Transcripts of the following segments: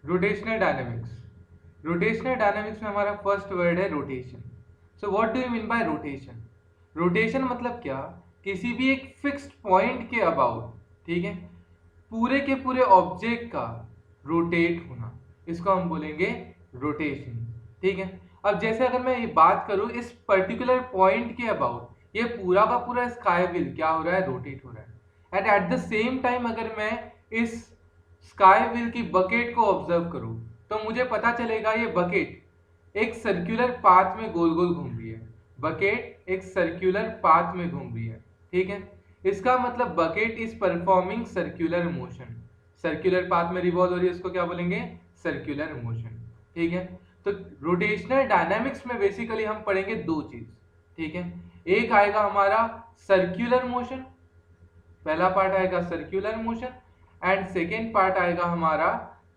Rotational dynamics. Rotational dynamics में हमारा first word है rotation. So what do you mean by rotation? Rotation मतलब क्या? किसी भी एक फिक्स्ड पॉइंट के अबाउट, ठीक है, पूरे के पूरे ऑब्जेक्ट का रोटेट होना, इसको हम बोलेंगे रोटेशन। ठीक है। अब जैसे अगर मैं ये बात करूं इस पर्टिकुलर पॉइंट के अबाउट, ये पूरा का पूरा स्काई व्हील क्या हो रहा है? रोटेट हो रहा है। And eight the same time अगर मैं इस स्काई व्हील की बकेट को ऑब्जर्व करूं तो मुझे पता चलेगा ये बकेट एक सर्कुलर पाथ में गोल गोल घूम रही है। बकेट एक सर्कुलर पाथ में घूम रही है। ठीक है। इसका मतलब bucket is performing circular motion. Circular path में रिवॉल्व हो रही है, इसको क्या बोलेंगे? Circular motion. ठीक है। तो रोटेशनल डायनामिक्स में बेसिकली हम पढ़ेंगे दो चीज। ठीक है। एक आएगा हमारा सर्कुलर मोशन, पहला पार्ट आएगा circular motion, and second part आएगा हमारा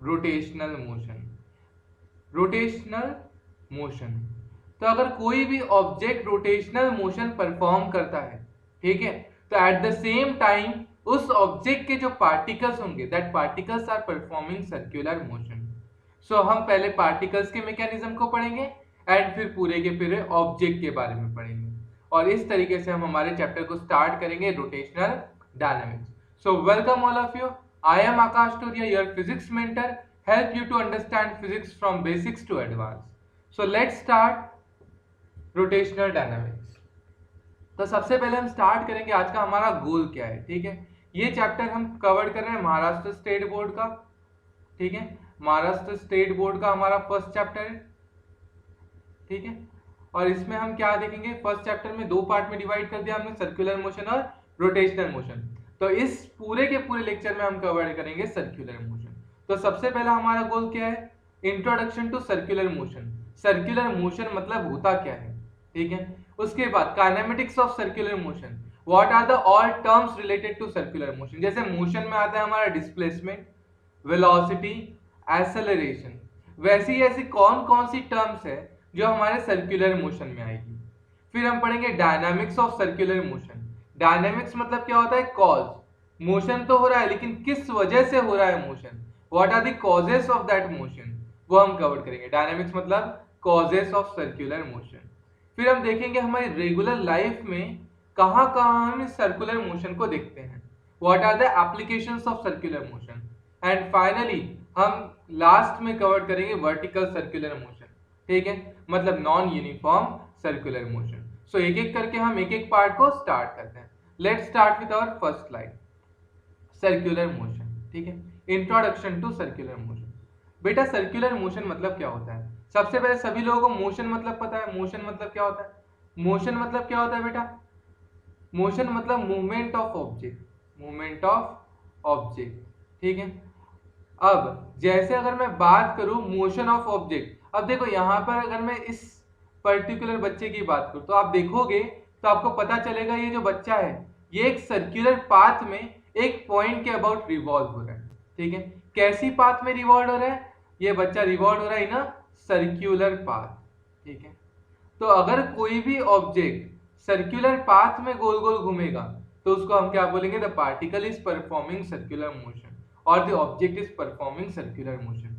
रोटेशनल मोशन। रोटेशनल मोशन, तो अगर कोई भी ऑब्जेक्ट रोटेशनल मोशन परफॉर्म करता है, ठीक है, तो एट द सेम टाइम उस ऑब्जेक्ट के जो पार्टिकल्स होंगे, that particles are performing circular motion. So हम पहले पार्टिकल्स के मैकेनिज्म को पढ़ेंगे एंड फिर पूरे के पूरे ऑब्जेक्ट के बारे में पढ़ेंगे, और इस तरीके से हम हमारे चैप्टर को स्टार्ट करेंगे rotational dynamics. So welcome all of you. I am Akash Toria, your physics mentor, help you to understand physics from basics to advanced. So let's start rotational dynamics. तो सबसे पहले हम स्टार्ट करेंगे आज का हमारा गोल क्या है। ठीक है। ये चैप्टर हम कवर कर रहे हैं महाराष्ट्र स्टेट बोर्ड का। ठीक है। महाराष्ट्र स्टेट बोर्ड का हमारा फर्स्ट चैप्टर है। ठीक है। और इसमें हम क्या देखेंगे? फर्स्ट चैप्टर में दो पार्ट में डिवाइड कर दिया हमने, सर्कुलर मोशन और रोटेशनल मोशन। तो इस पूरे के पूरे लेक्चर में हम कवर करेंगे सर्कुलर मोशन। तो सबसे पहला हमारा गोल क्या है? Introduction to circular motion. Circular motion मतलब होता क्या है? ठीक है। उसके बाद kinematics of circular motion, what are the all terms related to circular motion. जैसे मोशन में आता है हमारा डिस्प्लेसमेंट, वेलोसिटी, एक्सेलरेशन, वैसी ऐसी कौन कौन सी टर्म्स है जो हमारे सर्कुलर मोशन में आएगी। फिर हम पढ़ेंगे dynamics of circular motion. Dynamics मतलब क्या होता है? कॉज। मोशन तो हो रहा है लेकिन किस वजह से हो रहा है motion, what are the causes of that motion, वो हम कवर करेंगे। डायनामिक्स मतलब कॉजेस ऑफ सर्कुलर मोशन। फिर हम देखेंगे हमारी रेगुलर लाइफ में कहाँ कहाँ हम इस सर्कुलर मोशन को देखते हैं, what are the applications of circular motion. And finally हम लास्ट में कवर करेंगे वर्टिकल सर्कुलर मोशन। ठीक है। मतलब non uniform circular motion. So एक एक करके हम एक एक पार्ट को स्टार्ट करते हैं। Let's start with our first slide, circular motion. ठीक है। Introduction to circular motion. बेटा सर्कुलर मोशन मतलब क्या होता है? सबसे पहले सभी लोगों को मोशन मतलब पता है। मोशन मतलब क्या होता है? मोशन मतलब क्या होता है बेटा? मोशन मतलब movement of object, movement of object. ठीक है। अब जैसे अगर मैं बात करूं मोशन ऑफ ऑब्जेक्ट, अब देखो यहां पर अगर मैं इस पर्टिकुलर बच्चे की बात करूं तो आप देखोगे तो आपको पता चलेगा ये जो बच्चा है ये एक सर्कुलर पाथ में एक पॉइंट के अबाउट रिवॉल्व हो रहा है। ठीक है। कैसी पाथ में रिवॉल्व हो रहा है? ये बच्चा रिवॉल्व हो रहा है ना सर्कुलर पाथ। ठीक है। तो अगर कोई भी ऑब्जेक्ट सर्कुलर पाथ में गोल गोल घूमेगा तो उसको हम क्या बोलेंगे? The particle is performing circular motion और the object is performing circular motion.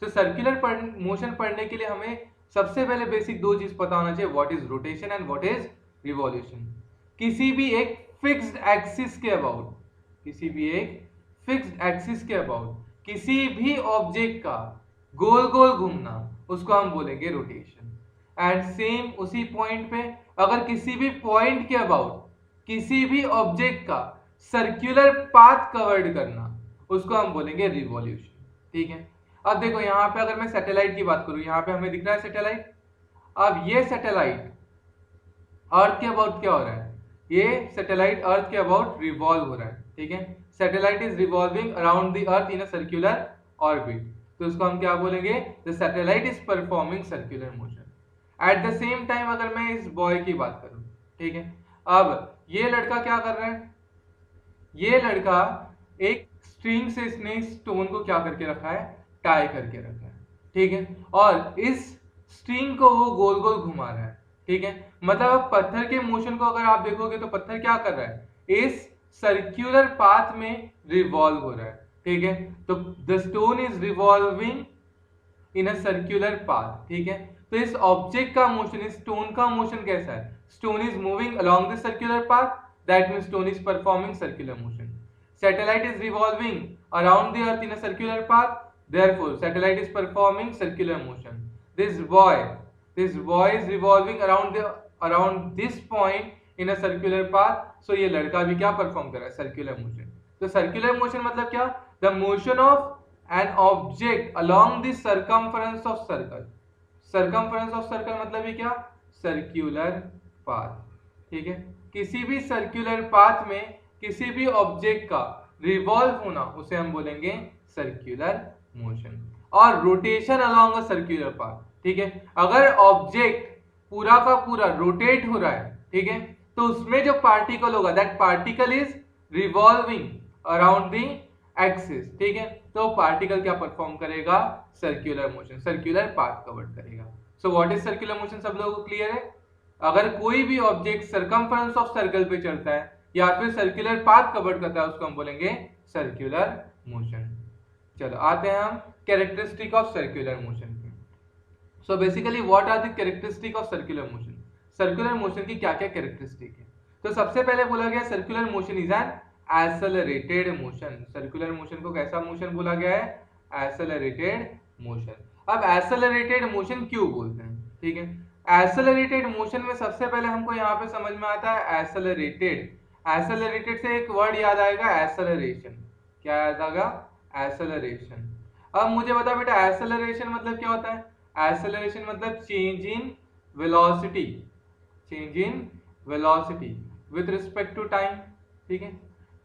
तो सर्कुलर मोशन पढ़ने के लिए हमें सबसे पहले बेसिक दो चीज पता होना चाहिए, what is rotation and what is revolution. किसी भी एक फिक्स्ड एक्सिस के अबाउट, किसी भी एक फिक्स्ड एक्सिस के अबाउट किसी भी ऑब्जेक्ट का गोल गोल घूमना, उसको हम बोलेंगे रोटेशन। एंड सेम उसी पॉइंट पे अगर किसी भी पॉइंट के अबाउट किसी भी ऑब्जेक्ट का सर्कुलर पाथ कवर्ड करना, उसको हम बोलेंगे रिवॉल्यूशन। ठीक है। अब देखो यहाँ पे अगर मैं सैटेलाइट की बात करूं, यहाँ पे हमें दिख रहा है सैटेलाइट। अब ये सैटेलाइट अर्थ के अबाउट क्या हो रहा है? ये सैटेलाइट अर्थ के अबाउट रिवॉल्व हो रहा है। ठीक है। Satellite is revolving around the earth in a circular orbit, तो उसको हम क्या बोलेंगे? The satellite is performing circular motion. Eight the same time अगर मैं इस बॉय की बात करूं, ठीक है, अब ये लड़का क्या कर रहा है? ये लड़का एक स्ट्रिंग से इसने स्टोन को क्या करके रखा है? टाई करके रखा है। ठीक है। और इस स्ट्रिंग को वो गोल गोल घुमा रहा है। ठीक है। मतलब अब पत्थर के मोशन को अगर आप देखोगे तो पत्थर क्या कर रहा है? इस सर्कुलर पाथ में रिवॉल्व हो रहा है। ठीक है। तो the stone is revolving in a circular path, ठीक है। तो इस ऑब्जेक्ट का मोशन, इस स्टोन का मोशन कैसा है? Stone is moving along the circular path, that means stone is performing circular motion. Satellite is revolving around the earth in a circular path, therefore satellite is performing circular motion. This boy is revolving around this point in a circular path, so ये लड़का भी क्या perform कर रहा है? Circular motion. तो circular motion मतलब क्या? The motion of an object along the circumference of circle. Circumference of circle मतलब ये क्या? सर्कुलर पाथ, ठीक है। किसी भी सर्कुलर पाथ में किसी भी ऑब्जेक्ट का रिवॉल्व होना उसे हम बोलेंगे सर्कुलर मोशन। और rotation along a circular path, ठीक है। अगर ऑब्जेक्ट पूरा का पूरा रोटेट हो रहा है, ठीक है, तो उसमें जो पार्टिकल होगा that particle is revolving around the axis, ठीक है। तो पार्टिकल क्या परफॉर्म करेगा? Circular motion, circular path cover करेगा। So what is circular motion? सब लोगों को क्लियर है? अगर कोई भी ऑब्जेक्ट सर्कमफरेंस ऑफ सर्कल पे चलता है या फिर सर्कुलर पाथ कवर करता है, उसको हम बोलेंगे सर्कुलर मोशन। चलो आते हैं हम कैरेक्टरिस्टिक ऑफ सर्कुलर मोशन पे। So basically what are the characteristic of circular motion? Circular motion की क्या क्या कैरेक्टरिस्टिक है? तो सबसे पहले बोला गया circular motion is an accelerated motion. Circular motion को कैसा मोशन बोला गया है? Accelerated motion. अब एक्सेलरेटेड मोशन क्यों बोलते हैं, ठीक है। एक्सेलरेटेड मोशन में सबसे पहले हमको यहाँ पे समझ में आता है एक्सेलरेटेड। एक्सेलरेटेड से एक वर्ड याद आएगा एक्सेलरेशन। क्या याद आएगा? एक्सेलरेशन। अब मुझे बता बेटा एक्सेलरेशन मतलब क्या होता है? एक्सेलरेशन मतलब change in velocity, change in velocity with respect to time, ठीक है।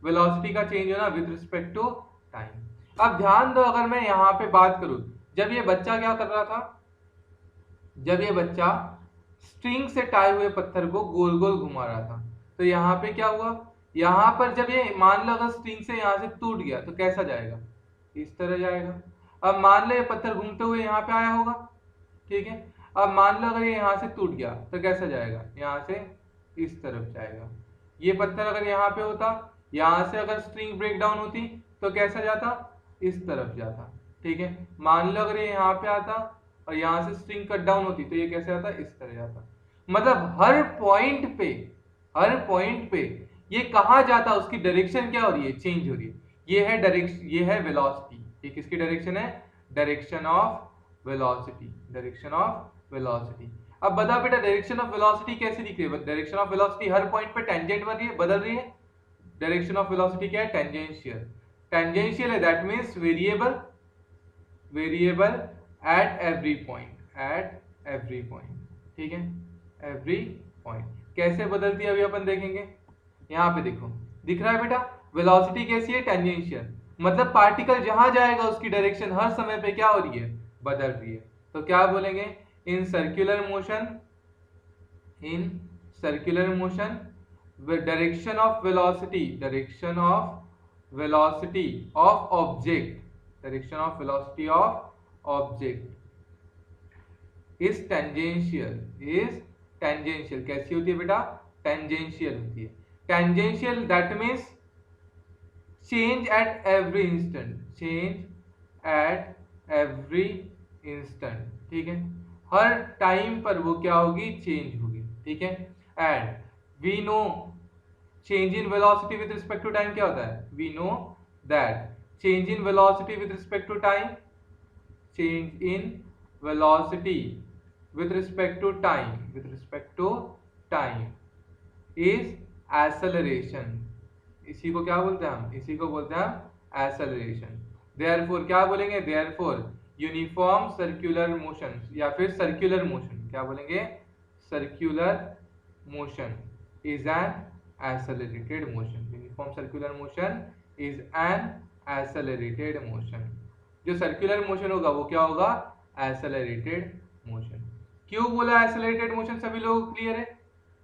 वेलोसिटी का चेंज होना विथ रिस्पेक्ट टू टाइम। अब ध्यान दो, अगर मैं यहाँ पे बात करूं, जब ये बच्चा क्या कर रहा था? जब ये बच्चा स्ट्रिंग से टाई हुए पत्थर को गोल गोल घुमा रहा था, तो यहाँ पे क्या हुआ? यहाँ पर जब ये मान लो अगर स्ट्रिंग से यहाँ से टूट गया तो कैसा जाएगा? इस तरह जाएगा। अब मान लो ये पत्थर घूमते हुए यहाँ पे आया होगा, ठीक है। अब मान लो अगर ये यहाँ से टूट गया तो कैसा जाएगा? यहाँ से इस तरफ जाएगा। ये पत्थर अगर यहाँ पे होता, यहाँ से अगर स्ट्रिंग ब्रेक डाउन होती तो कैसा जाता? इस तरफ जाता, ठीक है। मान लो अगर ये यहाँ पे आता और यहाँ से स्ट्रिंग कट डाउन होती तो ये कैसे आता? इस तरह जाता। मतलब हर पॉइंट पे ये कहाँ जाता? उसकी डायरेक्शन क्या हो रही है? चेंज हो रही है। ये है डायरेक्शन, ये है वेलोसिटी। ये किसकी डायरेक्शन है? Direction of velocity, direction of velocity. अब बता बेटा डायरेक्शन ऑफ वेलोसिटी कैसे दिख रही है? Direction of velocity her point पे टेंजेंट बन रही है, बदल रही है। डायरेक्शन ऑफ वेलोसिटी क्या है? टेंजेंशियल। टेंजेंशियल है that means variable, variable at every point, at every point, ठीक है, एवरी पॉइंट। कैसे बदलती है अभी अपन देखेंगे। यहाँ पे देखो दिख रहा है बेटा, वेलोसिटी कैसी है? टेंजेंशियल। मतलब पार्टिकल जहां जाएगा उसकी डायरेक्शन हर समय पे क्या हो रही है? बदल रही है। तो क्या बोलेंगे? In circular motion, in circular motion direction of velocity, direction of velocity of object, direction of velocity of object is tangential, is tangential. कैसी होती है बेटा? टेंजेंशियल होती है। Tangential that means change at every instant, change at every instant, ठीक है। हर time पर वो क्या होगी? चेंज होगी, ठीक है। And we know change in velocity with respect to time क्या होता है? We know that change in velocity with respect to time, change in velocity with respect to time, with respect to time is acceleration। इसी को क्या बोलते हैं हम? इसी को बोलते हैं हम acceleration। therefore क्या बोलेंगे? therefore यूनिफॉर्म सर्कुलर मोशन या फिर सर्कुलर मोशन, क्या बोलेंगे? Circular motion is an accelerated motion। Uniform circular motion is an accelerated motion। जो सर्कुलर मोशन होगा वो क्या होगा? Accelerated motion. क्यों बोला एक्सेलरेटेड मोशन? सभी लोगों को क्लियर है?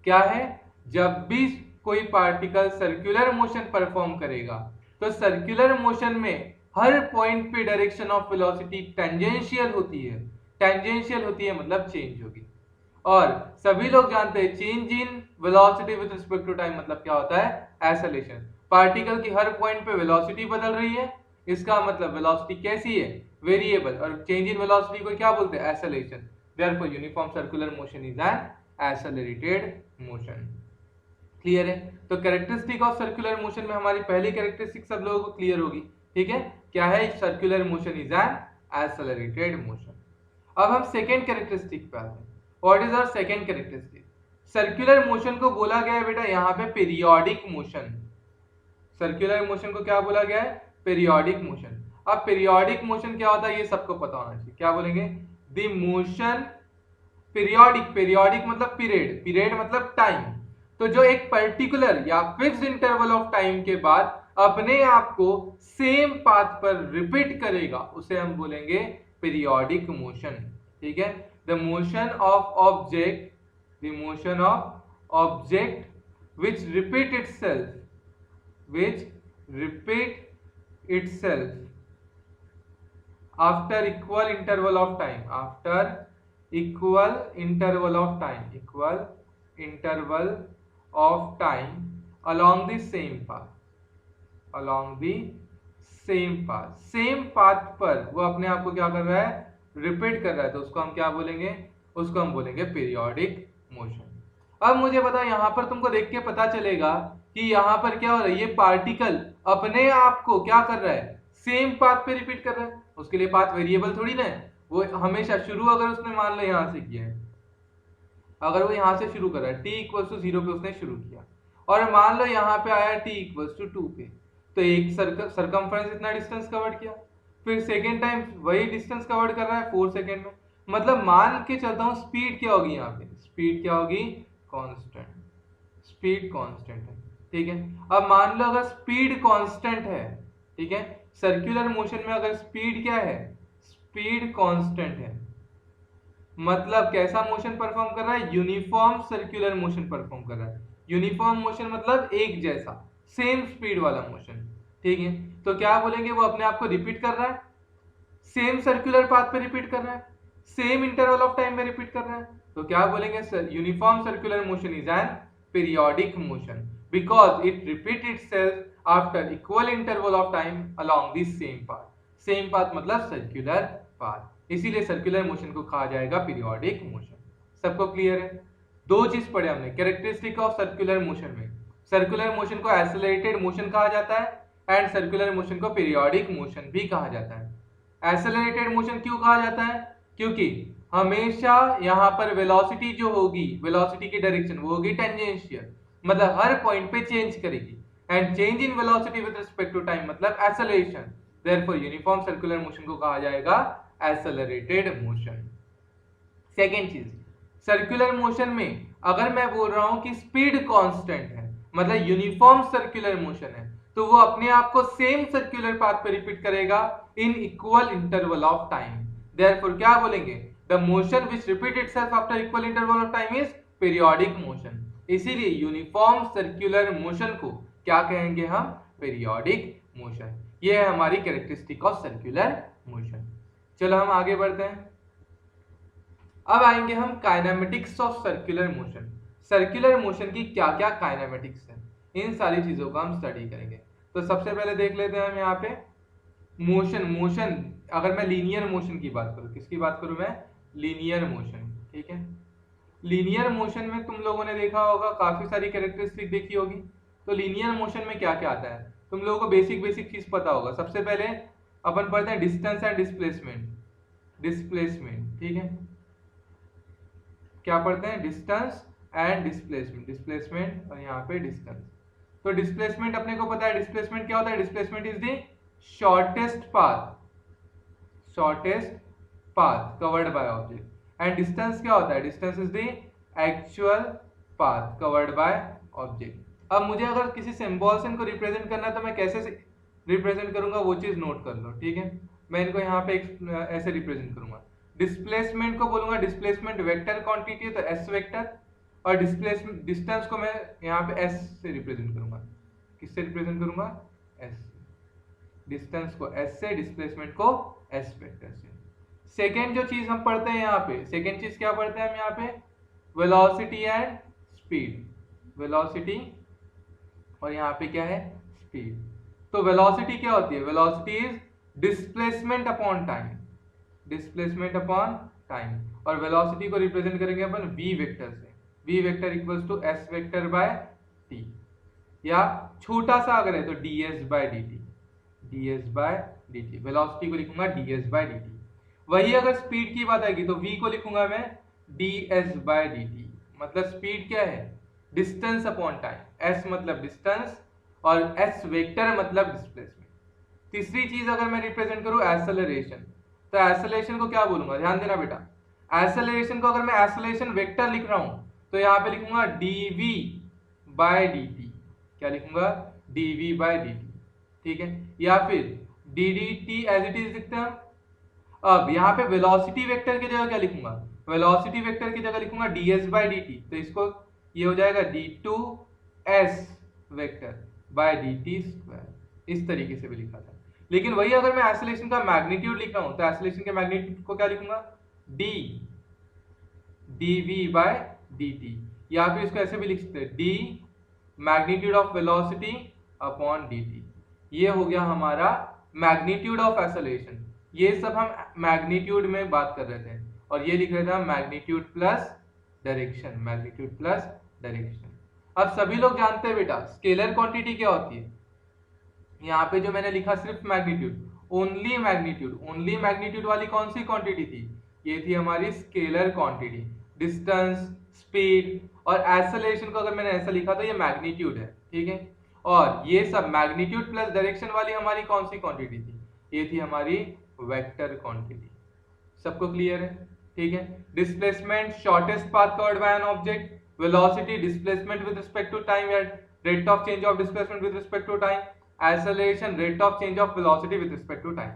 क्या है? जब भी कोई पार्टिकल सर्कुलर मोशन परफॉर्म करेगा तो सर्कुलर मोशन में हर पॉइंट पे डायरेक्शन ऑफ वेलोसिटी टेंजेंशियल होती है। टेंजेंशियल होती है मतलब चेंज होगी। और सभी लोग जानते हैं change in velocity with respect to time मतलब क्या होता है? एक्सेलरेशन। पार्टिकल की हर पॉइंट पे वेलोसिटी बदल रही है, इसका मतलब वेलोसिटी कैसी है, वेरिएबल, और चेंज इन वेलोसिटी को क्या बोलते हैं, acceleration. Therefore uniform circular motion is an accelerated motion. Clear है। तो कैरेक्टरिस्टिक ऑफ सर्कुलर मोशन में हमारी पहली कैरेक्टरिस्टिक सब लोगों को क्लियर होगी, ठीक है, क्या है, circular motion is an accelerated motion. अब हम सेकेंड कैरेक्टरिस्टिक पे आते हैं। What is our second characteristic? Circular motion को बोला गया है बेटा यहाँ पे पीरियोडिक मोशन। सर्कुलर मोशन को क्या बोला गया है, पीरियोडिक मोशन। अब पीरियोडिक मोशन क्या होता है ये सबको पता होना चाहिए। क्या बोलेंगे, द मोशन पीरियोडिक, पीरियोडिक मतलब पीरियड, पीरियड मतलब टाइम। तो जो एक पर्टिकुलर या फिक्स्ड इंटरवल ऑफ टाइम के बाद अपने आप को सेम पाथ पर रिपीट करेगा उसे हम बोलेंगे पीरियोडिक मोशन, ठीक है। The motion of object, the motion of object which repeat itself, which repeat itself after equal interval of time, after equal interval of time, equal interval of time along the same path, along the same path, same path पर वो अपने आप को क्या कर रहा है, repeat कर रहा है, तो उसको हम क्या बोलेंगे, उसको हम बोलेंगे पीरियोडिक मोशन। अब मुझे बताओ यहाँ पर तुमको देख के पता चलेगा कि यहाँ पर क्या हो रहा है, ये पार्टिकल अपने आप को क्या कर रहा है, सेम पाथ पे रिपीट कर रहा है। उसके लिए पाथ वेरिएबल थोड़ी ना है, वो हमेशा शुरू अगर उसने मान लो यहाँ से किया है, अगर वो यहाँ से शुरू कर रहा है t इक्वल्स टू 0 पे उसने शुरू किया और मान लो यहाँ पे आया t इक्वल्स टू 2 पे, तो एक सरकमफ्रेंस इतना डिस्टेंस कवर किया, फिर सेकेंड टाइम वही डिस्टेंस कवर कर रहा है 4 सेकेंड में। मतलब मान के चलता हूँ स्पीड क्या होगी, यहाँ पे स्पीड क्या होगी, कांस्टेंट, स्पीड कांस्टेंट है, ठीक है। अब मान लो अगर स्पीड कांस्टेंट है, ठीक है, सर्कुलर मोशन में अगर स्पीड क्या है, स्पीड कांस्टेंट है, मतलब कैसा मोशन परफॉर्म कर रहा है, यूनिफॉर्म सर्कुलर मोशन परफॉर्म कर रहा है। यूनिफॉर्म मोशन मतलब एक जैसा, सेम स्पीड वाला मोशन, ठीक है। तो क्या बोलेंगे, वो अपने आप को रिपीट कर रहा है, सेम सर्कुलर पाथ पे रिपीट कर रहा है, सेम इंटरवल ऑफ टाइम में रिपीट कर रहा है, तो क्या बोलेंगे, uniform circular motion is N periodic motion because it repeat itself after equal interval of time along the same path. Same path मतलब सर्कुलर पाथ, इसीलिए सर्कुलर मोशन को कहा जाएगा पीरियोडिक मोशन। सबको क्लियर है? दो चीज पढ़े हमने, कैरेक्टरिस्टिक ऑफ सर्कुलर मोशन में सर्कुलर मोशन को एक्सेलरेटेड मोशन कहा जाता है एंड सर्कुलर मोशन को पीरियोडिक मोशन भी कहा जाता है। एक्सेलरेटेड मोशन क्यों कहा जाता है, क्योंकि हमेशा यहाँ पर वेलोसिटी जो होगी, वेलोसिटी की डायरेक्शन वो होगी टेंजेंशियल, मतलब हर पॉइंट पे चेंज करेगी, and change in velocity with respect to time मतलब acceleration. Therefore uniform circular motion को कहा जाएगा एक्सेलरेटेड मोशन। सेकेंड चीज, सर्कुलर मोशन में अगर मैं बोल रहा हूं कि स्पीड कांस्टेंट है, मतलब यूनिफॉर्म सर्कुलर मोशन है, तो वो अपने आप को सेम सर्कुलर पाथ पे रिपीट करेगा in equal interval of time. Therefore क्या बोलेंगे, the motion which repeat itself after equal interval of time is periodic motion. इसीलिए यूनिफॉर्म सर्कुलर मोशन को क्या कहेंगे हम, पीरियोडिक मोशन। ये है हमारी कैरेक्टरिस्टिक ऑफ सर्कुलर मोशन। चलो हम आगे बढ़ते हैं। अब आएंगे हम kinematics of circular motion. Circular motion की क्या क्या काइनेमेटिक्स है, इन सारी चीजों का हम स्टडी करेंगे। तो सबसे पहले देख लेते हैं हम यहाँ पे मोशन। मोशन अगर मैं लीनियर मोशन की बात करूँ, किसकी बात करूँ मैं, लीनियर मोशन, ठीक है। लीनियर मोशन में तुम लोगों ने देखा होगा, काफी सारी कैरेक्टरिस्टिक देखी होगी। तो लीनियर मोशन में क्या क्या आता है, तुम लोगों को बेसिक बेसिक चीज पता होगा। सबसे पहले अपन पढ़ते हैं डिस्टेंस एंड डिस्प्लेसमेंट। डिस्प्लेसमेंट, ठीक है, क्या पढ़ते हैं, डिस्टेंस एंड डिस्प्लेसमेंट, डिस्प्लेसमेंट और यहाँ पे डिस्टेंस। तो डिस्प्लेसमेंट अपने को पता है, डिस्प्लेसमेंट क्या होता है, displacement is the shortest path, shortest path covered by object. And distance क्या होता है, distance is the actual path covered by object. अब मुझे अगर किसी सिंबल से इनको रिप्रेजेंट करना है तो मैं कैसे रिप्रेजेंट करूंगा, वो चीज नोट कर लो, ठीक है। मैं इनको यहाँ पे ऐसे रिप्रेजेंट करूंगा। डिस्प्लेसमेंट को बोलूंगा डिस्प्लेसमेंट वेक्टर क्वांटिटी, तो एस वेक्टर, और डिस्प्लेसमेंट डिस्टेंस को मैं यहाँ पे एस से रिप्रेजेंट करूंगा। किससे रिप्रेजेंट करूंगा, एस से। डिस्टेंस को एस से, डिस्प्लेसमेंट को एस वेक्टर से। सेकेंड जो चीज हम पढ़ते हैं यहाँ पे, सेकेंड चीज क्या पढ़ते हैं हम यहाँ पे, वेलोसिटी एंड स्पीड। वेलोसिटी और यहाँ पे क्या है, स्पीड। तो वेलोसिटी क्या होती है? Velocity is displacement upon time, displacement upon time. और वेलोसिटी को रिप्रेजेंट करेंगे अपन v वेक्टर से, v vector equals to s vector by t, या छोटा सा अगर है तो ds by dt, ds by dt। Velocity को लिखूंगा ds बाय dt। वही अगर स्पीड की बात आएगी तो v को लिखूंगा मैं ds बाय dt। मतलब स्पीड क्या है? डिस्टेंस अपॉन टाइम, s मतलब डिस्टेंस और s वेक्टर मतलब डिस्प्लेसमेंट। तीसरी चीज अगर मैं रिप्रेजेंट करूं एक्सेलरेशन, तो एक्सेलरेशन को क्या बोलूंगा? ध्यान देना बेटा, एक्सेलरेशन को अगर मैं एक्सेलरेशन वेक्टर लिख रहा हूं तो यहां पे लिखूंगा dv बाय dt। क्या लिखूंगा? dv बाय dt, ठीक है। या फिर ddt एज इट इज लिखते हैं। अब यहाँ पे वेलोसिटी वेक्टर की जगह क्या लिखूंगा? वेलोसिटी वेक्टर की जगह लिखूंगा ds बाय dt। तो इसको ये हो जाएगा d2s vector by dt square, इस तरीके से भी लिखा था। लेकिन वही अगर मैं एक्सेलरेशन का मैग्नीट्यूड लिख रहा हूं तो एक्सेलरेशन के मैग्नीट्यूड को क्या लिखूंगा? d dv बाय dt, या फिर इसको ऐसे भी लिख सकते हैं d magnitude of velocity upon dt। ये हो गया हमारा मैग्नीट्यूड ऑफ एक्सेलरेशन। ये सब हम मैग्नीट्यूड में बात कर रहे थे, और ये लिख रहे थे हम magnitude plus direction, magnitude plus direction. अब सभी लोग जानते हैं बेटा स्केलर क्वांटिटी क्या होती है। यहाँ पे जो मैंने लिखा सिर्फ magnitude, only magnitude, only magnitude वाली कौन सी क्वांटिटी थी? ये थी हमारी स्केलर क्वांटिटी। डिस्टेंस, स्पीड और एक्सेलरेशन को अगर मैंने ऐसा लिखा तो ये मैग्नीट्यूड है, ठीक है। और ये सब मैग्नीट्यूड प्लस डायरेक्शन वाली हमारी कौन सी क्वांटिटी थी? ये थी हमारी वेक्टर क्वांटिटी। सबको क्लियर है? ठीक है। Displacement, shortest path covered by an object, velocity, displacement with respect to time या rate of change of displacement with respect to time, acceleration, rate of change of velocity with respect to time,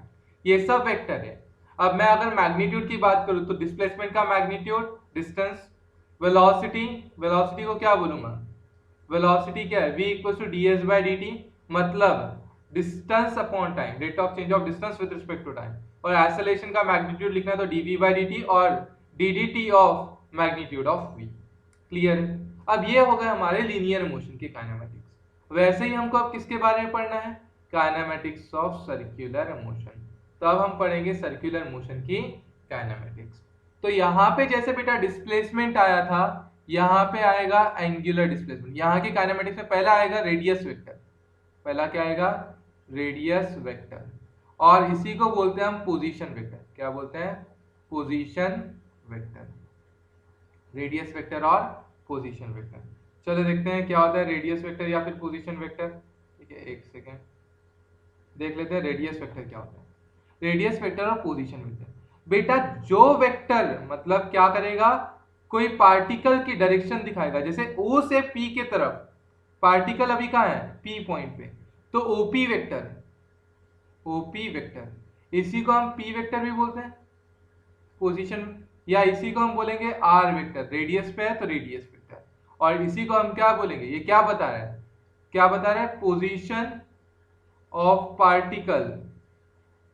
ये सब vector है। अब मैं अगर magnitude की बात करूं तो डिस्प्लेसमेंट का मैग्नीट्यूड डिस्टेंस, वेलोसिटी, वेलोसिटी को क्या बोलूंगा? वेलोसिटी क्या है? v equal to ds by dt, मतलब distance upon time, rate of change of distance with respect to time. और एक्सेलरेशन का मैग्नीट्यूड लिखना है तो dv बाय dt और ddt of magnitude of v। Clear है? अब ये हो गए हमारे लीनियर मोशन के काइनेमेटिक्स। वैसे ही हमको अब किसके बारे में पढ़ना है? Kinematics of circular motion. तो अब हम पढ़ेंगे सर्कुलर मोशन की काइनेमेटिक्स। तो यहाँ पे जैसे बेटा डिस्प्लेसमेंट आया था, यहाँ पे आएगा एंगुलर डिस्प्लेसमेंट। यहाँ की काइनेमेटिक्स में पहला आएगा रेडियस वेक्टर, पहला क्या आएगा? Radius vector. और इसी को बोलते हैं हम पोजीशन वेक्टर। क्या बोलते हैं? पोजीशन वेक्टर, रेडियस वेक्टर और पोजीशन वेक्टर। चलो देखते हैं क्या होता है रेडियस वेक्टर या फिर पोजीशन वेक्टर। ठीक है, एक सेकेंड देख लेते हैं रेडियस वेक्टर क्या होता है। रेडियस वेक्टर और पोजीशन वेक्टर, बेटा जो वेक्टर मतलब क्या करेगा? कोई पार्टिकल की डायरेक्शन दिखाएगा, जैसे O से P के तरफ पार्टिकल अभी कहाँ है? P पॉइंट पे, तो OP वेक्टर है, OP वेक्टर। इसी को हम P वेक्टर भी बोलते हैं पोजीशन, या इसी को हम बोलेंगे R वेक्टर, रेडियस पे है तो रेडियस वेक्टर। और इसी को हम क्या बोलेंगे? ये क्या बता रहा है? क्या बता रहा है? Position of particle,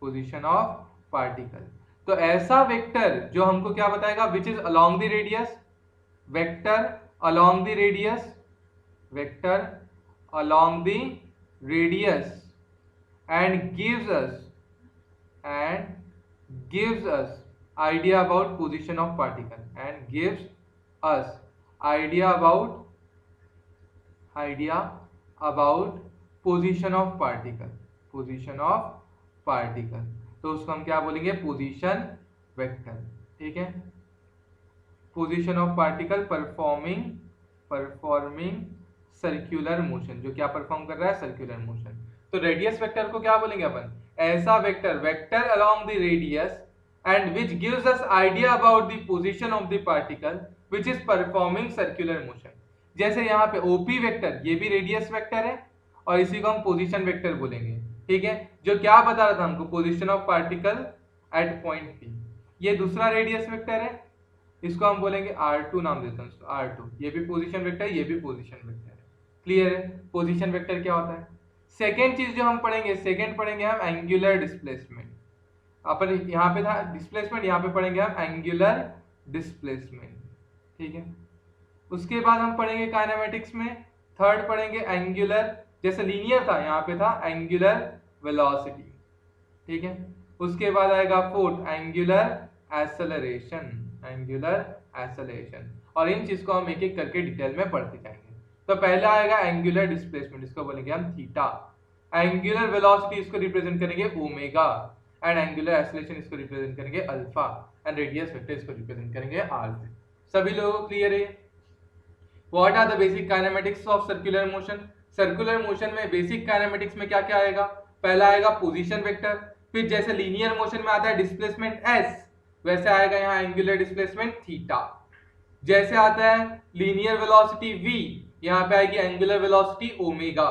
position of particle. तो ऐसा वेक्टर जो हमको क्या बताएगा? Which is along the radius, vector along the radius, vector along the radius and gives us idea about position of particle, and gives us idea about position of particle, position of particle। तो उसको हम क्या बोलेंगे? Position vector. ठीक है, position of particle performing circular motion, जो क्या perform कर रहा है? Circular motion. तो रेडियस वेक्टर को क्या बोलेंगे अपन? ऐसा vector, vector along the radius and which gives us idea about the position of the particle which is performing circular motion. जैसे यहाँ पे ओपी वेक्टर, ये भी रेडियस वेक्टर है और इसी को हम पोजीशन वेक्टर बोलेंगे। ठीक है, जो क्या बता रहा था हमको? Position of particle at point P. ये दूसरा रेडियस वेक्टर है, इसको हम बोलेंगे R2, नाम देता हूँ इसको R2। ये भी पोजीशन वेक्टर है, ये भी पोजीशन वेक्टर है। क्लियर है? पोजीशन वेक्टर क्या होता है? सेकेंड चीज जो हम पढ़ेंगे, सेकेंड पढ़ेंगे हम एंगुलर डिस्प्लेसमेंट। अपन यहाँ पे था डिस्प्लेसमेंट, यहाँ पे पढ़ेंगे हम एंगुलर डिस्प्लेसमेंट। ठीक है, उसके बाद हम पढ़ेंगे काइनेमेटिक्स में थर्ड पढ़ेंगे एंगुलर जैसे लीनियर था यहाँ पे था एंगुलर वेलोसिटी, ठीक है। उसके बाद आएगा fourth angular acceleration, angular acceleration, और इन चीज को हम एक एक करके डिटेल में पढ़ते जाएंगे। तो पहला आएगा एंगुलर डिस्प्लेसमेंट, इसको बोलेंगे हम थीटा। एंगुलर वेलोसिटी इसको रिप्रेजेंट करेंगे ओमेगा, एंड एंगुलर एक्सेलरेशन इसको रिप्रेजेंट करेंगे अल्फा, एंड रेडियस वेक्टर इसको रिप्रेजेंट करेंगे आर से। सभी लोगों को क्लियर है? What are the basic kinematics of circular motion? Circular motion में बेसिक काइनेमेटिक्स में क्या क्या आएगा? पहला आएगा पोजीशन वेक्टर, फिर जैसे लीनियर मोशन में आता है डिस्प्लेसमेंट s, वैसे आएगा यहाँ एंगुलर डिस्प्लेसमेंट थीटा। जैसे आता है लीनियर वेलोसिटी v, यहाँ पे आएगी एंगुलर वेलोसिटी ओमेगा।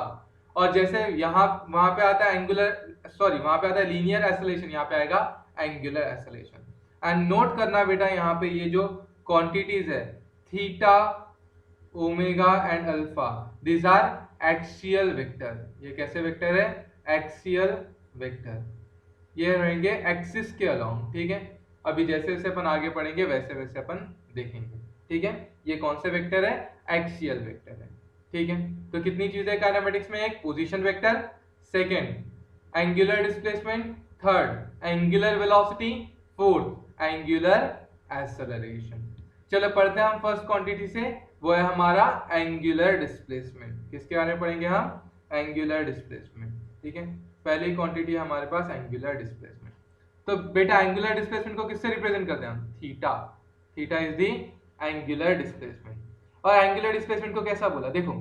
और जैसे यहाँ वहां पे आता है वहां पे आता है लीनियर एक्सेलरेशन, यहाँ पे आएगा एंगुलर एक्सेलरेशन। एंड नोट करना बेटा यहाँ पे ये जो क्वांटिटीज है theta, omega and alpha, this are axial vector. ये कैसे वेक्टर है? Axial vector. ये रहेंगे एक्सिस के अलोंग, ठीक है। अभी जैसे जैसे अपन आगे पढ़ेंगे वैसे वैसे अपन देखेंगे, ठीक है। ये कौन से वेक्टर है? एक्सियल वेक्टर है, ठीक है। तो कितनी चीजें काइनेमेटिक्स में? एक position vector, second angular displacement, third angular velocity, fourth angular acceleration. चलो पढ़ते हैं हम फर्स्ट क्वांटिटी से, वो है हमारा एंगुलर डिस्प्लेसमेंट। किसके बारे में पढ़ेंगे हम? एंगुलर डिस्प्लेसमेंट, ठीक है। पहली क्वांटिटी है हमारे पास एंगुलर डिस्प्लेसमेंट। तो बेटा एंगुलर डिस्प्लेसमेंट को किससे रिप्रेजेंट करते हैं हम? Theta. Theta is the angular displacement. और एंगुलर डिस्प्लेसमेंट को कैसा बोला? देखो,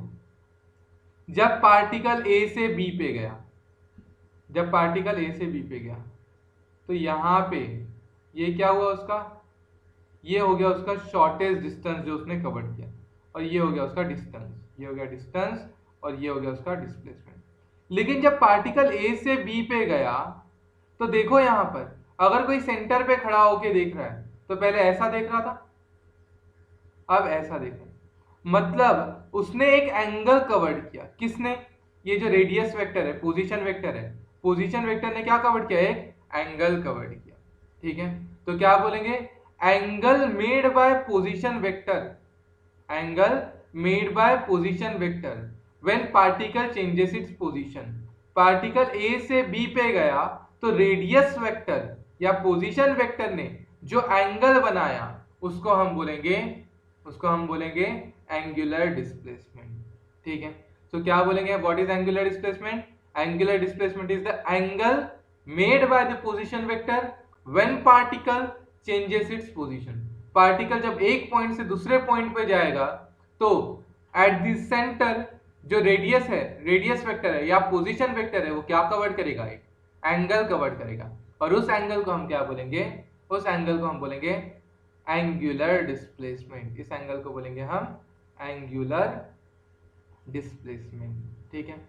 जब पार्टिकल ए से बी पे गया, जब पार्टिकल ए से बी पे गया तो यहाँ पे ये क्या हुआ उसका? ये हो गया उसका शॉर्टेस्ट डिस्टेंस जो उसने कवर किया, और ये हो गया उसका डिस्टेंस, ये हो गया डिस्टेंस, और ये हो गया उसका डिस्प्लेसमेंट। लेकिन जब पार्टिकल ए से बी पे गया तो देखो यहाँ पर अगर कोई सेंटर पे खड़ा होके देख रहा है तो पहले ऐसा देख रहा था, अब ऐसा देख रहा है, मतलब उसने एक एंगल कवर किया। किसने? ये जो रेडियस वेक्टर है, पोजीशन वेक्टर है, पोजीशन वेक्टर ने क्या कवर किया? एक एंगल कवर किया, ठीक है। तो क्या बोलेंगे? Angle made by position vector, angle made by position vector when particle changes its position. Particle A से बी पे गया तो रेडियस वेक्टर या पोजीशन वेक्टर ने जो एंगल बनाया उसको हम बोलेंगे एंगुलर डिस्प्लेसमेंट, ठीक है। तो क्या बोलेंगे? What is angular displacement? Angular displacement is the angle made by the position vector when particle changes its position. Particle जब एक पॉइंट से दूसरे पॉइंट पे जाएगा तो एट द सेंटर जो रेडियस है, रेडियस वेक्टर है या पोजीशन वेक्टर है, वो क्या कवर करेगा? एक एंगल कवर करेगा। और उस एंगल को हम क्या बोलेंगे? उस एंगल को हम बोलेंगे एंगुलर डिस्प्लेसमेंट। इस एंगल को बोलेंगे हम एंगुलर डिस्प्लेसमेंट, ठीक है।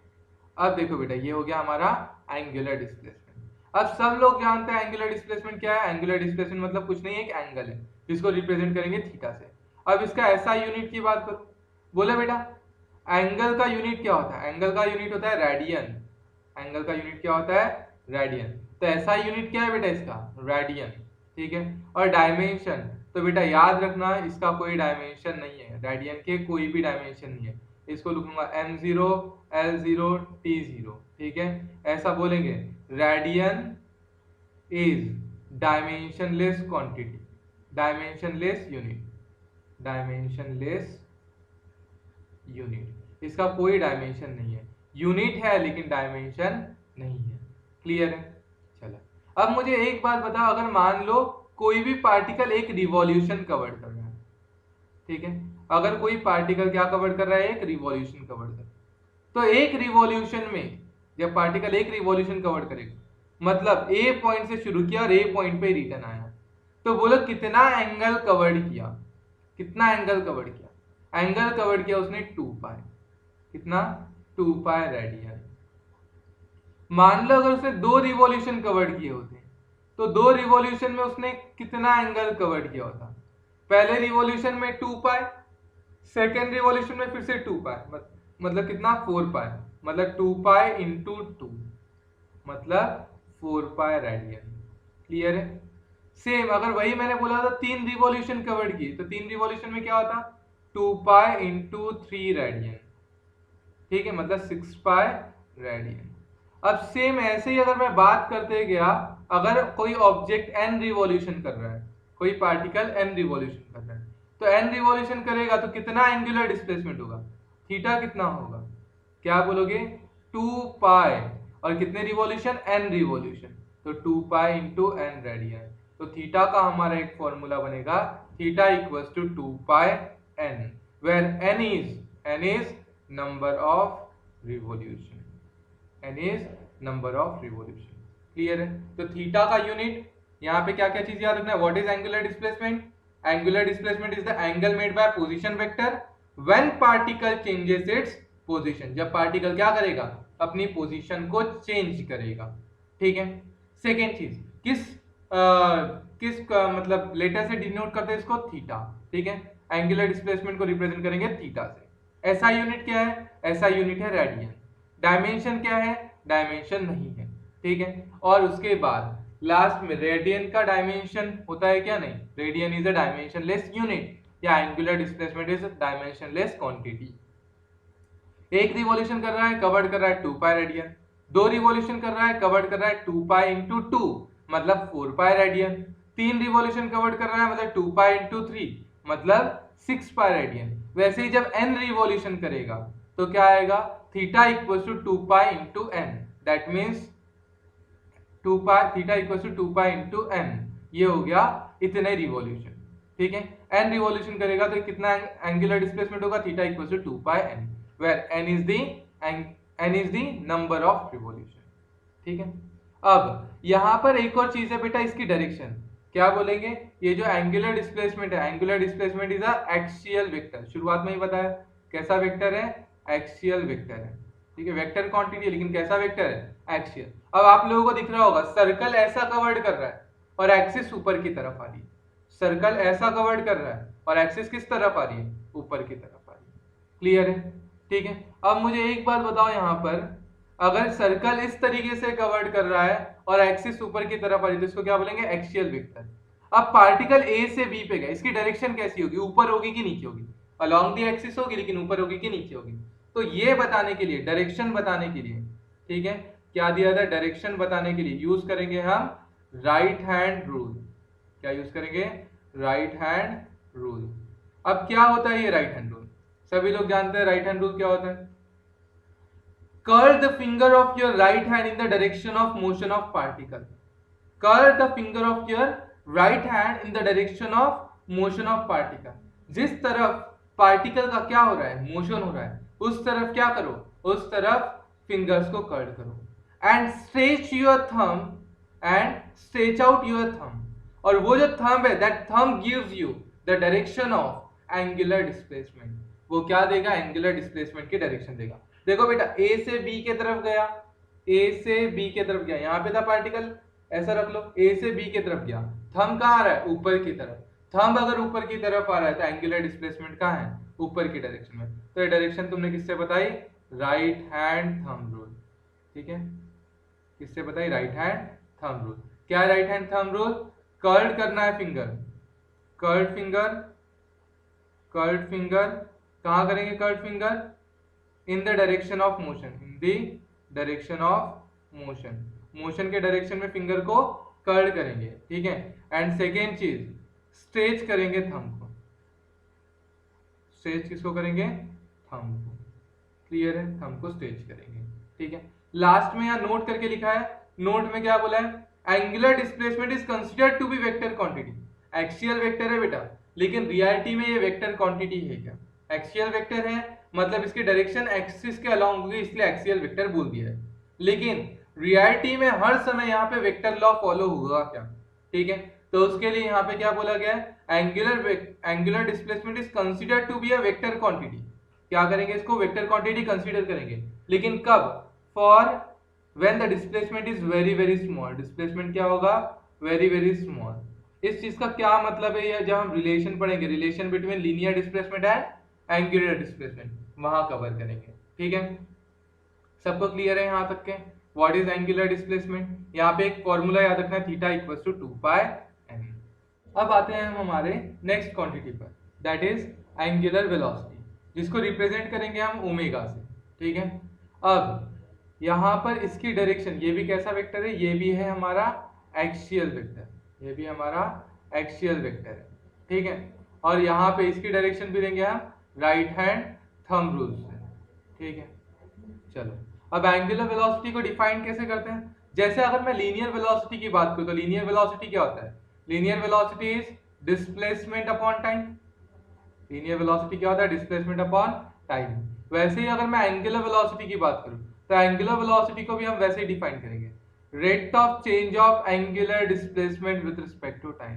अब देखो बेटा, ये हो गया हमारा एंगुलर डिस्प्लेसमेंट। अब सब लोग जानते हैं एंगुलर डिस्प्लेसमेंट क्या है। एंगुलर डिस्प्लेसमेंट मतलब कुछ नहीं है, एक एंगल है जिसको रिप्रेजेंट करेंगे थीटा से। अब इसका एसआई यूनिट की बात करो, बोले बेटा एंगल का यूनिट क्या होता है? एंगल का यूनिट होता है रेडियन। एंगल का यूनिट क्या होता है? रेडियन। तो एसआई यूनिट क्या है बेटा? इसका रेडियन, ठीक है। और डायमेंशन तो बेटा याद रखना, इसका कोई डायमेंशन नहीं है, रेडियन के कोई भी डायमेंशन नहीं है। इसको लिखूंगा m0 l0 t0, ठीक है। ऐसा बोलेंगे radian is dimensionless quantity, dimensionless unit, dimensionless unit. इसका कोई डायमेंशन नहीं है, यूनिट है लेकिन डायमेंशन नहीं है। क्लियर है? चलो अब मुझे एक बात बताओ, अगर मान लो कोई भी पार्टिकल एक रिवॉल्यूशन कवर कर रहा है, ठीक है। अगर कोई पार्टिकल क्या कवर कर रहा है? एक रिवॉल्यूशन कवर कर, तो एक रिवॉल्यूशन में जब पार्टिकल एक रिवॉल्यूशन कवर करेगा, मतलब ए पॉइंट से शुरू किया और ए पॉइंट पे रिटर्न आया, तो बोलो कितना एंगल कवर किया? कितना एंगल कवर किया? एंगल कवर किया उसने 2 पाई। कितना? 2 पाई रेडियन। मान लो अगर उसने 2 रिवॉल्यूशन कवर किए होते तो 2 रिवॉल्यूशन में उसने कितना एंगल कवर किया होता? पहले रिवॉल्यूशन में 2 पाई, सेकेंड रिवॉल्यूशन में फिर से 2 पाई, मतलब कितना? 4 पाई, मतलब 2 पाई इंटू 2 मतलब 4 पाई रेडियन। क्लियर है? सेम अगर वही मैंने बोला था 3 रिवॉल्यूशन कवर किए तो 3 रिवॉल्यूशन में क्या होता? 2 पाई इंटू 3 रेडियन, ठीक है, मतलब 6 पाई रेडियन। अब सेम ऐसे ही अगर मैं बात करते गया, अगर कोई ऑब्जेक्ट n रिवॉल्यूशन कर रहा है, कोई पार्टिकल n रिवॉल्यूशन कर रहा है, तो n रिवॉल्यूशन करेगा तो कितना एंगुलर डिस्प्लेसमेंट होगा, थीटा कितना होगा, क्या बोलोगे, 2 पाई, और कितने रिवॉल्यूशन, n रिवॉल्यूशन, तो 2 पाई इंटू n रेडियन। तो थीटा का हमारा एक फॉर्मूला बनेगा, theta equals to 2 pi n, where n is number of revolution, n is number of revolution. Clear है? तो थीटा का यूनिट यहाँ पे क्या क्या चीज याद रखना है, what is angular displacement, angular displacement is the angle made by position vector when particle changes its position, जब पार्टिकल क्या करेगा, अपनी पोजीशन को चेंज करेगा। ठीक है, सेकेंड चीज, किस मतलब लेटर से डिनोट करते हैं इसको, थीटा। ठीक है, एंगुलर डिस्प्लेसमेंट को रिप्रेजेंट करेंगे थीटा से। ऐसा यूनिट क्या है, ऐसा यूनिट है रेडियन। डायमेंशन क्या है, डायमेंशन नहीं है। ठीक है, और उसके बाद लास्ट में रेडियन का डायमेंशन होता है क्या, नहीं, radian is a dimensionless unit, या angular displacement is dimensionless quantity. एक रिवॉल्यूशन कर रहा है, कवर्ड कर रहा है 2 पाई रेडियन, दो रिवॉल्यूशन कर रहा है, कवर्ड कर रहा है 2 पाई इंटू 2 मतलब 4 पाई रेडियन, तीन रिवॉल्यूशन कवर्ड कर रहा है मतलब 2 पाई इंटू 3 मतलब 6 पाई रेडियन। वैसे ही जब n रिवॉल्यूशन करेगा तो क्या आएगा, theta equal to 2 pi into n, that means 2 pi, theta equal to 2 pi into n, ये हो गया इतने रिवॉल्यूशन। ठीक है, n रिवॉल्यूशन करेगा तो कितना एंगुलर डिस्प्लेसमेंट होगा, theta equal to 2 pi n, where n is the number of revolution। ठीक है, अब यहां पर एक और चीज है बेटा, इसकी डायरेक्शन क्या बोलेंगे, ये जो एंगुलर डिस्प्लेसमेंट है, angular displacement is a axial vector, शुरुआत में ही बताया कैसा वेक्टर है, एक्सियल वेक्टर है। ठीक है, वेक्टर क्वांटिटी है लेकिन कैसा वेक्टर है, एक्सियल। अब आप लोगों को दिख रहा होगा सर्कल ऐसा कवर्ड कर रहा है और एक्सिस ऊपर की तरफ आ रही है, सर्कल ऐसा कवर्ड कर रहा है और एक्सिस किस तरफ आ रही है, ऊपर की तरफ आ रही है। क्लियर है? ठीक है, अब मुझे एक बात बताओ, यहाँ पर अगर सर्कल इस तरीके से कवर्ड कर रहा है और एक्सिस ऊपर की तरफ आ रही है तो इसको क्या बोलेंगे, एक्सियल वेक्टर। अब पार्टिकल ए से बी पे गया, इसकी डायरेक्शन कैसी होगी, ऊपर होगी कि नीचे होगी, अलोंग दी एक्सिस होगी लेकिन ऊपर होगी कि नीचे होगी। तो ये बताने के लिए, डायरेक्शन बताने के लिए, ठीक है, क्या दिया था, डायरेक्शन बताने के लिए यूज करेंगे हम राइट हैंड रूल। क्या यूज करेंगे, राइट हैंड रूल। अब क्या होता है ये राइट हैंड रूल, सभी लोग जानते हैं राइट हैंड रूल क्या होता है, curl the finger of your right hand in the direction of motion of particle, curl the finger of your right hand in the direction of motion of particle. जिस तरफ particle का क्या हो रहा है, मोशन हो रहा है, उस तरफ क्या करो, उस तरफ फिंगर्स को कर्ल करो। And stretch your thumb and stretch out your thumb, और वो जो थंब है, that thumb gives you the direction of angular displacement. वो क्या देगा, एंगुलर डिस्प्लेसमेंट की डायरेक्शन देगा। देखो बेटा, ए से बी के तरफ गया, ए से बी के तरफ गया, यहाँ पे था पार्टिकल, ऐसा रख लो, ए से बी के तरफ गया, थंब कहाँ आ रहा है, ऊपर की तरफ। थंब अगर ऊपर की तरफ आ रहा है तो एंगुलर डिस्प्लेसमेंट कहाँ है, ऊपर की डायरेक्शन में। तो ये डायरेक्शन तुमने किससे बताई, राइट हैंड थंब रूल। ठीक है, किससे बताई, राइट हैंड थंब रूल। क्या है right hand thumb rule, curled करना है finger, curled finger, curled finger कहाँ करेंगे, curled finger in the direction of motion, in the direction of motion, motion के डायरेक्शन में फिंगर को कर्ल करेंगे। ठीक है, एंड सेकेंड चीज, स्ट्रेच करेंगे थंब को, स्ट्रेच किसको करेंगे, थंब को। क्लियर है, थंब को स्ट्रेच करेंगे। ठीक है, लास्ट में यहाँ नोट करके लिखा है, नोट में क्या बोला है, angular displacement is considered to be vector quantity. Axial vector है बेटा, लेकिन रियलिटी में ये वेक्टर क्वांटिटी है क्या, एक्सियल वेक्टर है, मतलब इसकी डायरेक्शन एक्सिस के अलोंग होगी, इसलिए एक्सियल वेक्टर बोल दिया है। लेकिन रियलिटी में हर समय यहाँ पे वेक्टर लॉ फॉलो होगा क्या, ठीक है, तो उसके लिए यहाँ पे क्या बोला गया है, angular displacement is considered to be a vector quantity. क्या करेंगे, इसको वेक्टर क्वांटिटी कंसीडर करेंगे, लेकिन कब, for when the displacement is very very small. Displacement क्या होगा, वेरी वेरी स्मॉल। इस चीज का क्या मतलब है, जब हम रिलेशन पढ़ेंगे, relation between linear displacement and angular displacement, वहां कवर करेंगे। ठीक है, सबको क्लियर है यहाँ तक के, व्हाट इज एंगुलर डिस्प्लेसमेंट। यहाँ पे एक फॉर्मूला याद रखना है, theta equals to 2 pi n। अब आते हैं हम हमारे नेक्स्ट क्वांटिटी पर, दैट इज एंगुलर वेलोसिटी, जिसको रिप्रेजेंट करेंगे हम ओमेगा से। ठीक है। अब यहाँ पर इसकी डायरेक्शन, ये भी कैसा वेक्टर है, ये भी है हमारा एक्सियल वेक्टर, ये भी हमारा एक्सियल वेक्टर है, ठीक है। और यहाँ पे इसकी डायरेक्शन भी देंगे हम राइट हैंड थंब रूल से, ठीक है। चलो अब एंगुलर वेलोसिटी को डिफाइन कैसे करते हैं। जैसे अगर मैं लीनियर वेलोसिटी की बात करूं तो लीनियर वेलोसिटी क्या होता है, linear velocity is displacement upon time. Linear velocity क्या होता है, डिस्प्लेसमेंट अपॉन टाइम। वैसे ही अगर मैं एंगुलर वेलोसिटी की बात करूं तो एंगुलर वेलोसिटी को भी हम वैसे ही डिफाइन करेंगे, rate of change of angular displacement with respect to time,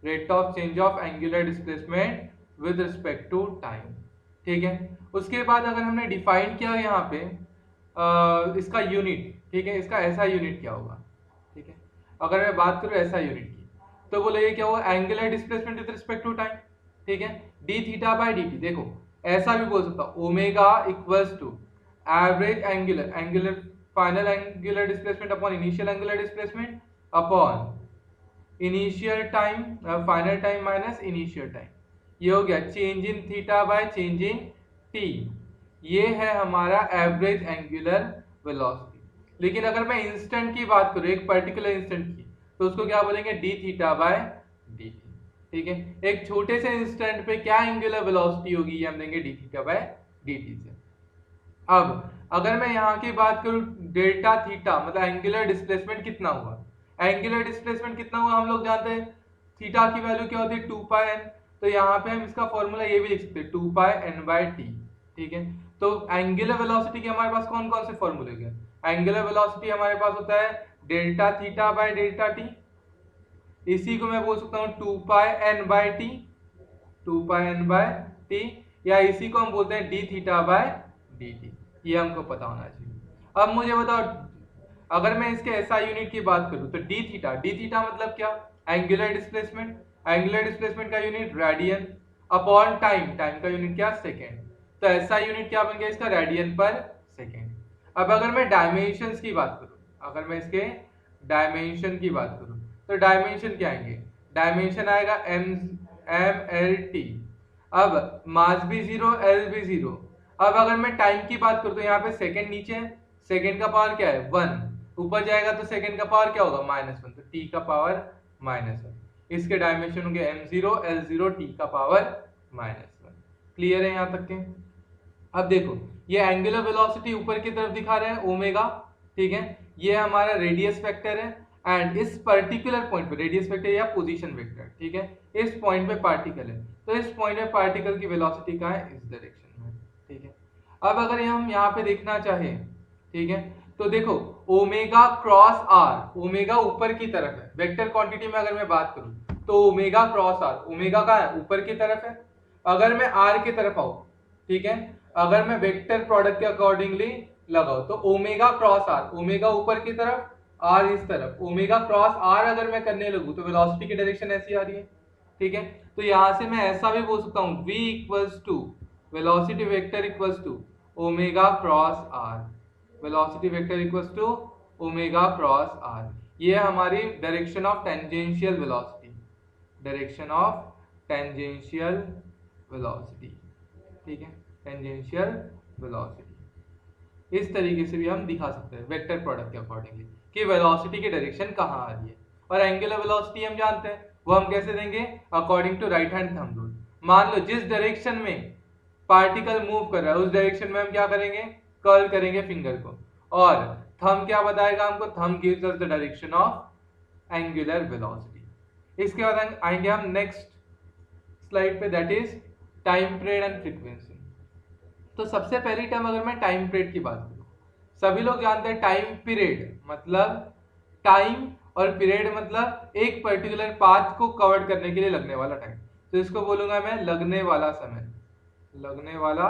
rate of change of angular displacement with respect to time, ठीक है। उसके बाद अगर हमने डिफाइन किया यहाँ पे इसका यूनिट, ठीक है, इसका ऐसा यूनिट क्या होगा, ठीक है। अगर मैं बात करूँ ऐसा यूनिट की तो बोले ये क्या होगा, angular displacement with respect to time, ठीक है, d theta by D T. देखो ऐसा भी बोल सकता हूँ, omega equals to average angular final angular displacement upon initial angular displacement upon initial time final time minus initial time. ये हो गया change in theta by change in t, ये है हमारा एवरेज एंगुलर वेलोसिटी। लेकिन अगर मैं इंस्टेंट की बात करूं, एक पर्टिकुलर इंस्टेंट की, तो उसको क्या बोलेंगे, D theta by D T, ठीक है। एक छोटे से इंस्टेंट पे क्या एंगुलर वेलोसिटी होगी, ये हम देंगे D theta by D T से। अब अगर मैं यहाँ की बात करूं डेल्टा थीटा, मतलब एंगुलर डिस्प्लेसमेंट कितना हुआ, एंगुलर डिस्प्लेसमेंट कितना हुआ हम लोग जानते हैं, थीटा की वैल्यू क्या होती है 2 पाई एन, तो यहाँ पे हम इसका फॉर्मूला ये भी लिख सकते हैं 2 पाई एन बाय टी, ठीक है। तो एंगुलर वेलोसिटी के हमारे पास कौन कौन से फॉर्मूले हैं, एंगुलर वेलोसिटी हमारे पास होता है delta theta by delta T, इसी को मैं बोल सकता हूँ 2 pi n by T, 2 pi n by t, या इसी को हम बोलते हैं D theta by D T, ये हमको पता होना चाहिए। अब मुझे बताओ अगर मैं इसके एसआई यूनिट की बात करूं तो डी थीटा मतलब क्या, एंगुलर डिस्प्लेसमेंट, एंगुलर डिस्प्लेसमेंट का unit radian upon time, time का यूनिट क्या सेकेंड, तो एसआई यूनिट क्या बन गया इसका, रेडियन पर सेकेंड। अब अगर मैं डायमेंशंस की बात करूं, अगर मैं इसके डायमेंशन की बात करूं तो डायमेंशन क्या आएंगे, डायमेंशन आएगा एम एल टी। अब मास भी जीरो, एल भी जीरो। अब अगर मैं टाइम की बात करूं तो यहाँ पे सेकेंड नीचे है, सेकेंड का पावर क्या है 1, ऊपर जाएगा तो सेकेंड का पावर क्या होगा -1, तो टी का पावर -1। इसके डायमेंशन होंगे m0 l0 टी का पावर -1। क्लियर है यहाँ तक के। अब देखो ये एंगुलर वेलोसिटी ऊपर की तरफ दिखा रहे हैं ओमेगा, ठीक है, ये हमारा रेडियस वेक्टर है, एंड इस पर्टिकुलर पॉइंट पे रेडियस वेक्टर या पोजीशन वेक्टर, ठीक है, इस पॉइंट पे पार्टिकल है, तो इस पॉइंट पे पार्टिकल की वेलोसिटी कहाँ है, इस डायरेक्शन में, ठीक है। अब अगर हम यहाँ पे देखना चाहें, ठीक है, तो देखो ओमेगा क्रॉस आर, ओमेगा ऊपर की तरफ है, वेक्टर क्वांटिटी में अगर मैं बात करूं तो ओमेगा क्रॉस आर, ओमेगा कहाँ है ऊपर की तरफ है। अगर मैं आर की तरफ आऊं, ठीक है, अगर मैं वेक्टर प्रोडक्ट के अकॉर्डिंगली लगाओ तो ओमेगा क्रॉस आर, ओमेगा ऊपर की तरफ आर इस तरफ, ओमेगा क्रॉस आर अगर मैं करने लगूं तो वेलोसिटी की डायरेक्शन ऐसी आ रही है, ठीक है। तो यहां से मैं ऐसा भी बोल सकता हूं v equals to velocity vector equals to omega cross r, velocity vector equals to omega cross are. ये हमारी direction of tangential velocity, direction of tangential velocity, ठीक है, टेंजेंशियल वेलोसिटी। इस तरीके से भी हम दिखा सकते हैं वेक्टर प्रोडक्ट के अकॉर्डिंगली कि वेलोसिटी की डायरेक्शन कहाँ आ रही है। और एंगुलर वेलोसिटी हम जानते हैं, वो हम कैसे देंगे, according to right hand thumb rule. मान लो जिस डायरेक्शन में पार्टिकल मूव कर रहा है उस डायरेक्शन में हम क्या करेंगे, कर्ल करेंगे फिंगर को, और थंब क्या बताएगा हमको, thumb gives us the direction of angular velocity. इसके बाद आएंगे हम नेक्स्ट स्लाइड पे, that is time period and frequency. तो सबसे पहली टर्म अगर मैं टाइम पीरियड की बात करूं, सभी लोग जानते हैं टाइम पीरियड मतलब टाइम, और पीरियड मतलब एक पर्टिकुलर पाथ को कवर करने के लिए लगने वाला टाइम, तो इसको बोलूंगा मैं लगने वाला समय, लगने वाला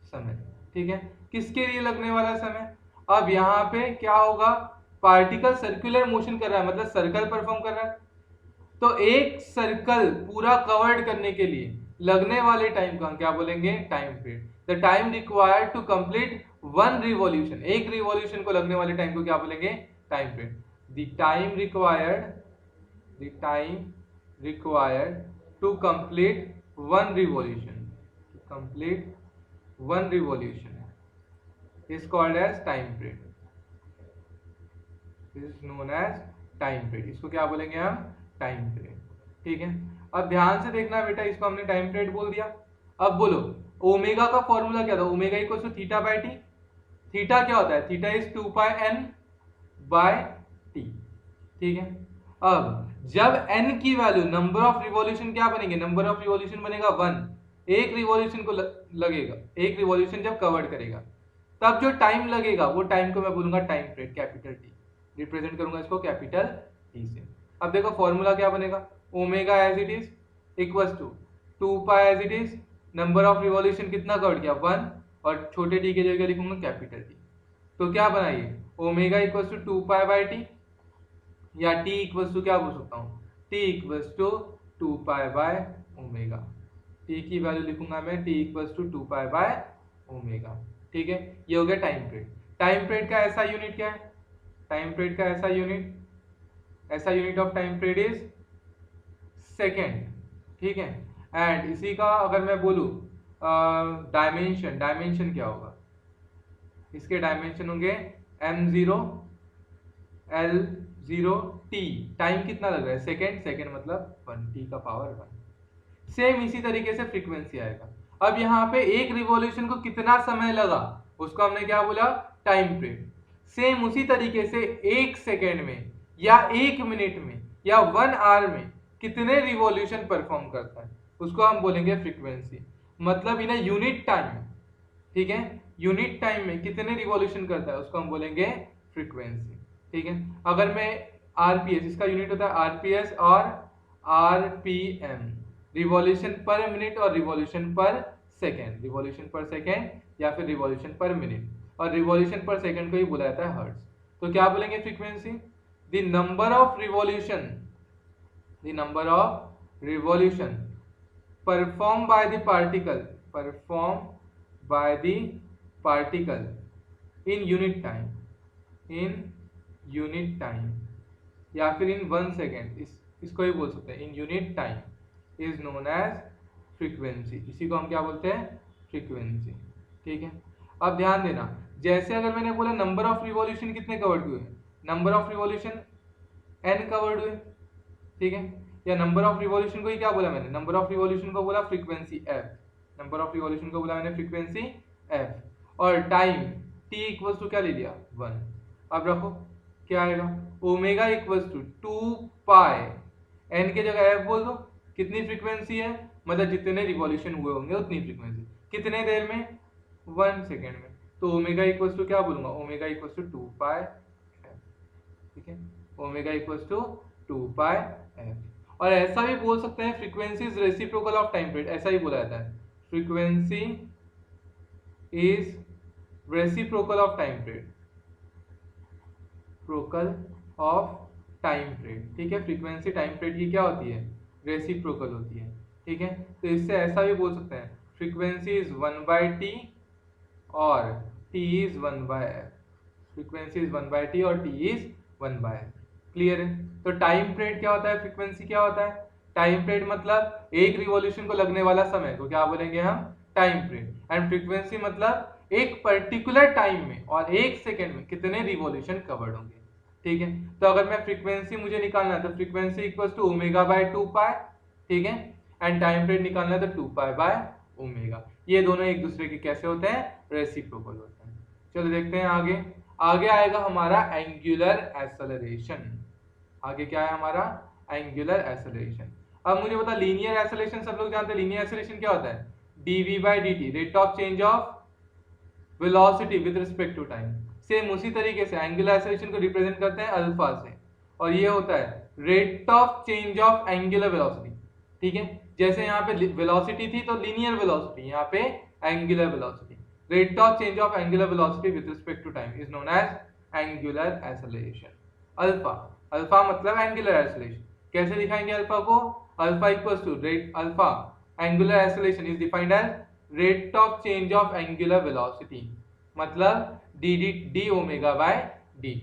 समय, ठीक है। किसके लिए लगने वाला समय, अब यहाँ पे क्या होगा, पार्टिकल सर्कुलर मोशन कर रहा है, मतलब सर्कल परफॉर्म कर रहा है, तो एक सर्कल पूरा कवर्ड करने के लिए लगने वाले टाइम को हम क्या बोलेंगे, time period. The time required to complete one revolution, एक रिवॉल्यूशन को लगने वाले टाइम को क्या बोलेंगे, time period. The time required to complete one revolution, complete one revolution, is called as time period, is known as time period. इसको क्या बोलेंगे हम? Time period. ठीक है, अब ध्यान से देखना बेटा, इसको हमने टाइम पीरियड बोल दिया। अब बोलो ओमेगा का फॉर्मूला क्या था? Omega equal to theta by t. Theta क्या होता है? Theta is 2 pi n by t. ठीक है, अब जब n की वैल्यू, नंबर ऑफ रिवॉल्यूशन क्या बनेंगे? नंबर ऑफ रिवॉल्यूशन बनेगा 1। एक रिवॉल्यूशन को लगेगा, एक रिवॉल्यूशन जब कवर्ड करेगा, तब जो टाइम लगेगा वो टाइम को मैं बोलूंगा time period, capital T. Represent करूंगा इसको कैपिटल टी से। अब देखो फॉर्मूला क्या बनेगा? Omega as it is equals to 2 pi as it is, number of revolution कितना कवर्ड किया? 1, और छोटे टी की जगह लिखूंगा कैपिटल टी। तो क्या बनाइए? Omega equals to 2 pi by t, या t इक्वल्स टू क्या बोल सकता हूँ? t equals to 2 pi by omega. t की वैल्यू लिखूंगा मैं, t equals to 2 pi by omega. ठीक है, ये हो गया टाइम पीरियड। टाइम पीरियड का ऐसा यूनिट क्या है? टाइम पीरियड का ऐसा unit of time period is second. ठीक है, एंड इसी का अगर मैं बोलूँ डायमेंशन क्या होगा? इसके डायमेंशन होंगे m0 L0 t। टाइम कितना लग रहा है? सेकेंड मतलब 1, t का पावर 1। सेम इसी तरीके से फ्रीक्वेंसी आएगा। अब यहाँ पे एक रिवॉल्यूशन को कितना समय लगा, उसको हमने क्या बोला? Time period. सेम उसी तरीके से 1 सेकेंड में या 1 मिनट में या 1 आवर में कितने रिवॉल्यूशन परफॉर्म करता है, उसको हम बोलेंगे फ्रीक्वेंसी। मतलब इन यूनिट टाइम, ठीक है, यूनिट टाइम में कितने रिवॉल्यूशन करता है उसको हम बोलेंगे फ्रीक्वेंसी। ठीक है, अगर मैं आरपीएस, इसका यूनिट होता है आरपीएस और आरपीएम, रिवॉल्यूशन पर मिनट और रिवॉल्यूशन पर सेकेंड, रिवॉल्यूशन पर सेकेंड या फिर रिवॉल्यूशन पर मिनट, और रिवॉल्यूशन पर सेकेंड को ही बोला जाता है हर्ट्ज। तो क्या बोलेंगे frequency? The number of revolution, the number of revolution perform by the particle, perform by the particle in unit time, in unit time, या फिर इन 1 सेकेंड, इसको ही बोल सकते हैं in unit time, is known as frequency. इसी को हम क्या बोलते हैं? फ्रीक्वेंसी। ठीक है, अब ध्यान देना, जैसे अगर मैंने बोला नंबर ऑफ रिवॉल्यूशन कितने कवर्ड हुए? Number of revolution n covered हुए। ठीक है, या नंबर ऑफ रिवॉल्यूशन को ही क्या बोला मैंने? नंबर ऑफ रिवॉल्यूशन को बोला frequency f, number of revolution को बोला मैंने फ्रीक्वेंसी f, और टाइम t इक्वल्स टू क्या ले लिया? 1। अब रखो क्या आएगा? Omega equals to 2 pi, n के जगह f बोल दो। कितनी फ्रीक्वेंसी है? मतलब जितने रिवॉल्यूशन हुए होंगे उतनी फ्रीक्वेंसी। कितने देर में? 1 सेकेंड में। तो ओमेगा इक्वल्स टू क्या बोलूंगा? Omega equals to 2 pi f। ठीक है, omega equals to 2 pi f। और ऐसा भी बोल सकते हैं frequency is reciprocal of time period, ऐसा ही बोला जाता है, frequency is reciprocal of time period, प्रोकल ऑफ टाइम पीरियड। ठीक है, फ्रीक्वेंसी टाइम पीरियड की क्या होती है? रेसिप्रोकल होती है। ठीक है, तो इससे ऐसा भी बोल सकते हैं फ्रीक्वेंसी इज 1 बाय टी और t is 1 by f, frequency is 1 by t और t is 1 by f। Clear है? तो टाइम पीरियड क्या होता है, फ्रीक्वेंसी क्या होता है? टाइम पीरियड मतलब एक रिवॉल्यूशन को लगने वाला समय को क्या बोलेंगे हम? Time period. एंड फ्रीक्वेंसी मतलब एक पर्टिकुलर टाइम में और 1 सेकेंड में कितने रिवॉल्यूशन कवर्ड होंगे। ठीक है, तो अगर मैं फ्रीक्वेंसी मुझे निकालना है तो frequency equals to omega by 2 pi. ठीक है, एंड टाइम पीरियड निकालना है तो 2 पाई बाय ओमेगा। ये दोनों एक दूसरे के कैसे होते हैं? रेसिप्रोकल होते हैं। चलो देखते हैं आगे। आगे आएगा हमारा एंगुलर एक्सेलरेशन। आगे क्या है हमारा? Angular acceleration. अब मुझे बता, लीनियर एक्सेलरेशन सब लोग जानते हैं। लीनियर एक्सेलरेशन क्या होता है? dv by dt, rate of change of velocity with respect to time. Same उसी तरीके से एंगुलर एक्सेलरेशन को रिप्रेजेंट करते हैं अल्फा से, और ये होता है rate of change of angular velocity. ठीक है, जैसे यहाँ पे वेलोसिटी थी तो लीनियर वेलोसिटी, यहाँ पे angular velocity. Rate of change of angular velocity with respect to time is known as angular acceleration. Alpha, alpha मतलब एंगुलर एक्सेलरेशन। कैसे दिखाएंगे अल्फा को? Alpha equals to rate, alpha angular acceleration is defined as rate of change of angular velocity, मतलब d omega by d.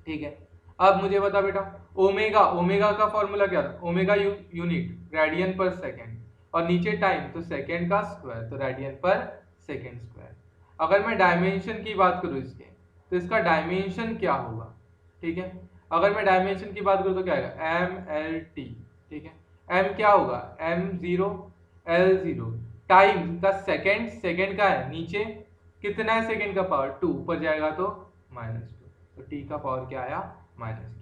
ठीक है, अब मुझे बता बेटा, ओमेगा, ओमेगा का फॉर्मूला क्या था? ओमेगा यूनिट रेडियन पर सेकेंड, और नीचे टाइम तो सेकेंड का स्क्वायर, तो रेडियन पर सेकेंड स्क्वायर। अगर मैं डायमेंशन की बात करूँ इसके, तो इसका डायमेंशन क्या होगा, ठीक है। अगर मैं डायमेंशन की बात करूँ तो क्या आएगा, एम एल टी, ठीक है। एम क्या होगा, M zero L zero, time का सेकेंड, सेकेंड का है नीचे, कितना है सेकेंड का पावर 2, ऊपर जाएगा तो -2, तो टी का पावर क्या आया, -2।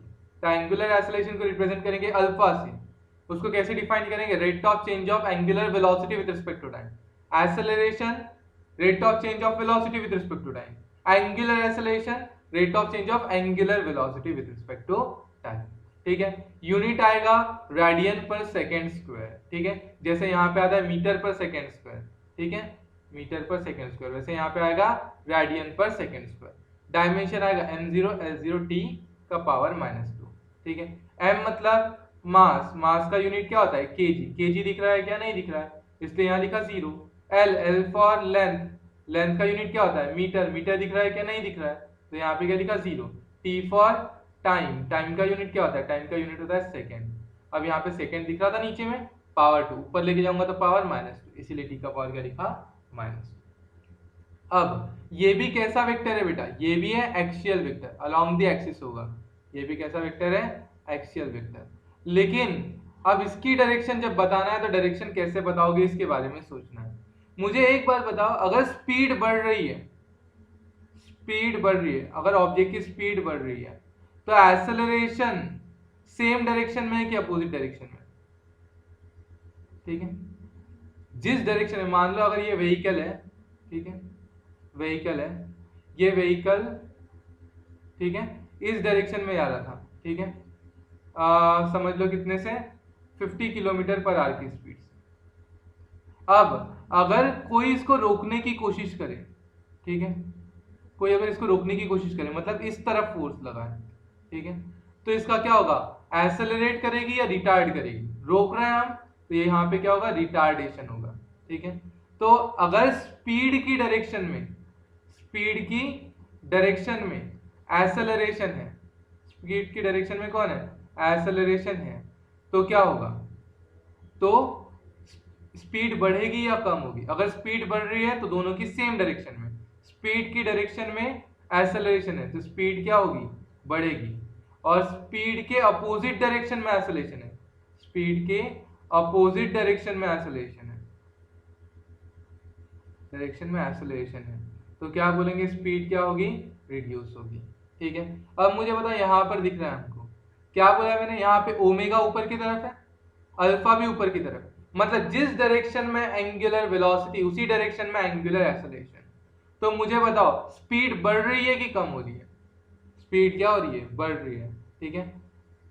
तो एंगुलर एक्सेलरेशन को रिप्रेजेंट करेंगे अल्फा से। उसको कैसे डिफाइन करेंगे, rate of change of angular velocity with respect to time. Acceleration rate of change of velocity with respect to time, angular acceleration rate of change of angular velocity with respect to time, ठीक है। Unit आएगा radian पर second square, ठीक है। जैसे यहाँ पे आता है मीटर पर सेकेंड स्क्वायर, ठीक है, मीटर पर सेकेंड स्क्वायर, वैसे यहाँ पे आएगा रेडियन पर सेकेंड स्क्वायर। डायमेंशन आएगा m0 l0 t का पावर -2, ठीक है। m मतलब मास, मास का यूनिट क्या होता है, केजी, केजी दिख रहा है क्या, नहीं दिख रहा है, इसलिए यहाँ लिखा 0। l फॉर लेंथ, लेंथ का यूनिट क्या होता है, मीटर, मीटर दिख रहा है क्या, नहीं दिख रहा है, तो यहाँ पे क्या लिखा 0। t फॉर टाइम, टाइम का यूनिट क्या होता है, टाइम का यूनिट होता है सेकेंड। अब यहाँ पे सेकेंड दिख रहा था नीचे में, पावर 2, ऊपर लेके जाऊंगा तो पावर -2, इसीलिए t का पावर क्या लिखा, -2। अब ये भी कैसा वेक्टर है बेटा, ये भी है axial vector, along the axis होगा, ये भी कैसा वेक्टर है, एक्सियल वेक्टर। लेकिन अब इसकी डायरेक्शन जब बताना है तो डायरेक्शन कैसे बताओगे, इसके बारे में सोचना है। मुझे एक बात बताओ, अगर स्पीड बढ़ रही है, स्पीड बढ़ रही है, अगर ऑब्जेक्ट की स्पीड बढ़ रही है, तो एक्सेलरेशन सेम डायरेक्शन में है कि अपोजिट डायरेक्शन में, ठीक है। जिस डायरेक्शन में, मान लो अगर ये व्हीकल है, ठीक है, व्हीकल है, ये व्हीकल, ठीक है, इस डायरेक्शन में जा रहा था, ठीक है, समझ लो कितने से, 50 किलोमीटर पर आवर की स्पीड से। अब अगर कोई इसको रोकने की कोशिश करे, ठीक है, कोई अगर इसको रोकने की कोशिश करे, मतलब इस तरफ फोर्स लगा है, ठीक है, तो इसका क्या होगा, एक्सेलरेट करेगी या रिटार्ड करेगी, रोक रहे हैं हम, तो ये यहाँ पे क्या होगा, रिटार्डेशन होगा, ठीक है। तो अगर स्पीड की डायरेक्शन में, स्पीड की डायरेक्शन में एक्सेलरेशन है, स्पीड की डायरेक्शन में कौन है, एक्सेलरेशन है, तो क्या होगा, तो स्पीड बढ़ेगी या कम होगी। अगर स्पीड बढ़ रही है तो दोनों की सेम डायरेक्शन में, स्पीड की डायरेक्शन में एक्सेलरेशन है तो स्पीड क्या होगी, बढ़ेगी। और स्पीड के अपोजिट डायरेक्शन में एक्सेलरेशन है, स्पीड के अपोजिट डायरेक्शन में एक्सेलरेशन है, डायरेक्शन में एक्सेलरेशन है, तो क्या बोलेंगे, स्पीड क्या होगी, रिड्यूस होगी, ठीक है। अब मुझे बताओ, यहाँ पर दिख रहा है हमको, क्या बोला मैंने, यहाँ पे ओमेगा ऊपर की तरफ है, अल्फा भी ऊपर की तरफ, मतलब जिस डायरेक्शन में एंगुलर वेलोसिटी उसी डायरेक्शन में एंगुलर एक्सेलरेशन। तो मुझे बताओ स्पीड बढ़ रही है कि कम हो रही है, स्पीड क्या हो रही है, बढ़ रही है, ठीक है।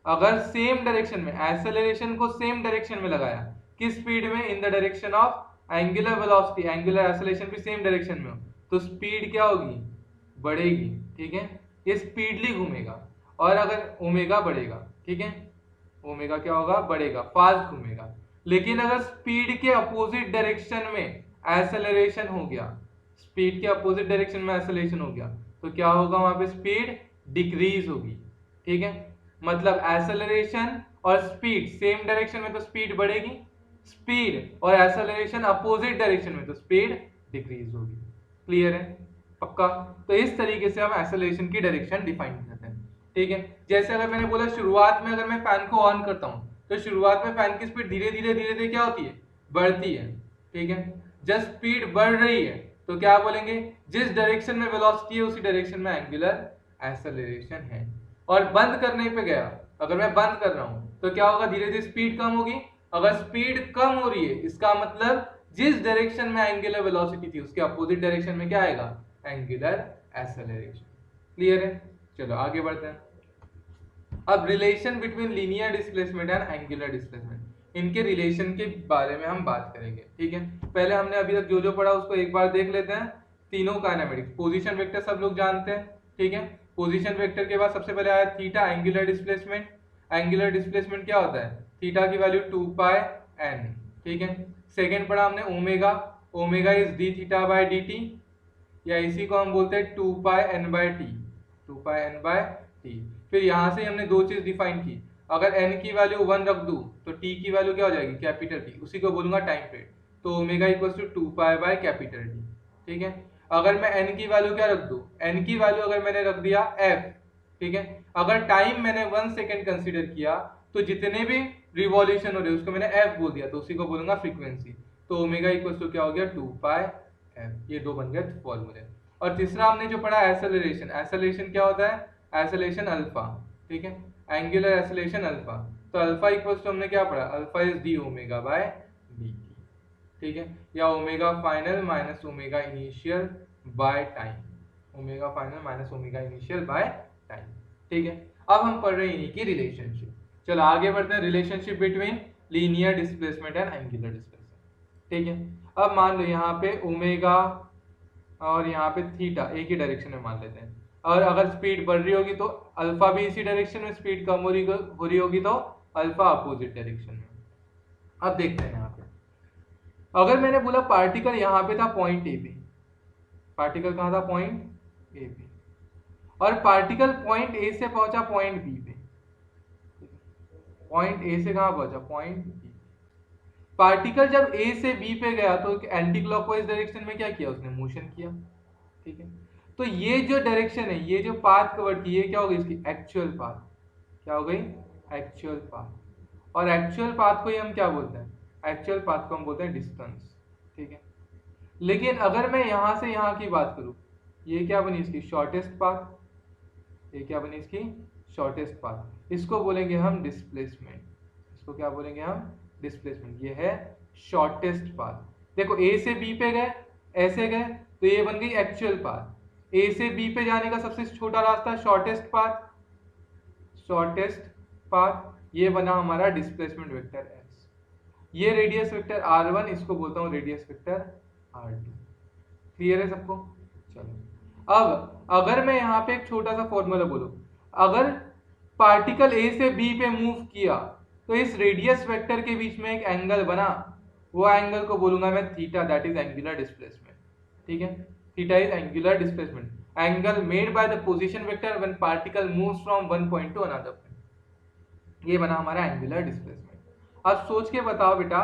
अगर सेम डायरेक्शन में, एक्सेलरेशन को सेम डायरेक्शन में लगाया, किस स्पीड में, in the direction of angular velocity, angular acceleration भी सेम डायरेक्शन में हो, तो स्पीड क्या होगी, बढ़ेगी, ठीक है, ये स्पीडली घूमेगा। और अगर ओमेगा बढ़ेगा, ठीक है, ओमेगा क्या होगा, बढ़ेगा, फास्ट घूमेगा। लेकिन अगर स्पीड के अपोजिट डायरेक्शन में एक्सेलरेशन हो गया, स्पीड के अपोजिट डायरेक्शन में एक्सेलरेशन हो गया, तो क्या होगा, वहां पे स्पीड डिक्रीज होगी, ठीक है। मतलब एक्सेलरेशन और स्पीड सेम डायरेक्शन में तो स्पीड बढ़ेगी, स्पीड और एक्सेलरेशन अपोजिट डायरेक्शन में तो स्पीड डिक्रीज होगी। क्लियर है, पक्का। तो इस तरीके से हम एक्सेलरेशन की डायरेक्शन डिफाइन करते हैं, ठीक है। जैसे अगर मैंने बोला शुरुआत में अगर मैं फैन को ऑन करता हूं, तो शुरुआत में फैन की स्पीड धीरे धीरे धीरे धीरे क्या होती है, बढ़ती है, ठीक है। जब स्पीड बढ़ रही है तो क्या बोलेंगे, जिस डायरेक्शन में वेलोसिटी है उसी डायरेक्शन में एंगुलर एक्सेलरेशन है। और बंद करने पे गया, अगर मैं बंद कर रहा हूं तो क्या होगा, धीरे धीरे स्पीड कम होगी। अगर स्पीड कम हो रही है इसका मतलब जिस डायरेक्शन में एंगुलर वेलोसिटी थी उसके अपोजिट डायरेक्शन में क्या आएगा, एंगुलर एक्सेलरेशन। क्लियर है, चलो आगे बढ़ते हैं। अब relation between linear displacement and angular displacement, इनके रिलेशन के बारे में हम बात करेंगे, ठीक है। पहले हमने अभी तक जो जो पढ़ा उसको एक बार देख लेते हैं। तीनों काइनेमेटिक्स, पोजीशन वेक्टर सब लोग जानते हैं, ठीक है। पोजीशन वेक्टर के बाद सबसे पहले आया theta, angular displacement. Angular displacement क्या होता है, थीटा की वैल्यू 2πn, ठीक है। सेकेंड पढ़ा हमने omega, omega is D theta by D T, या इसी को हम बोलते हैं 2πn/t, 2πn/t। फिर यहाँ से हमने दो चीज डिफाइन की, अगर n की वैल्यू 1 रख दूं तो t की वैल्यू क्या हो जाएगी, कैपिटल T, उसी को बोलूंगा टाइम पीरियड, तो ओमेगा इक्वल्स टू 2π/T, ठीक है। अगर मैं n की वैल्यू क्या रख दूं, n की वैल्यू अगर मैंने रख दिया f, ठीक है, अगर टाइम मैंने 1 सेकेंड कंसीडर किया तो जितने भी रिवॉल्यूशन हो रहे उसको मैंने f बोल दिया तो उसी को बोलूंगा फ्रीक्वेंसी। तो ओमेगा इक्वल टू क्या हो गया 2 पाई f, ये दो बन गए फॉर्मूले। और तीसरा हमने जो पढ़ा एसेलरेशन, एसेलरेशन क्या होता है, एसेलेशन अल्फा, ठीक है, एंगुलर एसेलेशन अल्फा। तो अल्फा इक्वल टू हमने क्या पढ़ा, alpha is D omega by d, ठीक है, या omega final minus omega initial by time, omega final minus omega initial by time, ठीक है। अब हम पढ़ रहे हैं इन्हीं की रिलेशनशिप। चलो आगे बढ़ते हैं, relationship between linear displacement and angular displacement, ठीक है। अब मान लो यहाँ पे ओमेगा और यहाँ पे थीटा एक ही डायरेक्शन में मान लेते हैं, और अगर स्पीड बढ़ रही होगी तो अल्फा भी इसी डायरेक्शन में, स्पीड कम हो रही होगी तो अल्फा अपोजिट डायरेक्शन में। अब देखते हैं यहाँ पे, अगर मैंने बोला पार्टिकल यहाँ पे था पॉइंट ए पे, पार्टिकल कहाँ था, पॉइंट ए पे, और पार्टिकल पॉइंट ए से पहुंचा पॉइंट बी पे, पॉइंट ए से कहाँ पहुंचा, पॉइंट बी। पार्टिकल जब ए से बी पे गया तो एंटी क्लॉकवाइज डायरेक्शन में क्या किया उसने, मोशन किया, ठीक है। तो ये जो डायरेक्शन है, ये जो पाथ कवर की, ये क्या हो गई इसकी एक्चुअल पाथ, क्या हो गई, एक्चुअल पाथ। और एक्चुअल पाथ को ही हम क्या बोलते हैं, एक्चुअल पाथ को हम बोलते हैं डिस्टेंस, ठीक है। लेकिन अगर मैं यहाँ से यहाँ की बात करूँ, ये क्या बनी इसकी शॉर्टेस्ट पाथ, ये क्या बनी इसकी शॉर्टेस्ट पाथ, इसको बोलेंगे हम डिस्प्लेसमेंट, इसको क्या बोलेंगे हम, डिस्प्लेसमेंट। ये है शॉर्टेस्ट पाथ। देखो ए से बी पे गए, ऐसे गए तो ये बन गई एक्चुअल पाथ। ए से बी पे जाने का सबसे छोटा रास्ता शॉर्टेस्ट पाथ, शॉर्टेस्ट पाथ, ये बना हमारा डिस्प्लेसमेंट वेक्टर एस। ये रेडियस वेक्टर r1, इसको बोलता हूँ रेडियस वेक्टर r2। क्लियर है सबको? चलो अब अगर मैं यहाँ पे एक छोटा सा फॉर्मूला बोलूं, अगर पार्टिकल ए से बी पे मूव किया तो इस रेडियस वेक्टर के बीच में एक एंगल बना, वो एंगल को बोलूंगा मैं theta, that is angular displacement, ठीक है। Theta is angular displacement, angle made by the position vector when particle moves from one point two another point. ये बना हमारा एंगुलर डिस्प्लेसमेंट। अब सोच के बताओ बेटा,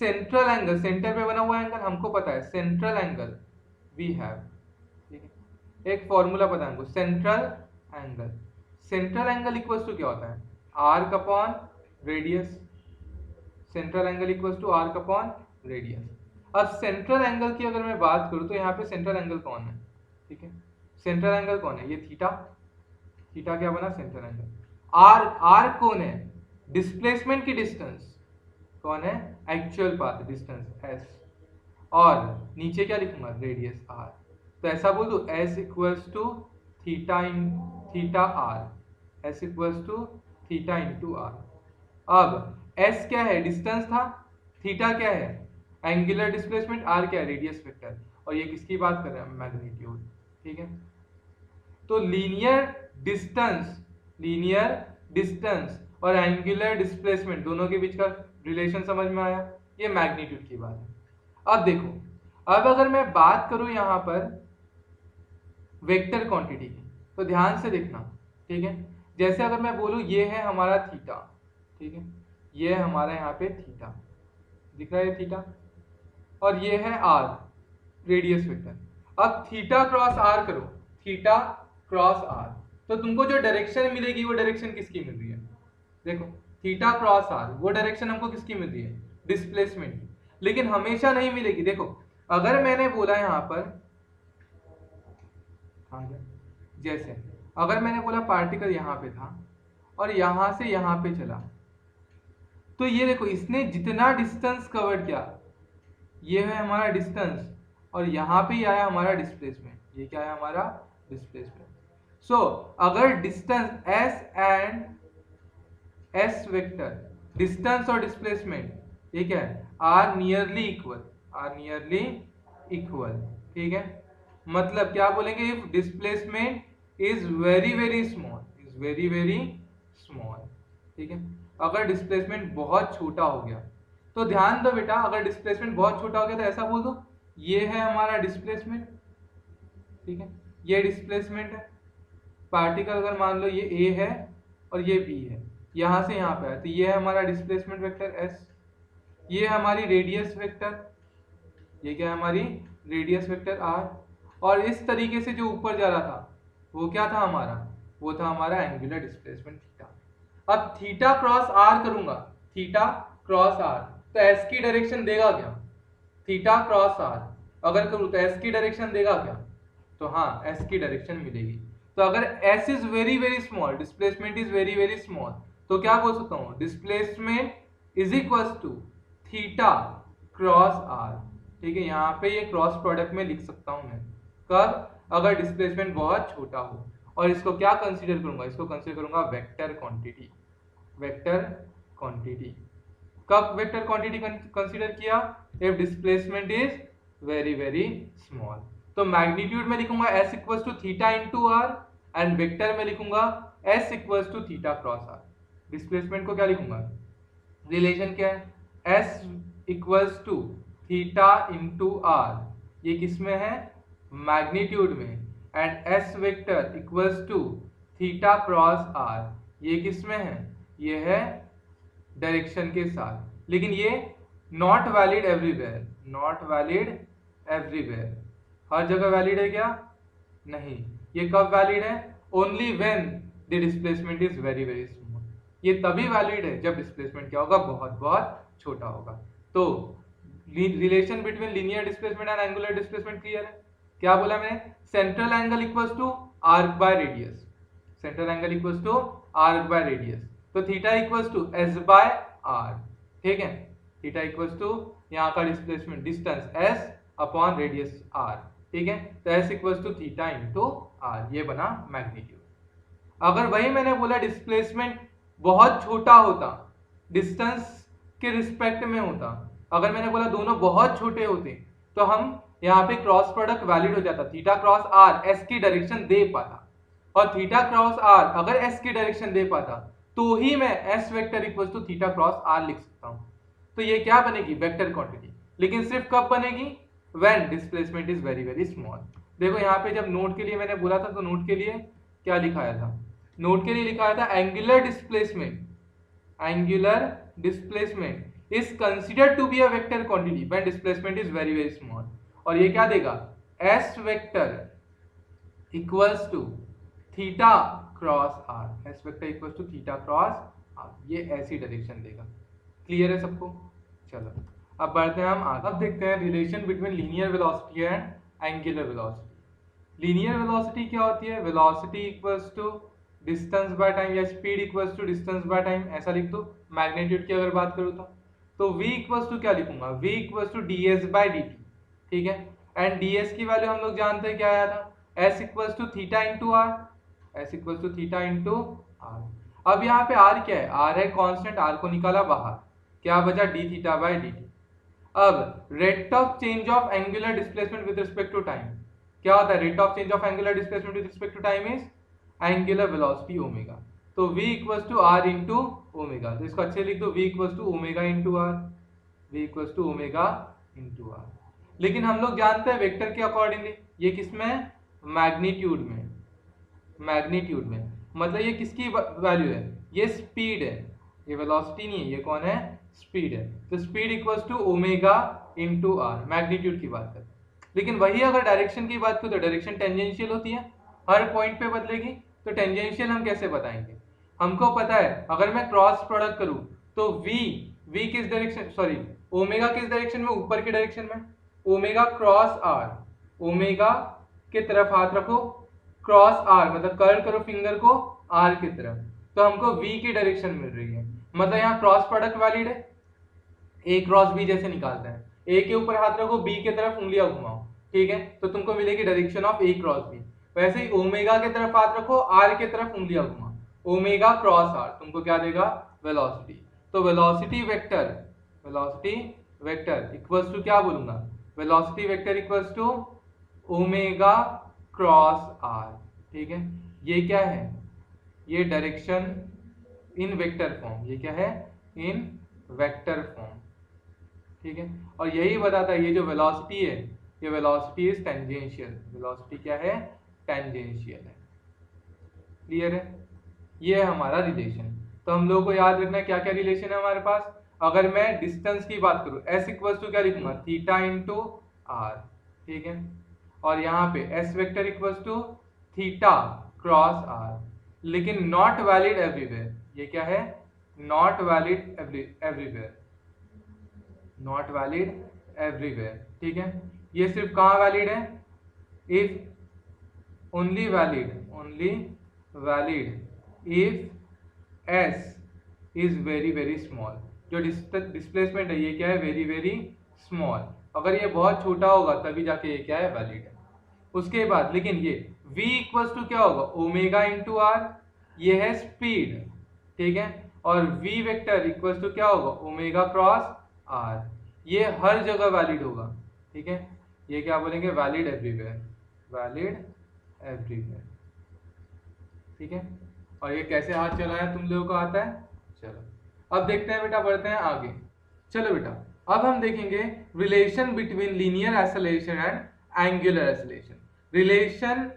सेंट्रल एंगल, सेंटर पे बना हुआ एंगल हमको पता है, सेंट्रल एंगल वी हैव, ठीक है, एक फॉर्मूला पता है हमको, central angle, central angle equals to क्या होता है, arc upon radius, central angle equals to arc upon radius. अब सेंट्रल एंगल की अगर मैं बात करूं तो यहाँ पे सेंट्रल एंगल कौन है, ठीक है, सेंट्रल एंगल कौन है, ये थीटा, थीटा क्या बना सेंट्रल एंगल। आर्क, आर्क कौन है, डिस्प्लेसमेंट की डिस्टेंस कौन है, एक्चुअल पाथ डिस्टेंस एस, और नीचे क्या लिखूंगा रेडियस आर। तो ऐसा बोल दो s equals to theta in theta r, s equals to theta into are. अब एस क्या है, डिस्टेंस था, थीटा क्या है, एंगुलर डिस्प्लेसमेंट, आर क्या है, रेडियस वेक्टर, और ये किसकी बात कर रहे हैं, मैग्नीट्यूड, ठीक है। तो लीनियर डिस्टेंस और एंगुलर डिस्प्लेसमेंट दोनों के बीच का रिलेशन समझ में आया, ये मैग्नीट्यूड की बात है। अब देखो, अब अगर मैं बात करूं यहां पर वेक्टर क्वांटिटी की, तो ध्यान से देखना, ठीक है। जैसे अगर मैं बोलूं ये है हमारा थीटा, ठीक है, ये है हमारा यहाँ पे थीटा, दिख रहा है थीटा, और ये है आर रेडियस वेक्टर। अब थीटा क्रॉस आर करो, थीटा क्रॉस आर, तो तुमको जो डायरेक्शन मिलेगी वो डायरेक्शन किसकी मिल रही है, देखो थीटा क्रॉस आर, वो डायरेक्शन हमको किसकी मिल रही है, डिस्प्लेसमेंट की। लेकिन हमेशा नहीं मिलेगी। देखो अगर मैंने बोला यहाँ पर, जैसे अगर मैंने बोला पार्टिकल यहाँ पे था और यहाँ से यहाँ पे चला, तो ये देखो इसने जितना डिस्टेंस कवर किया, ये है हमारा डिस्टेंस, और यहाँ पे ही आया हमारा डिस्प्लेसमेंट, ये क्या है हमारा डिस्प्लेसमेंट। सो अगर distance s and s vector, distance और डिस्प्लेसमेंट, ठीक है, are nearly equal, are nearly equal, ठीक है, मतलब क्या बोलेंगे, if displacement is very very small, is very very small, ठीक है। अगर डिस्प्लेसमेंट बहुत छोटा हो गया, तो ध्यान दो बेटा, अगर डिस्प्लेसमेंट बहुत छोटा हो गया तो ऐसा बोल दो ये है हमारा डिस्प्लेसमेंट, ठीक है, ये डिस्प्लेसमेंट है। पार्टिकल अगर मान लो ये ए है और ये बी है, यहां से यहां पे है, तो ये है हमारा डिस्प्लेसमेंट वेक्टर एस, ये है हमारी रेडियस वेक्टर, ये क्या है हमारी रेडियस वेक्टर आर, और इस तरीके से जो ऊपर जा रहा था वो क्या था हमारा, वो था हमारा एंगुलर डिस्प्लेसमेंट थीटा। अब थीटा क्रॉस आर करूंगा, थीटा क्रॉस आर, तो एस की डायरेक्शन देगा क्या, थीटा क्रॉस आर अगर करूँ तो एस की डायरेक्शन देगा क्या, तो हाँ एस की डायरेक्शन मिलेगी। तो अगर s is very very small, displacement is very very small, तो क्या बोल सकता हूँ, displacement is equal to theta cross are. ठीक है, यहाँ पे ये क्रॉस प्रोडक्ट में लिख सकता हूँ मैं, कब, अगर डिस्प्लेसमेंट बहुत छोटा हो। और इसको क्या कंसीडर करूंगा, इसको कंसीडर करूंगा वेक्टर क्वांटिटी, वेक्टर क्वांटिटी। कब वेक्टर क्वांटिटी कंसीडर किया, if displacement is very very small. तो मैग्नीट्यूड में लिखूंगा s equals to theta into R, and vector में लिखूंगा s equals to theta cross R. Displacement को क्या लिखूंगा, रिलेशन क्या है, s equals to theta into R, ये किसमें है, मैग्नीट्यूड में, and s vector equals to theta cross are, ये किसमें है, ये है डायरेक्शन के साथ। लेकिन ये not valid everywhere, not valid everywhere, हर जगह वैलिड है क्या, नहीं। ये कब वैलिड है, only when the displacement is very very small, ये तभी वैलिड है जब डिस्प्लेसमेंट क्या होगा, बहुत बहुत छोटा होगा। तो relation between linear displacement and angular displacement clear है। क्या बोला मैंने, central angle equals to arc by radius, central angle equals to arc by radius, तो theta equals to S by R. ठीक है, थीटा इक्वल्स टू यहाँ का displacement distance S upon radius R. ठीक है, तो S equals to theta into R, ये बना मैग्नीट्यूड। अगर वही मैंने बोला डिस्प्लेसमेंट बहुत छोटा होता, डिस्टेंस के रिस्पेक्ट में होता, अगर मैंने बोला दोनों बहुत छोटे होते, तो हम यहाँ पे क्रॉस प्रोडक्ट वैलिड हो जाता, थीटा क्रॉस आर एस की डायरेक्शन दे पाता, और थीटा क्रॉस आर अगर एस की डायरेक्शन दे पाता तो ही मैं S vector equal to theta cross R लिख सकता हूं। तो ये क्या बनेगी, वेक्टर क्वांटिटी, लेकिन सिर्फ कब बनेगी, when displacement is very very small. देखो यहाँ पे जब नोट के लिए मैंने बोला था, तो नोट के लिए क्या लिखाया था, नोट के लिए लिखाया था angular displacement, angular displacement is considered to be a vector quantity when displacement is very very small. और ये क्या देगा, S vector equals to theta cross R, S vector equals to theta cross are, ये ऐसी direction देगा। Clear है सबको, चलो अब बढ़ते हैं हम आगे। अब देखते हैं relation between linear velocity and angular velocity. Linear velocity क्या होती है, velocity equals to distance by time, या speed equals to distance by time, ऐसा लिख दो। मैग्नीट्यूड की अगर बात करूँ तो v इक्वल्स टू क्या लिखूंगा, v equals to ds by dt। ठीक है, एंड ds की वैल्यू हम लोग जानते हैं क्या आया था, s equals to theta into R, s equals to theta into are. अब यहाँ पे r क्या है, r है कांस्टेंट, r को निकाला बाहर, क्या बचा d थीटा बाय dt। अब rate of change of angular displacement with respect to time क्या होता है, rate of change of angular displacement with respect to time is angular velocity omega. तो v equals to r into omega, तो इसको अच्छे लिख दो, v equals to omega into R, v equals to omega into R. लेकिन हम लोग जानते हैं वेक्टर के अकॉर्डिंगली ये किसमें, मैग्नीट्यूड में, मैग्नीट्यूड में, मतलब ये किसकी वैल्यू है, ये स्पीड है, ये वेलोसिटी नहीं है, ये कौन है, स्पीड है। तो speed equals to omega into R, magnitude की बात करते हैं। लेकिन वही अगर डायरेक्शन की बात करें तो डायरेक्शन टेंजेंशियल होती है, हर पॉइंट पे बदलेगी। तो टेंजेंशियल हम कैसे बताएंगे, हमको पता है अगर मैं क्रॉस प्रोडक्ट करूं तो v किस डायरेक्शन, सॉरी ओमेगा किस डायरेक्शन में, ऊपर के डायरेक्शन में, ओमेगा क्रॉस आर, ओमेगा के तरफ हाथ रखो, क्रॉस आर मतलब कर्ल करो फिंगर को आर की तरफ, तो हमको v की डायरेक्शन मिल रही है। मतलब यहाँ क्रॉस प्रोडक्ट वैलिड है, a क्रॉस b जैसे निकालते हैं, a के ऊपर हाथ रखो, b के तरफ उंगलियां घुमाओ, ठीक है, तो तुमको मिलेगी direction of a cross b। वैसे ही ओमेगा के तरफ हाथ रखो, r के तरफ उंगलियां घुमाओ, ओमेगा क्रॉस r तुमको क्या देगा, वेलोसिटी। तो वेलोसिटी वेक्टर इक्वल्स टू क्या बोलूंगा, velocity vector equals to omega cross r। ठीक है, ये क्या है, ये डायरेक्शन इन वेक्टर फॉर्म, ये क्या है, इन वेक्टर फॉर्म। ठीक है, और यही बताता है ये जो वेलोसिटी है, ये वेलोसिटी इज टेंजेंशियल, वेलोसिटी क्या है, टेंजेंशियल है। क्लियर है, ये है हमारा रिलेशन। तो हम लोगों को याद रखना है क्या क्या रिलेशन है हमारे पास। अगर मैं डिस्टेंस की बात करूं, s इक्वल्स टू क्या लिखूंगा, थीटा इंटू आर। ठीक है, और यहाँ पे S vector equals to theta cross R, लेकिन नॉट वैलिड एवरीवेयर। ये क्या है? Not valid everywhere, not valid everywhere. ठीक है, ये सिर्फ कहाँ वैलिड है? If only valid if S is very very small. जो डिस्प्लेसमेंट है ये क्या है? Very very small. अगर ये बहुत छोटा होगा तभी जाके ये क्या है? वैलिड है। उसके बाद लेकिन ये v इक्वल्स टू क्या होगा? ओमेगा इंटू आर, ये है स्पीड। ठीक है, और v वेक्टर इक्वल्स टू क्या होगा? ओमेगा क्रॉस आर, ये हर जगह वैलिड होगा। ठीक है, ये क्या बोलेंगे? Valid everywhere, valid everywhere. ठीक है, और ये कैसे हाथ चलाया तुम लोगों को आता है? चलो अब देखते हैं बेटा, बढ़ते हैं आगे। चलो बेटा, अब हम देखेंगे relation between linear acceleration and angular acceleration. Relation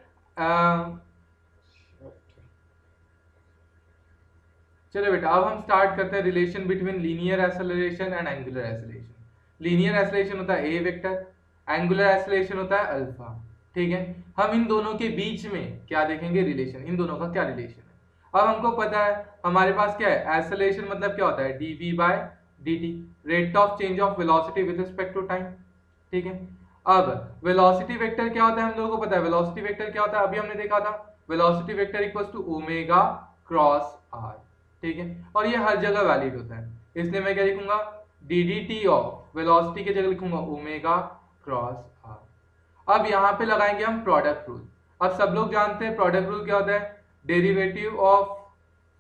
चलो बेटा, अब हम स्टार्ट करते हैं relation between linear acceleration and angular acceleration. Linear acceleration होता है ए वेक्टर, एंगुलर एक्सेलरेशन होता है अल्फा। ठीक है, हम इन दोनों के बीच में क्या देखेंगे? रिलेशन, इन दोनों का क्या रिलेशन है। अब हमको पता है हमारे पास क्या है? एक्सेलरेशन मतलब क्या होता है? dv by dt, rate of change of velocity with respect to time. ठीक है, अब वेलोसिटी वेक्टर क्या होता है? हम लोगों को पता है वेलोसिटी वेक्टर क्या होता है, अभी हमने देखा था। Velocity vector equals to omega cross are. ठीक है, और ये हर जगह वैलिड होता है, इसलिए मैं क्या लिखूंगा? डी ऑफ वेलोसिटी की जगह लिखूंगा ओमेगा क्रॉस आर। अब यहाँ पे लगाएंगे हम प्रोडक्ट रूल। अब सब लोग जानते हैं प्रोडक्ट रूल क्या होता है? डेरिवेटिव ऑफ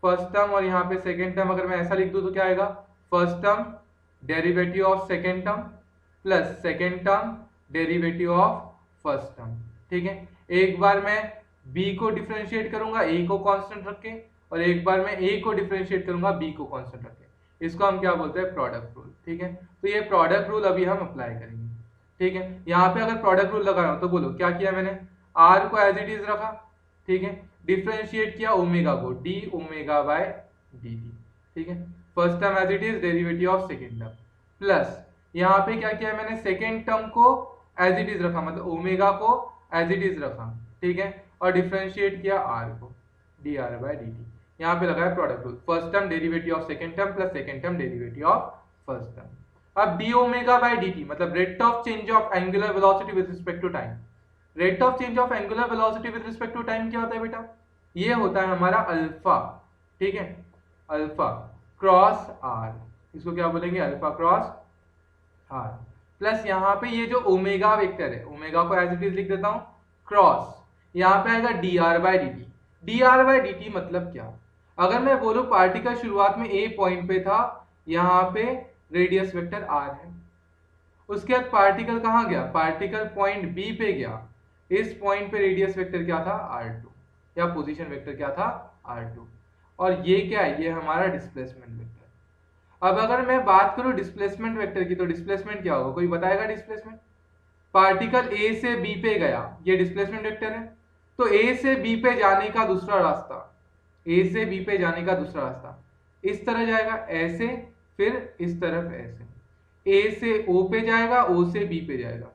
फर्स्ट टर्म और यहाँ पे सेकेंड टर्म, अगर मैं ऐसा लिख दूं तो क्या आएगा? First term derivative of second term plus second term derivative of first term. ठीक है, एक बार मैं b को डिफरेंशिएट करूंगा a को कांस्टेंट रख के, और एक बार मैं a को डिफरेंशिएट करूंगा b को कांस्टेंट रख के। इसको हम क्या बोलते हैं? Product rule. ठीक है, तो ये प्रोडक्ट रूल अभी हम अप्लाई करेंगे। ठीक है, यहाँ पे अगर प्रोडक्ट रूल लगा रहा हूं तो बोलो क्या किया मैंने? r को एज इट इज रखा। ठीक है, डिफरेंशिएट किया ओमेगा को, D omega by D T. ठीक है, first term as it is, derivative of second term, plus यहाँ पे क्या किया मैंने? सेकेंड टर्म को एज इट इज रखा, मतलब ओमेगा को एज इट इज रखा। ठीक है, और डिफरेंशिएट किया आर को, D R by D T. यहाँ पे लगाया product rule, first term derivative of second term plus second term derivative of first term. अब D omega by D T मतलब rate of change of angular velocity with respect to time. Rate of change of angular velocity with respect to time क्या होता है बेटा? ये होता है हमारा अल्फा। ठीक है, अल्फा क्रॉस आर, इसको क्या बोलेंगे? अल्फा क्रॉस आर, प्लस यहाँ पे ये जो ओमेगा वेक्टर है, ओमेगा को एज इट इज लिख देता हूं, क्रॉस यहाँ पे आएगा D R by D T. D R by D T मतलब क्या? अगर मैं बोलूं पार्टिकल शुरुआत में ए पॉइंट पे था, यहाँ पे रेडियस वेक्टर आर है, उसके बाद पार्टिकल कहाँ गया? पार्टिकल पॉइंट बी पे गया, इस पॉइंट पे रेडियस वेक्टर क्या था? r2, या पोजीशन वेक्टर क्या था? r2, और ये क्या है? ये हमारा डिस्प्लेसमेंट वेक्टर। अब अगर मैं बात करूं डिस्प्लेसमेंट वेक्टर की, तो डिस्प्लेसमेंट क्या होगा? कोई बताएगा डिस्प्लेसमेंट? पार्टिकल a से b पे गया, ये डिस्प्लेसमेंट वेक्टर है। तो a से b पे जाने का दूसरा रास्ता, a से b पे जाने का दूसरा रास्ता इस तरह जाएगा, ऐसे, फिर इस तरफ ऐसे, a से o पे जाएगा, o से b पे जाएगा।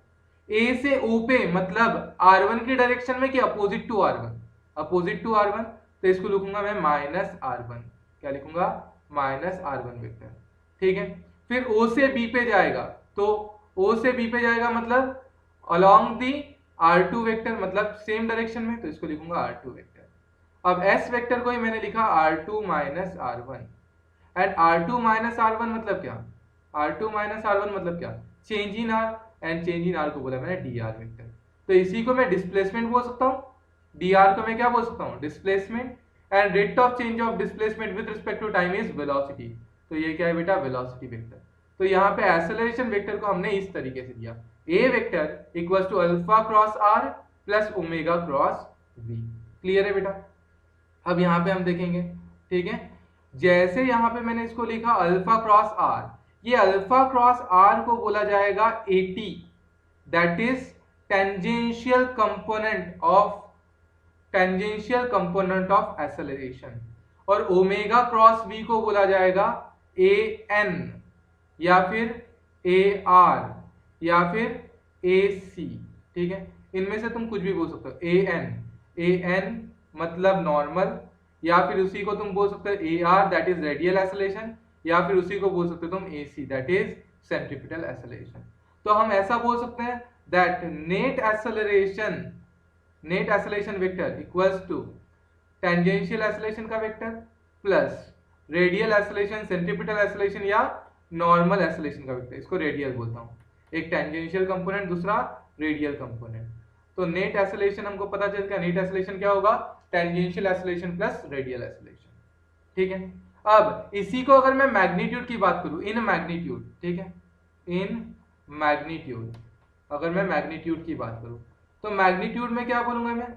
a से o पे मतलब r1 की डायरेक्शन में कि opposite to r1? Opposite to r1, तो इसको लिखूंगा मैं माइनस r1। क्या लिखूंगा? Minus r1 vector. ठीक है, फिर o से b पे जाएगा, तो o से b पे जाएगा मतलब अलोंग दी r2 वेक्टर, मतलब सेम डायरेक्शन में, तो इसको लिखूंगा r2 वेक्टर। अब s वेक्टर को ही मैंने लिखा r2 minus r1, and r2 minus r1 मतलब क्या? r2 माइनस r1 मतलब क्या? Change in r, and change in r को बोला मैंने dr वेक्टर। तो इसी को मैं डिस्प्लेसमेंट बोल सकता हूँ, dr को मैं क्या बोल सकता हूँ? Displacement, and rate of change of displacement with respect to time is velocity. तो ये क्या है बेटा? Velocity vector. तो यहाँ पे एक्सेलरेशन वेक्टर को हमने इस तरीके से दिया, a vector equals to alpha cross r plus omega cross v। Clear है बेटा? अब यहाँ पे हम देखेंगे, ठीक है, जैसे यहाँ पे मैंने इसको लिखा अल्फा क्रॉस r, ये अल्फा क्रॉस r को बोला जाएगा at, that is tangential component of acceleration, और ओमेगा क्रॉस v को बोला जाएगा an, या फिर ar, या फिर ac। ठीक है, इनमें से तुम कुछ भी बोल सकते हो, ए एन मतलब नॉर्मल, या फिर उसी को तुम बोल सकते हो A R that is radial acceleration, या फिर उसी को बोल सकते हो तुम A C that is centripetal acceleration. तो हम ऐसा बोल सकते हैं that net acceleration vector equals to tangential acceleration का vector plus radial acceleration, centripetal acceleration या नॉर्मल एक्सेलरेशन का वेक्टर, इसको रेडियल बोलता हूँ। एक टेंजेंशियल कंपोनेंट, दूसरा रेडियल कंपोनेंट। तो नेट एक्सेलरेशन हमको पता चल गया, नेट एक्सेलरेशन क्या होगा, tangential acceleration plus radial acceleration. ठीक है, अब इसी को अगर मैं मैग्नीट्यूड की बात करूं, इन मैग्नीट्यूड, ठीक है, इन मैग्नीट्यूड, अगर मैं मैग्नीट्यूड की बात करूं तो मैग्नीट्यूड में क्या बोलूंगा मैं,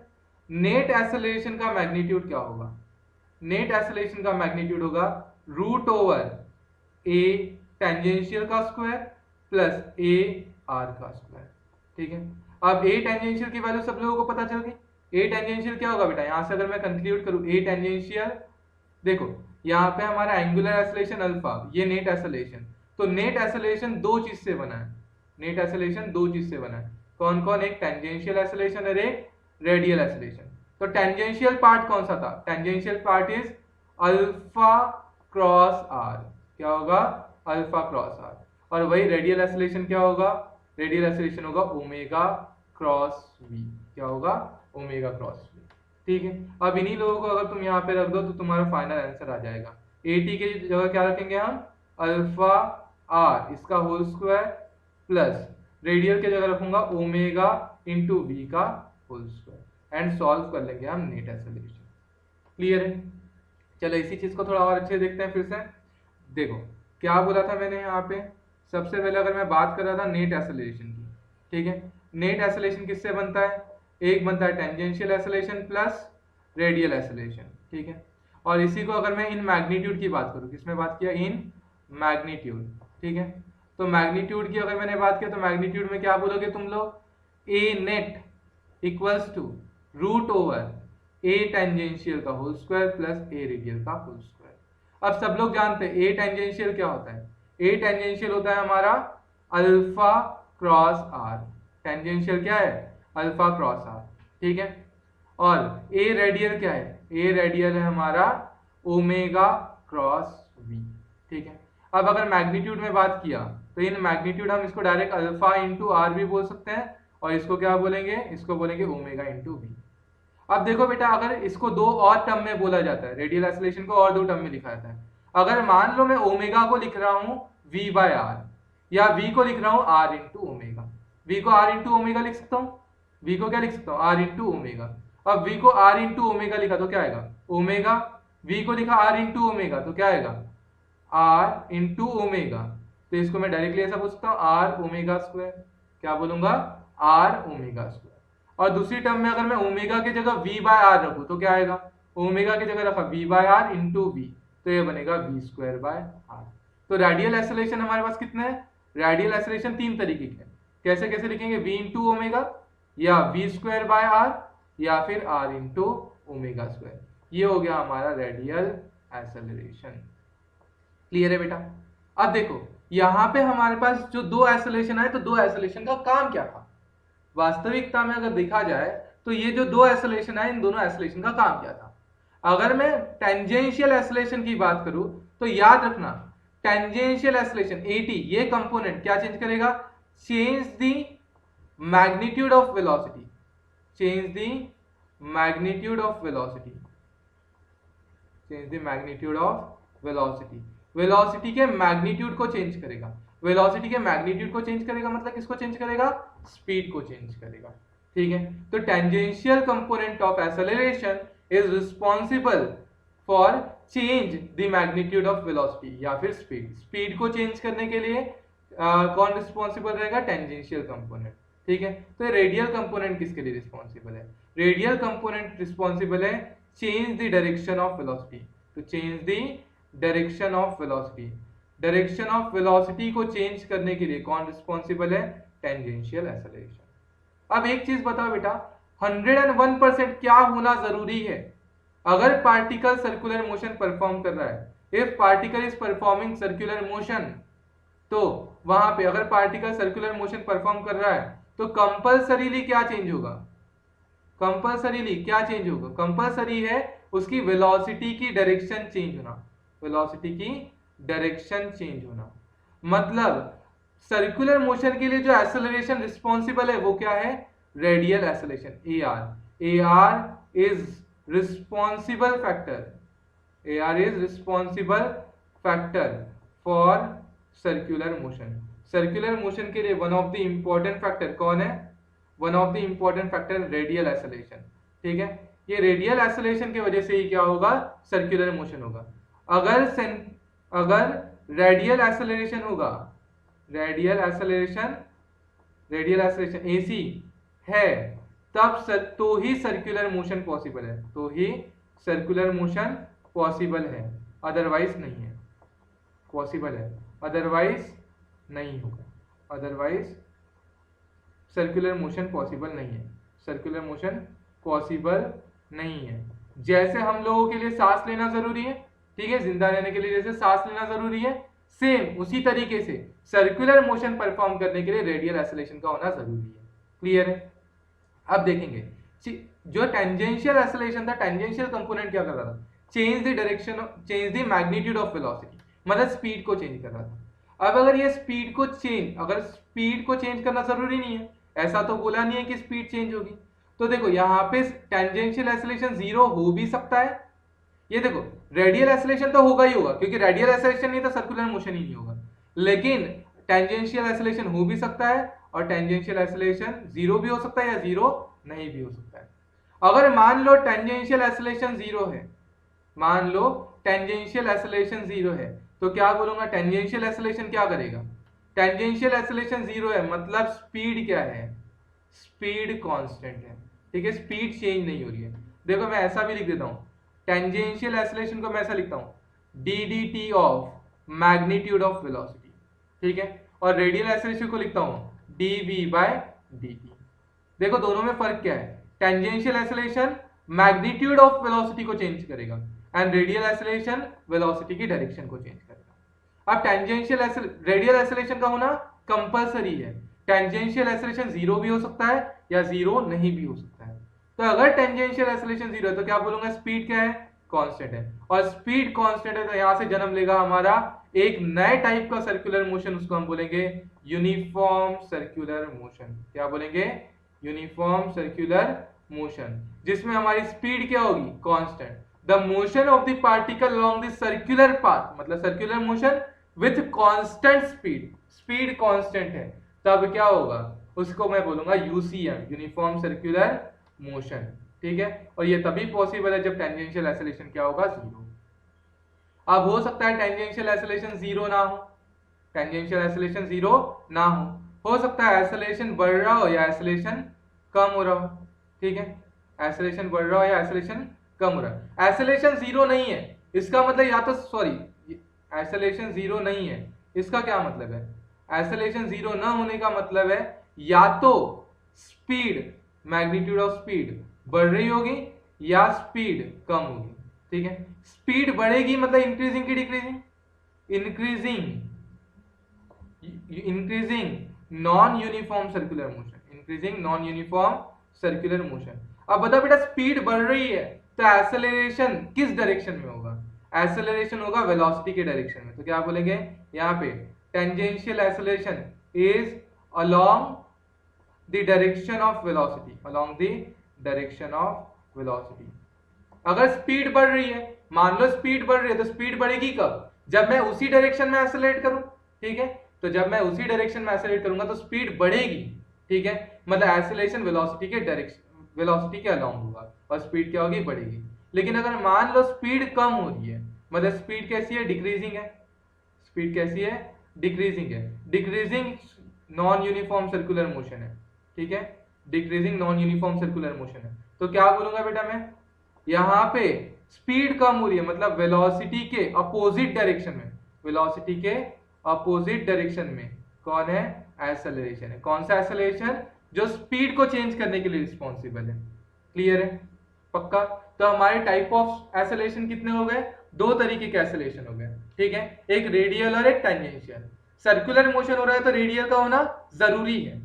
नेट एक्सेलरेशन का मैग्नीट्यूड क्या होगा, नेट एक्सेलरेशन का मैग्नीट्यूड होगा रूट ओवर ए टेंजेंशियल का स्क्वायर प्लस ए आर का स्क्वायर। ठीक है, अब ए टेंजेंशियल की वैल्यू सब लोगों को पता चल गई। ए टेंजेंशियल क्या होगा बेटा, यहां से अगर मैं कंक्लूड करूं, ए टेंजेंशियल, देखो यहाँ पे हमारा एंगुलर एक्सेलरेशन अल्फा, ये नेट एक्सेलरेशन, तो नेट एक्सेलरेशन दो चीज से बना है, नेट एक्सेलरेशन दो चीज से बना है, कौन कौन, एक टेंजेंशियल एक्सेलरेशन और एक रेडियल एक्सेलरेशन। तो टेंजेंशियल पार्ट कौन सा था, tangential part is alpha cross R, क्या होगा, अल्फा क्रॉस आर, और वही रेडियल एक्सेलरेशन क्या होगा, रेडियल एक्सेलरेशन होगा ओमेगा क्रॉस वी, क्या होगा, ओमेगा क्रॉस वी। ठीक है, अब इन्हीं लोगों को अगर तुम यहाँ पे रख दो तो तुम्हारा फाइनल आंसर आ जाएगा। ए टी की जगह क्या रखेंगे हम, अल्फा आर इसका होल स्क्वायर प्लस रेडियल की जगह रखूंगा ओमेगा इंटू वी का होल स्क्वायर एंड सॉल्व कर लेंगे हम नेट एक्सेलरेशन। क्लियर है, चलो इसी चीज को थोड़ा और अच्छे देखते हैं फिर से। देखो क्या बोला था मैंने यहाँ पे, सबसे पहले अगर मैं बात कर रहा था नेट एक्सेलरेशन की, ठीक है, नेट एक्सेलरेशन किससे बनता है, एक बनता है tangential acceleration plus radial acceleration. ठीक है, और इसी को अगर मैं इन मैग्नीट्यूड की बात करूं, किसमें बात किया, इन मैग्नीट्यूड। ठीक है, तो मैग्नीट्यूड की अगर मैंने बात किया तो मैग्नीट्यूड में क्या बोलोगे तुम लोग, A net equals to root over A tangential का whole square plus A radial का होल स्क्वायर। अब सब लोग जानते हैं ए टेंजेंशियल क्या होता है, ए टेंजेंशियल होता है हमारा अल्फा क्रॉस आर, टेंजेंशियल क्या है, अल्फा क्रॉस आर। ठीक है, और ए रेडियल क्या है, ए रेडियल है हमारा ओमेगा क्रॉस वी। ठीक है, अब अगर मैग्नीट्यूड में बात किया तो इन मैग्नीट्यूड हम इसको डायरेक्ट अल्फा इंटू आर भी बोल सकते हैं, और इसको क्या बोलेंगे, इसको बोलेंगे ओमेगा इंटू वी। अब देखो बेटा, अगर इसको दो और टर्म में बोला जाता है, रेडियल एक्सेलरेशन को और दो टर्म में लिखा जाता है। अगर मान लो मैं ओमेगा को लिख रहा हूं v बाय आर, या v को लिख रहा हूं r इंटू ओमेगा, v को r इंटू ओमेगा लिख सकता हूं, v को क्या लिख सकता हूं, r इंटू ओमेगा। अब v को r इंटू ओमेगा लिखा तो क्या आएगा, ओमेगा, v को लिखा r इंटू ओमेगा तो क्या आएगा, r इंटू ओमेगा। तो इसको मैं डायरेक्टली ऐसा बोल सकता हूँ r ओमेगा स्क्वायर, क्या बोलूंगा, r ओमेगा स्क्वायर। और दूसरी टर्म में अगर मैं ओमेगा की जगह v बाय आर रखूं तो क्या आएगा, ओमेगा की जगह रखा v by R into V, तो ये बनेगा v स्क्वायर बाय आर। तो रेडियल एक्सेलरेशन हमारे पास कितने हैं, रेडियल एक्सेलरेशन तीन तरीके के, कैसे कैसे लिखेंगे, v इंटू ओमेगा, या v स्क्वायर बाय आर, या फिर r इंटू ओमेगा स्क्वायर। ये हो गया हमारा रेडियल एक्सेलरेशन। क्लियर है बेटा। अब देखो यहाँ पे हमारे पास जो दो एक्सेलरेशन आए, तो दो एक्सेलरेशन का काम क्या था, वास्तविकता में अगर देखा जाए तो ये जो दो एक्सेलरेशन आए, इन दोनों एक्सेलरेशन का काम क्या था। अगर मैं टेंजेंशियल एक्सेलरेशन की बात करूं तो याद रखना, टेंजेंशियल एक्सेलरेशन AT, ये कंपोनेंट क्या चेंज करेगा, change the magnitude of velocity, change the magnitude of velocity, change the magnitude of velocity, velocity के मैग्नीट्यूड को चेंज करेगा। वेलोसिटी के मैग्नीट्यूड को चेंज करेगा मतलब किसको चेंज करेगा, स्पीड को चेंज करेगा। ठीक है, तो tangential component of acceleration is responsible for change the magnitude of velocity या फिर स्पीड। स्पीड को चेंज करने के लिए कौन रिस्पॉन्सिबल रहेगा, टेंजेंशियल कंपोनेंट। ठीक है, तो रेडियल कंपोनेंट किसके लिए रिस्पॉन्सिबल है, रेडियल कंपोनेंट रिस्पॉन्सिबल है change the direction of velocity, तो change the direction of velocity, direction of velocity को चेंज करने के लिए कौन रिस्पॉन्सिबल है, टेंजेंशियल एक्सेलरेशन। अब एक चीज बताओ बेटा, 101% क्या होना जरूरी है, अगर पार्टिकल सर्कुलर मोशन परफॉर्म कर रहा है, if particle is performing circular motion, तो वहां पे अगर पार्टिकल सर्कुलर मोशन परफॉर्म कर रहा है तो कंपल्सरीली क्या चेंज होगा, कंपल्सरीली क्या चेंज होगा, कंपल्सरी है उसकी वेलोसिटी की डायरेक्शन चेंज होना, वेलोसिटी की डायरेक्शन चेंज होना। मतलब सर्कुलर मोशन के लिए जो एक्सेलरेशन रिस्पॉन्सिबल है वो क्या है, radial acceleration, A R. A R is responsible factor, A R is responsible factor for circular motion. Circular motion के लिए one of the important factor कौन है, one of the important factor radial acceleration. ठीक है, ये radial acceleration की वजह से ही क्या होगा, सर्कुलर मोशन होगा। अगर रेडियल एक्सेलरेशन होगा, रेडियल एक्सेलरेशन एसी है तब तो ही सर्कुलर मोशन पॉसिबल है, तो ही सर्कुलर मोशन पॉसिबल है, अदरवाइज नहीं है, पॉसिबल है अदरवाइज नहीं होगा, अदरवाइज सर्कुलर मोशन पॉसिबल नहीं है, सर्कुलर मोशन पॉसिबल नहीं है। जैसे हम लोगों के लिए सांस लेना जरूरी है, ठीक है, जिंदा रहने के लिए जैसे सांस लेना जरूरी है, सेम उसी तरीके से सर्कुलर मोशन परफॉर्म करने के लिए रेडियल एक्सेलरेशन का होना जरूरी है। क्लियर है? अब देखेंगे जो टेंजेंशियल एक्सेलरेशन था, टेंजेंशियल कंपोनेंट क्या कर रहा था, change the direction, change the magnitude of velocity, मतलब स्पीड को चेंज कर रहा था। अब अगर ये स्पीड को चेंज, अगर स्पीड को चेंज करना जरूरी नहीं है, ऐसा तो बोला नहीं है कि स्पीड चेंज होगी, तो देखो यहाँ पे टेंजेंशियल एक्सेलरेशन जीरो हो भी सकता है। ये देखो रेडियल एक्सेलरेशन तो होगा ही होगा, क्योंकि रेडियल एक्सेलरेशन नहीं तो सर्कुलर मोशन ही नहीं होगा, लेकिन टेंजेंशियल एक्सेलरेशन हो भी सकता है और टेंजेंशियल एक्सेलरेशन जीरो भी हो सकता है या जीरो नहीं भी हो सकता है। अगर मान लो टेंजेंशियल एक्सेलरेशन जीरो है, मान लो टेंजेंशियल एक्सेलरेशन जीरो है, तो क्या बोलूंगा, टेंजेंशियल एक्सेलरेशन क्या करेगा, टेंजेंशियल एक्सेलरेशन जीरो है मतलब स्पीड क्या है, स्पीड कांस्टेंट है। ठीक है, स्पीड चेंज नहीं हो रही है। देखो मैं ऐसा भी लिख देता हूं, टेंजेंशियल एक्सेलरेशन को मैं ऐसा लिखता हूं, D D T of magnitude of velocity. ठीक है, और रेडियल एक्सेलरेशन को लिखता हूं D V by D T. देखो दोनों में फर्क क्या है, tangential acceleration magnitude of velocity को चेंज करेगा एंड रेडियल एक्सेलरेशन वेलोसिटी की डायरेक्शन को चेंज करेगा। अब टेंजेंशियल रेडियल एक्सेलरेशन का होना कंपलसरी है, टेंजेंशियल एक्सेलरेशन जीरो भी हो सकता है या जीरो नहीं भी हो सकता है। तो अगर टेंजेंशियल एक्सेलरेशन जीरो है तो क्या बोलूंगा, स्पीड क्या है, कांस्टेंट है, और स्पीड कांस्टेंट है तो यहां से जन्म लेगा हमारा एक नए टाइप का सर्कुलर मोशन, उसको हम बोलेंगे यूनिफॉर्म सर्कुलर मोशन। क्या बोलेंगे, यूनिफॉर्म सर्कुलर मोशन, जिसमें हमारी स्पीड क्या होगी, constant. The motion of the particle along the circular path, मतलब circular motion with constant speed, speed constant है तब क्या होगा, उसको मैं बोलूंगा यूसीएम, यूनिफॉर्म सर्कुलर मोशन। ठीक है, और ये तभी पॉसिबल है जब टेंजेंशियल एक्सेलरेशन क्या होगा, जीरो। अब हो सकता है टेंजेंशियल एक्सेलरेशन जीरो ना हो, टेंजेंशियल एक्सेलरेशन जीरो ना हो सकता है एक्सेलरेशन बढ़ रहा हो या एक्सेलरेशन कम हो रहा हो। ठीक है, एक्सेलरेशन बढ़ रहा हो या एक्सेलरेशन कम हो रहा है। एक्सेलरेशन जीरो नहीं है इसका मतलब, या तो सॉरी एक्सेलरेशन जीरो नहीं है इसका क्या मतलब है, एक्सेलरेशन जीरो ना होने का मतलब है या तो स्पीड, मैग्नीट्यूड ऑफ स्पीड बढ़ रही होगी या स्पीड कम होगी। ठीक है, स्पीड बढ़ेगी मतलब इंक्रीजिंग की decreasing, increasing non uniform circular motion, increasing non uniform circular motion. अब बताओ बेटा स्पीड बढ़ रही है तो एक्सेलरेशन किस डायरेक्शन में होगा, एक्सेलरेशन होगा वेलोसिटी के डायरेक्शन में। तो क्या बोलेंगे यहाँ पे, tangential acceleration is along the direction of velocity, along the direction of velocity. अगर स्पीड बढ़ रही है, मान लो स्पीड बढ़ रही है, तो स्पीड बढ़ेगी कब, जब मैं उसी डायरेक्शन में एक्सेलरेट करूं। ठीक है, तो जब मैं उसी डायरेक्शन में एक्सेलरेट करूंगा तो स्पीड बढ़ेगी। ठीक है, मतलब एक्सेलरेशन वेलोसिटी के डायरेक्शन, वेलोसिटी के अलोंग होगा और स्पीड क्या होगी, बढ़ेगी। लेकिन अगर मान लो स्पीड कम हो रही है, मतलब स्पीड कैसी है, डिक्रीजिंग है, स्पीड कैसी है, डिक्रीजिंग है, decreasing non uniform circular motion है। ठीक है, decreasing non uniform circular motion है, तो क्या बोलूंगा बेटा मैं, यहाँ पे स्पीड कम हो रही है मतलब वेलोसिटी के अपोजिट डायरेक्शन में, वेलोसिटी के अपोजिट डायरेक्शन में कौन है, एक्सेलरेशन है। कौन सा एक्सेलरेशन, जो स्पीड को चेंज करने के लिए रिस्पॉन्सिबल है। क्लियर है, पक्का। तो हमारे टाइप ऑफ एक्सेलरेशन कितने हो गए, दो तरीके के एक्सेलरेशन हो गए। ठीक है, एक रेडियल और एक टेंजेंशियल। सर्कुलर मोशन हो रहा है तो रेडियल का होना जरूरी है।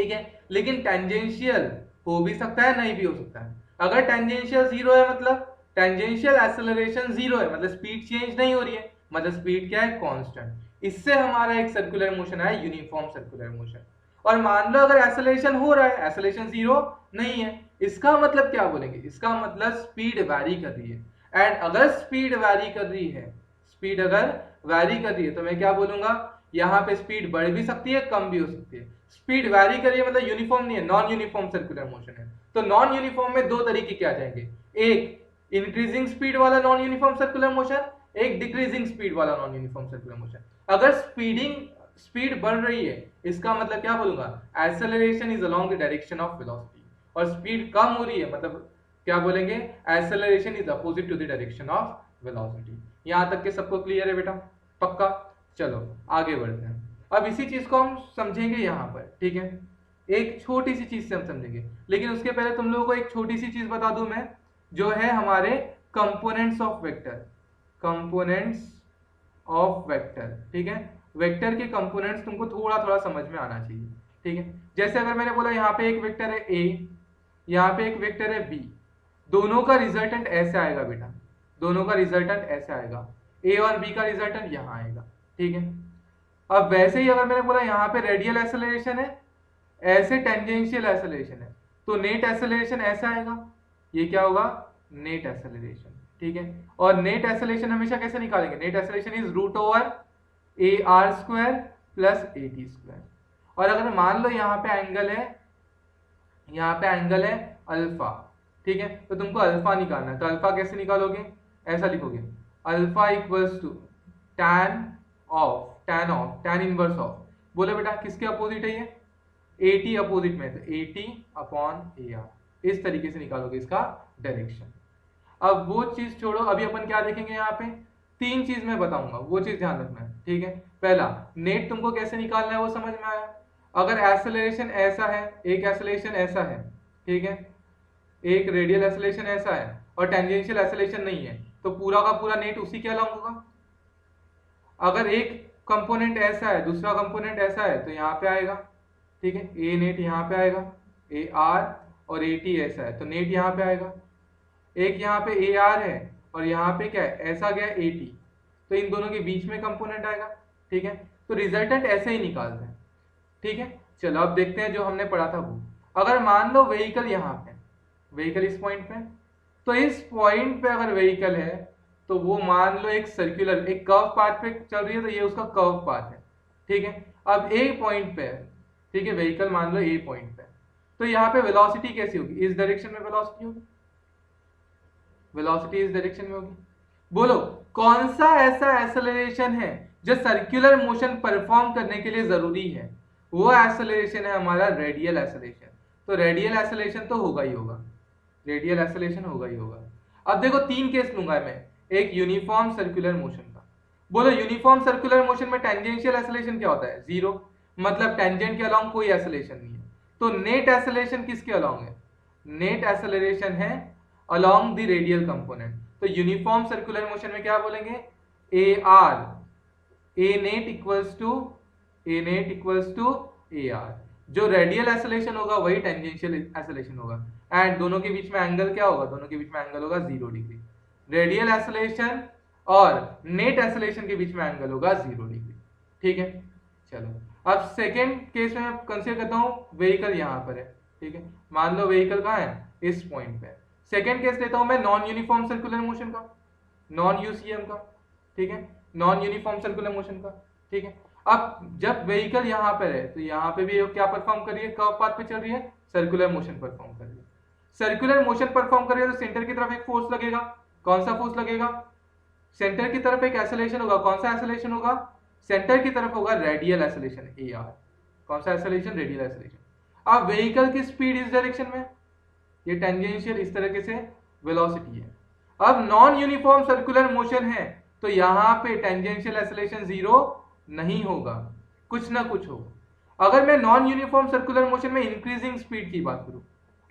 ठीक है, लेकिन टेंजेंशियल हो भी सकता है, नहीं भी हो सकता है। अगर टेंजेंशियल जीरो है मतलब टेंजेंशियल एक्सेलरेशन जीरो है, मतलब स्पीड चेंज नहीं हो रही है, मतलब स्पीड क्या है, कांस्टेंट। इससे हमारा एक सर्कुलर मोशन है, यूनिफॉर्म सर्कुलर मोशन। और मान लो अगर एक्सेलरेशन हो रहा है, एक्सेलरेशन जीरो नहीं है, इसका मतलब क्या बोलेंगे, इसका मतलब स्पीड वैरी कर रही है। एंड अगर स्पीड वैरी कर रही है, स्पीड अगर वैरी कर रही है तो मैं क्या बोलूंगा, यहाँ पे स्पीड बढ़ भी सकती है, कम भी हो सकती है। स्पीड वैरी कर रही है मतलब यूनिफॉर्म नहीं है, नॉन यूनिफॉर्म सर्कुलर मोशन है। तो नॉन यूनिफॉर्म में दो तरीके क्या जाएंगे, एक इंक्रीजिंग स्पीड वाला नॉन यूनिफॉर्म सर्कुलर मोशन, एक डिक्रीजिंग स्पीड वाला नॉन यूनिफॉर्म सर्कुलर मोशन। अगर स्पीड बढ़ रही है, इसका मतलब क्या बोलूंगा, acceleration is along the direction of velocity. और स्पीड कम हो रही है मतलब क्या बोलेंगे, acceleration is opposite to the direction of velocity. यहां तक के सबको क्लियर है बेटा, पक्का? चलो आगे बढ़ते हैं। अब इसी चीज को हम समझेंगे यहाँ पर, ठीक है, एक छोटी सी चीज से हम समझेंगे। लेकिन उसके पहले तुम लोगों को एक छोटी सी चीज बता दूं मैं, जो है हमारे components of vector, components of vector, ठीक है। वेक्टर के कंपोनेंट्स तुमको थोड़ा थोड़ा समझ में आना चाहिए, ठीक है। जैसे अगर मैंने बोला यहाँ पे एक वेक्टर है ए, यहाँ पे एक वेक्टर है बी, दोनों का रिजल्टेंट ऐसे आएगा बेटा, दोनों का रिजल्टेंट ऐसे आएगा, ए और बी का रिजल्टेंट यहाँ आएगा, ठीक है। अब वैसे ही अगर मैंने बोला यहाँ पे रेडियल एक्सेलरेशन है, ऐसे टेंजेंशियल एक्सेलरेशन है, तो नेट एक्सेलरेशन ऐसा आएगा, ये क्या होगा, नेट एक्सेलरेशन, ठीक है। और नेट एक्सेलरेशन हमेशा कैसे निकालेंगे, net acceleration is root over A R square plus A T square. और अगर मान लो यहाँ पे एंगल है, यहाँ पे एंगल है अल्फा, ठीक है, तो तुमको अल्फा निकालना है, तो अल्फा कैसे निकालोगे, ऐसा लिखोगे, alpha equals to tan inverse of, बोले बेटा किसके अपोजिट है ये, AT अपोजिट में, तो AT अपॉन AR, इस तरीके से निकालोगे इसका डायरेक्शन। अब वो चीज छोड़ो, अभी अपन क्या देखेंगे, यहाँ पे तीन चीज मैं बताऊंगा, वो चीज ध्यान रखना है, ठीक है। पहला, नेट तुमको कैसे निकालना है वो समझ में आया। अगर एक्सेलरेशन ऐसा है, एक एक्सेलरेशन ऐसा है, ठीक है, एक रेडियल एक्सेलरेशन ऐसा है और टेंजेंशियल एक्सेलरेशन नहीं है, तो पूरा का पूरा नेट उसी के अलोंग होगा। अगर एक कंपोनेंट ऐसा है, दूसरा कंपोनेंट ऐसा है, तो यहाँ पे आएगा, ठीक है, ए नेट यहाँ पे आएगा, ए आर, और ए टी ऐसा है तो नेट यहाँ पे आएगा। एक यहाँ पे ए आर है और यहाँ पे क्या है, ऐसा गया ए टी, तो इन दोनों के बीच में कंपोनेंट आएगा, ठीक है। तो रिजल्टेंट ऐसे ही निकालते हैं, ठीक है। चलो अब देखते हैं जो हमने पढ़ा था वो। अगर मान लो व्हीकल यहाँ पे, व्हीकल इस पॉइंट पे, तो इस पॉइंट पे अगर व्हीकल है तो वो मान लो एक सर्कुलर, एक कर्व पाथ पे चल रही है, तो ये उसका कर्व पाथ है, ठीक है। अब ए पॉइंट पे है, ठीक है, व्हीकल मान लो ए पॉइंट पे, तो यहाँ पे वेलोसिटी कैसी होगी, इस डायरेक्शन में वेलोसिटी होगी, वेलोसिटी इस डायरेक्शन में होगी। बोलो कौन सा ऐसा एक्सेलरेशन है जो सर्कुलर मोशन परफॉर्म करने के लिए जरूरी है, वो एक्सेलरेशन है हमारा रेडियल एक्सेलरेशन। तो रेडियल एक्सेलरेशन तो होगा ही होगा, रेडियल एक्सेलरेशन होगा ही होगा। अब देखो तीन केस लूंगा मैं, एक यूनिफॉर्म सर्कुलर मोशन का। बोलो यूनिफॉर्म सर्कुलर मोशन में टेंजेंशियल एक्सेलरेशन क्या होता है, जीरो, मतलब टेंजेंट के अलोंग कोई एक्सेलरेशन नहीं है। तो नेट एक्सेलरेशन किसके अलोंग है, नेट एक्सेलरेशन है अलोंग द रेडियल कंपोनेंट। तो यूनिफॉर्म सर्कुलर मोशन में क्या बोलेंगे, A R, A net equals to A R. जो रेडियल एक्सेलरेशन होगा वही टेंजेंशियल एक्सेलरेशन होगा, एंड दोनों के बीच में एंगल क्या होगा, दोनों के बीच में एंगल होगा 0 डिग्री। रेडियल एक्सेलरेशन और नेट एक्सेलरेशन के बीच में एंगल होगा 0 डिग्री, ठीक है। चलो अब सेकेंड केस में कंसीडर करता हूँ, व्हीकल यहाँ पर है, ठीक है, मान लो व्हीकल कहाँ है, इस पॉइंट पे। सेकेंड केस लेता हूँ मैं नॉन यूनिफॉर्म सर्कुलर मोशन का, नॉन यूसीएम का, ठीक है, नॉन यूनिफॉर्म सर्कुलर मोशन का, ठीक है। अब जब व्हीकल यहाँ पर है तो यहाँ पे भी क्या परफॉर्म कर रही है, कर्व पाथ पे चल रही है, सर्कुलर मोशन परफॉर्म कर रही है। सर्कुलर मोशन परफॉर्म कर रही है तो सेंटर की तरफ एक फोर्स लगेगा, कौन सा फोर्स लगेगा, सेंटर की तरफ एक एक्सेलरेशन होगा, कौन सा एक्सेलरेशन होगा, सेंटर की तरफ होगा रेडियल एक्सेलरेशन ए आर, कौन सा एक्सेलरेशन, रेडियल एक्सेलरेशन। अब व्हीकल की स्पीड इस डायरेक्शन में, ये टेंजेंशियल इस तरीके से वेलोसिटी है। अब नॉन यूनिफॉर्म सर्कुलर मोशन है तो यहाँ पे टेंजेंशियल एक्सेलरेशन 0 नहीं होगा, कुछ ना कुछ होगा। अगर मैं नॉन यूनिफॉर्म सर्कुलर मोशन में इंक्रीजिंग स्पीड की बात करूं,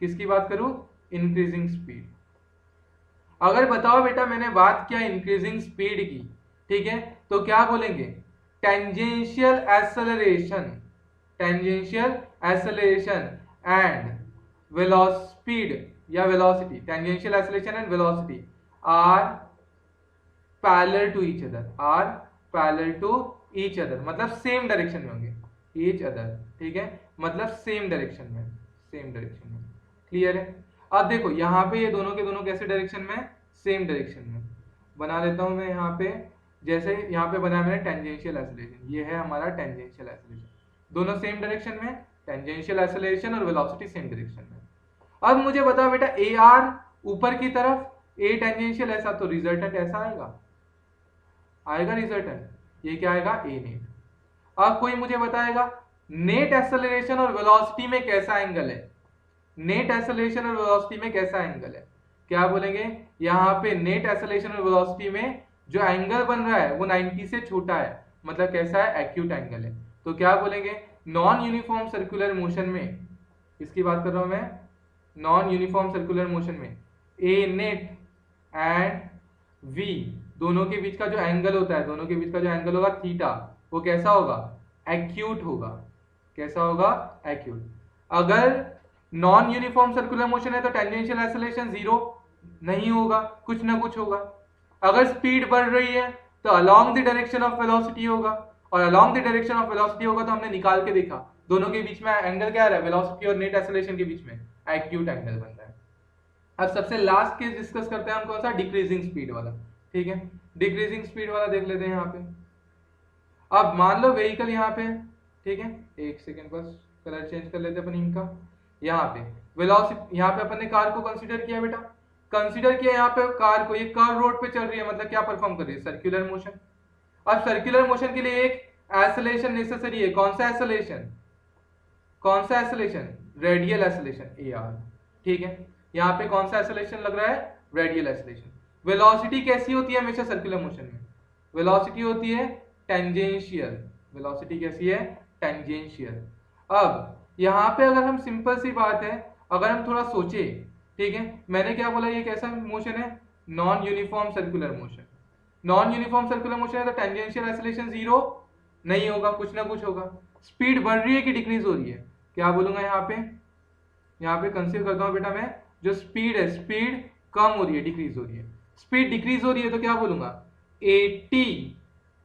किसकी बात करूं, इंक्रीजिंग स्पीड। अगर बताओ बेटा मैंने बात किया इंक्रीजिंग स्पीड की, ठीक है, तो क्या बोलेंगे, tangential acceleration tangential acceleration and speed या velocity, tangential acceleration and velocity are parallel to each other, are parallel to each other, मतलब सेम डायरेक्शन में होंगे, ईच अदर, ठीक है, मतलब सेम डायरेक्शन में, सेम डायरेक्शन में, क्लियर है। अब देखो यहाँ पे ये दोनों के दोनों कैसे डायरेक्शन में, सेम डायरेक्शन में। बना लेता हूँ मैं यहाँ पे, जैसे यहाँ पे बनाया मैंने टेंजेंशियल एक्सेलरेशन, ये है हमारा टेंजेंशियल एक्सेलरेशन, दोनों सेम डायरेक्शन में, टेंजेंशियल एक्सेलरेशन और वेलोसिटी सेम डायरेक्शन में। अब मुझे बताओ बेटा ए आर ऊपर की तरफ, ए टेंजेंशियल ऐसा, तो रिजल्टेंट ऐसा आएगा, आएगा रिजल्टेंट, ये क्या आएगा, ए नेट। अब कोई मुझे बताएगा नेट एक्सेलरेशन और वेलोसिटी में कैसा एंगल है, नेट एक्सेलरेशन और वेलोसिटी में कैसा एंगल है, क्या बोलेंगे, यहाँ पे नेट एक्सेलरेशन और वेलोसिटी में जो एंगल बन रहा है वो 90 से छोटा है, मतलब कैसा है, एक्यूट एंगल है। तो क्या बोलेंगे, नॉन यूनिफॉर्म सर्कुलर मोशन में, इसकी बात कर रहा हूं मैं, नॉन यूनिफॉर्म सर्कुलर मोशन में ए नेट एंड वी दोनों के बीच का जो एंगल होता है, दोनों के बीच का जो एंगल होगा थीटा, वो कैसा होगा, एक्यूट होगा, कैसा होगा, एक्यूट। अगर नॉन यूनिफॉर्म सर्कुलर मोशन है तो टेंजेंशियल एक्सेलरेशन जीरो नहीं होगा, कुछ ना कुछ होगा। अगर स्पीड बढ़ रही है तो along the direction of velocity होगा, और along the direction of velocity होगा तो हमने निकाल के देखा दोनों के बीच में एंगल क्या आ रहा है, वेलोसिटी और नेट एक्सेलरेशन के बीच में एक्यूट एंगल बन रहा है। अब सबसे लास्ट केस डिस्कस करते हैं हम, कौन सा, डिक्रीजिंग स्पीड वाला, ठीक है, डिक्रीजिंग स्पीड वाला देख लेते हैं यहाँ पे। अब मान लो व्हीकल यहाँ पे, ठीक है, एक सेकेंड बस कलर चेंज कर लेते अपन इनका। यहाँ पे वेलोसिटी, यहाँ पे अपन ने कार को कंसीडर किया बेटा, कंसीडर किया यहाँ पे कार को, ये कार रोड पे चल रही है, मतलब क्या परफॉर्म कर रही है, सर्कुलर मोशन। अब सर्कुलर मोशन के लिए एक एक्सेलरेशन नेसेसरी है, कौन सा एक्सेलरेशन, कौन सा acceleration, radial acceleration A R, ठीक है, यहाँ पे कौन सा एक्सेलरेशन लग रहा है, रेडियल एक्सेलरेशन। वेलोसिटी कैसी होती है हमेशा सर्कुलर मोशन में, वेलोसिटी होती है टेंजेंशियल, वेलोसिटी कैसी है, टेंजेंशियल। अब यहाँ पे अगर हम सिंपल सी बात है, अगर हम थोड़ा सोचे, ठीक है, मैंने क्या बोला, ये कैसा मोशन है, non uniform circular motion, non uniform circular motion है तो टेंजेंशियल एक्सेलरेशन जीरो नहीं होगा, कुछ ना कुछ होगा। स्पीड बढ़ रही है कि डिक्रीज हो रही है, क्या बोलूंगा यहाँ पे कंसीडर करता हूँ बेटा मैं, जो स्पीड है, स्पीड कम हो रही है, डिक्रीज हो रही है, स्पीड डिक्रीज हो रही है तो क्या बोलूंगा, 80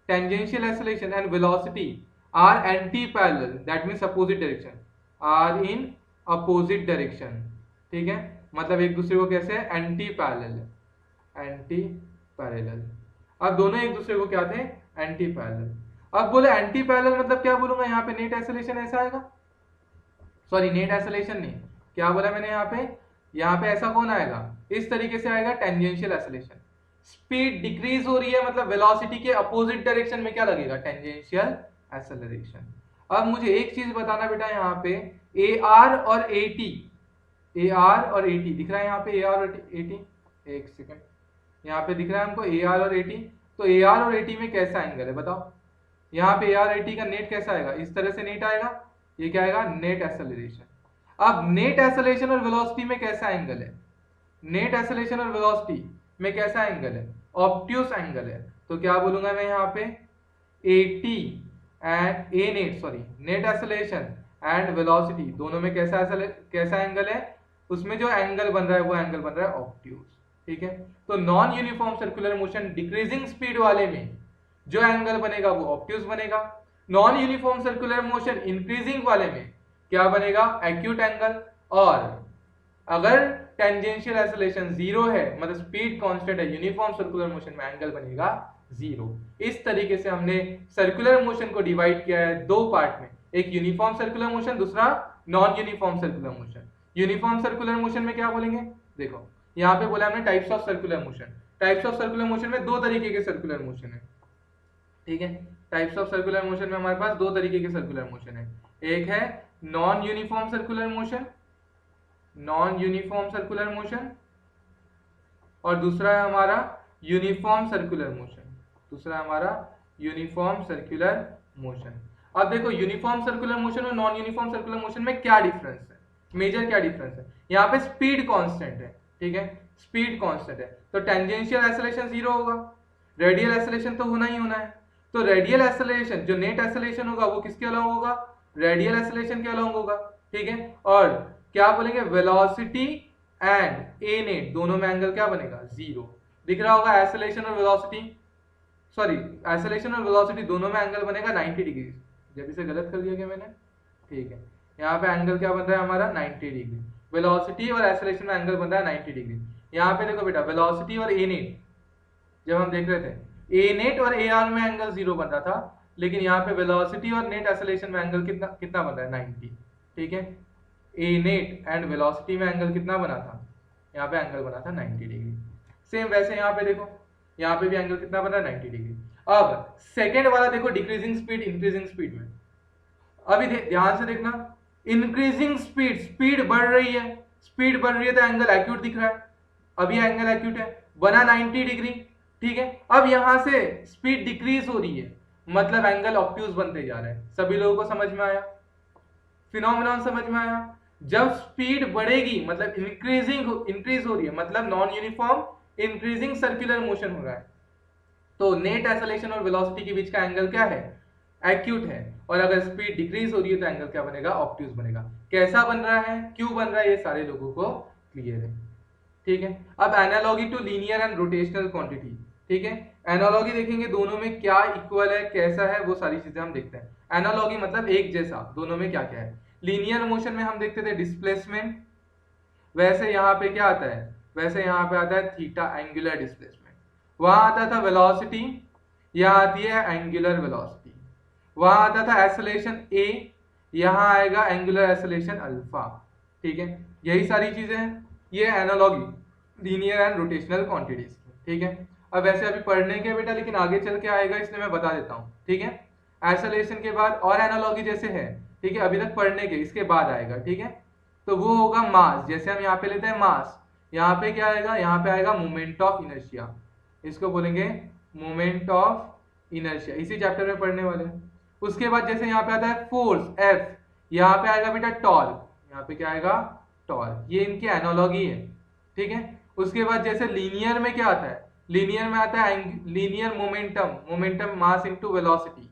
tangential acceleration and velocity are anti parallel, that means opposite direction, are in opposite direction, ठीक है, मतलब एक दूसरे को कैसे, एंटी पैरेलल, एंटी पैरेलल। अब दोनों एक दूसरे को क्या थे, एंटी पैरेलल। अब बोले एंटी पैरेलल मतलब क्या बोलूंगा, यहाँ पे नेट एक्सेलरेशन ऐसा आएगा, सॉरी नेट एक्सेलरेशन नहीं, क्या बोला मैंने यहाँ पे ऐसा कौन आएगा, इस तरीके से आएगा टेंजेंशियल एक्सेलरेशन। स्पीड डिक्रीज हो रही है मतलब वेलोसिटी के अपोजिट डायरेक्शन में क्या लगेगा, टेंजेंशियल एक्सेलरेशन। अब मुझे एक चीज बताना बेटा, यहाँ पे ए आर और ए टी, ए आर और ए टी दिख रहा है यहाँ पे, ए आर और ए टी, एक सेकेंड, यहाँ पे दिख रहा है हमको ए आर और ए टी, तो ए आर और ए टी में कैसा एंगल है बताओ, यहाँ पे ए आर ए टी का नेट कैसा आएगा, इस तरह से नेट आएगा, ये क्या आएगा, नेट एक्सेलरेशन। अब नेट एक्सेलरेशन और वेलोसिटी में कैसा एंगल है, नेट एक्सेलरेशन और वेलोसिटी में कैसा एंगल है, ऑब्ट्यूस एंगल है, तो क्या बोलूंगा मैं यहाँ पे, AT and A net, sorry net acceleration and velocity दोनों में कैसा एंगल है, उसमें जो एंगल बन रहा है वो एंगल बन रहा है ऑब्ट्यूस, ठीक है। तो non uniform circular motion decreasing speed वाले में जो एंगल बनेगा वो ऑब्ट्यूस बनेगा, non uniform circular motion increasing वाले में क्या बनेगा, एक्यूट एंगल। और अगर टेंजेंशियल एक्सेलरेशन जीरो है मतलब स्पीड कांस्टेंट है, यूनिफॉर्म सर्कुलर मोशन में एंगल बनेगा जीरो। इस तरीके से हमने सर्कुलर मोशन को डिवाइड किया है दो पार्ट में, एक यूनिफॉर्म सर्कुलर मोशन, दूसरा non uniform circular motion. Uniform circular motion में क्या बोलेंगे, देखो यहाँ पे बोला हमने types of circular motion. Types of circular motion में दो तरीके के सर्कुलर मोशन है, ठीक है। टाइप्स ऑफ सर्कुलर मोशन में हमारे पास दो तरीके के सर्कुलर मोशन है, एक है non uniform circular motion, non uniform circular motion, और दूसरा है हमारा यूनिफॉर्म सर्कुलर मोशन, दूसरा हमारा यूनिफॉर्म सर्कुलर मोशन। अब देखो यूनिफॉर्म सर्कुलर मोशन और नॉन यूनिफॉर्म सर्कुलर मोशन में क्या डिफरेंस है, मेजर क्या डिफरेंस है, यहाँ पे स्पीड कांस्टेंट है, ठीक है, स्पीड कांस्टेंट है, तो टेंजेंशियल एक्सेलरेशन जीरो होगा, रेडियल एक्सेलरेशन तो होना ही होना है। तो रेडियल एक्सेलरेशन जो नेट एक्सेलरेशन होगा वो किसके अलावा होगा, रेडियल एक्सेलरेशन के अलोंग होगा, ठीक है। और क्या बोलेंगे, वेलोसिटी एंड ए नेट दोनों में एंगल क्या बनेगा, 0। दिख रहा होगा एक्सेलरेशन और वेलोसिटी, सॉरी एक्सेलरेशन और वेलोसिटी दोनों में एंगल बनेगा 90 डिग्री। जब इसे गलत कर दिया क्या मैंने, ठीक है। यहाँ पे एंगल क्या बन रहा है हमारा 90 डिग्री, वेलोसिटी और एक्सेलरेशन में एंगल बन रहा है 90 डिग्री। यहाँ पे देखो बेटा वेलोसिटी और ए नेट जब हम देख रहे थे, ए नेट और ए आर में एंगल 0 बन रहा था, लेकिन यहाँ पे वेलोसिटी और नेट एक्सेलरेशन में एंगल कितना कितना बन रहा है 90, ठीक है। ए नेट एंड वेलोसिटी में एंगल कितना बना था, यहाँ पे एंगल बना था 90 डिग्री। सेम वैसे यहाँ पे देखो, यहाँ पे भी एंगल कितना बना है 90 डिग्री। अब सेकेंड वाला देखो, डिक्रीजिंग स्पीड इंक्रीजिंग स्पीड में, अभी ध्यान से देखना, इंक्रीजिंग स्पीड, स्पीड बढ़ रही है, स्पीड बढ़ रही है तो एंगल एक्यूट दिख रहा है, अभी एंगल एक्यूट है, बना 90 डिग्री, ठीक है। अब यहां से स्पीड डिक्रीज हो रही है, मतलब एंगल ऑब्ट्यूज बनते जा रहे हैं। सभी लोगों को समझ में आया, फिनोमेनन समझ में आया। जब स्पीड बढ़ेगी मतलब इंक्रीज हो रही है, मतलब non uniform increasing circular motion हो रहा है, तो नेट एक्सेलरेशन और वेलोसिटी के बीच का एंगल क्या है, एक्यूट है। और अगर स्पीड डिक्रीज हो रही है तो एंगल क्या बनेगा, ऑब्ट्यूज बनेगा। कैसा बन रहा है, क्यों बन रहा है, ये सारे लोगों को क्लियर है, ठीक है। अब analogy to linear and rotational quantity, ठीक है। एनालॉगी देखेंगे दोनों में क्या इक्वल है, कैसा है, वो सारी चीजें हम देखते हैं। एनालॉगी मतलब एक जैसा, दोनों में क्या क्या है। लीनियर मोशन में हम देखते थे डिस्प्लेसमेंट, वैसे यहाँ पे क्या आता है, वैसे यहाँ पे आता है थीटा, एंगुलर डिस्प्लेसमेंट। वहां आता था वेलोसिटी, यहाँ आती है एंगुलर वेलोसिटी। वहां आता था एक्सेलरेशन ए, यहाँ आएगा एंगुलर एक्सेलरेशन अल्फा, ठीक है। यही सारी चीजें हैं, ये analogy linear and rotational quantities, ठीक है। अब वैसे अभी पढ़ने के बेटा, लेकिन आगे चल के आएगा इसलिए मैं बता देता हूँ, ठीक है। एक्सेलरेशन के बाद और एनालॉगी जैसे है, ठीक है, अभी तक पढ़ने के, इसके बाद आएगा, ठीक है। तो वो होगा मास, जैसे हम यहाँ पे लेते हैं मास, यहाँ पे क्या आएगा, यहाँ पे आएगा मोमेंट ऑफ इनर्शिया, इसको बोलेंगे मोमेंट ऑफ इनर्शिया, इसी चैप्टर में पढ़ने वाले हैं। उसके बाद जैसे यहाँ पे आता है फोर्स एफ, यहाँ पे आएगा बेटा टॉर्क, यहाँ पे क्या आएगा टॉर्क, ये इनकी एनालॉगी है, ठीक है। उसके बाद जैसे लीनियर में क्या आता है, लीनियर में आता है linear momentum, momentum mass into velocity.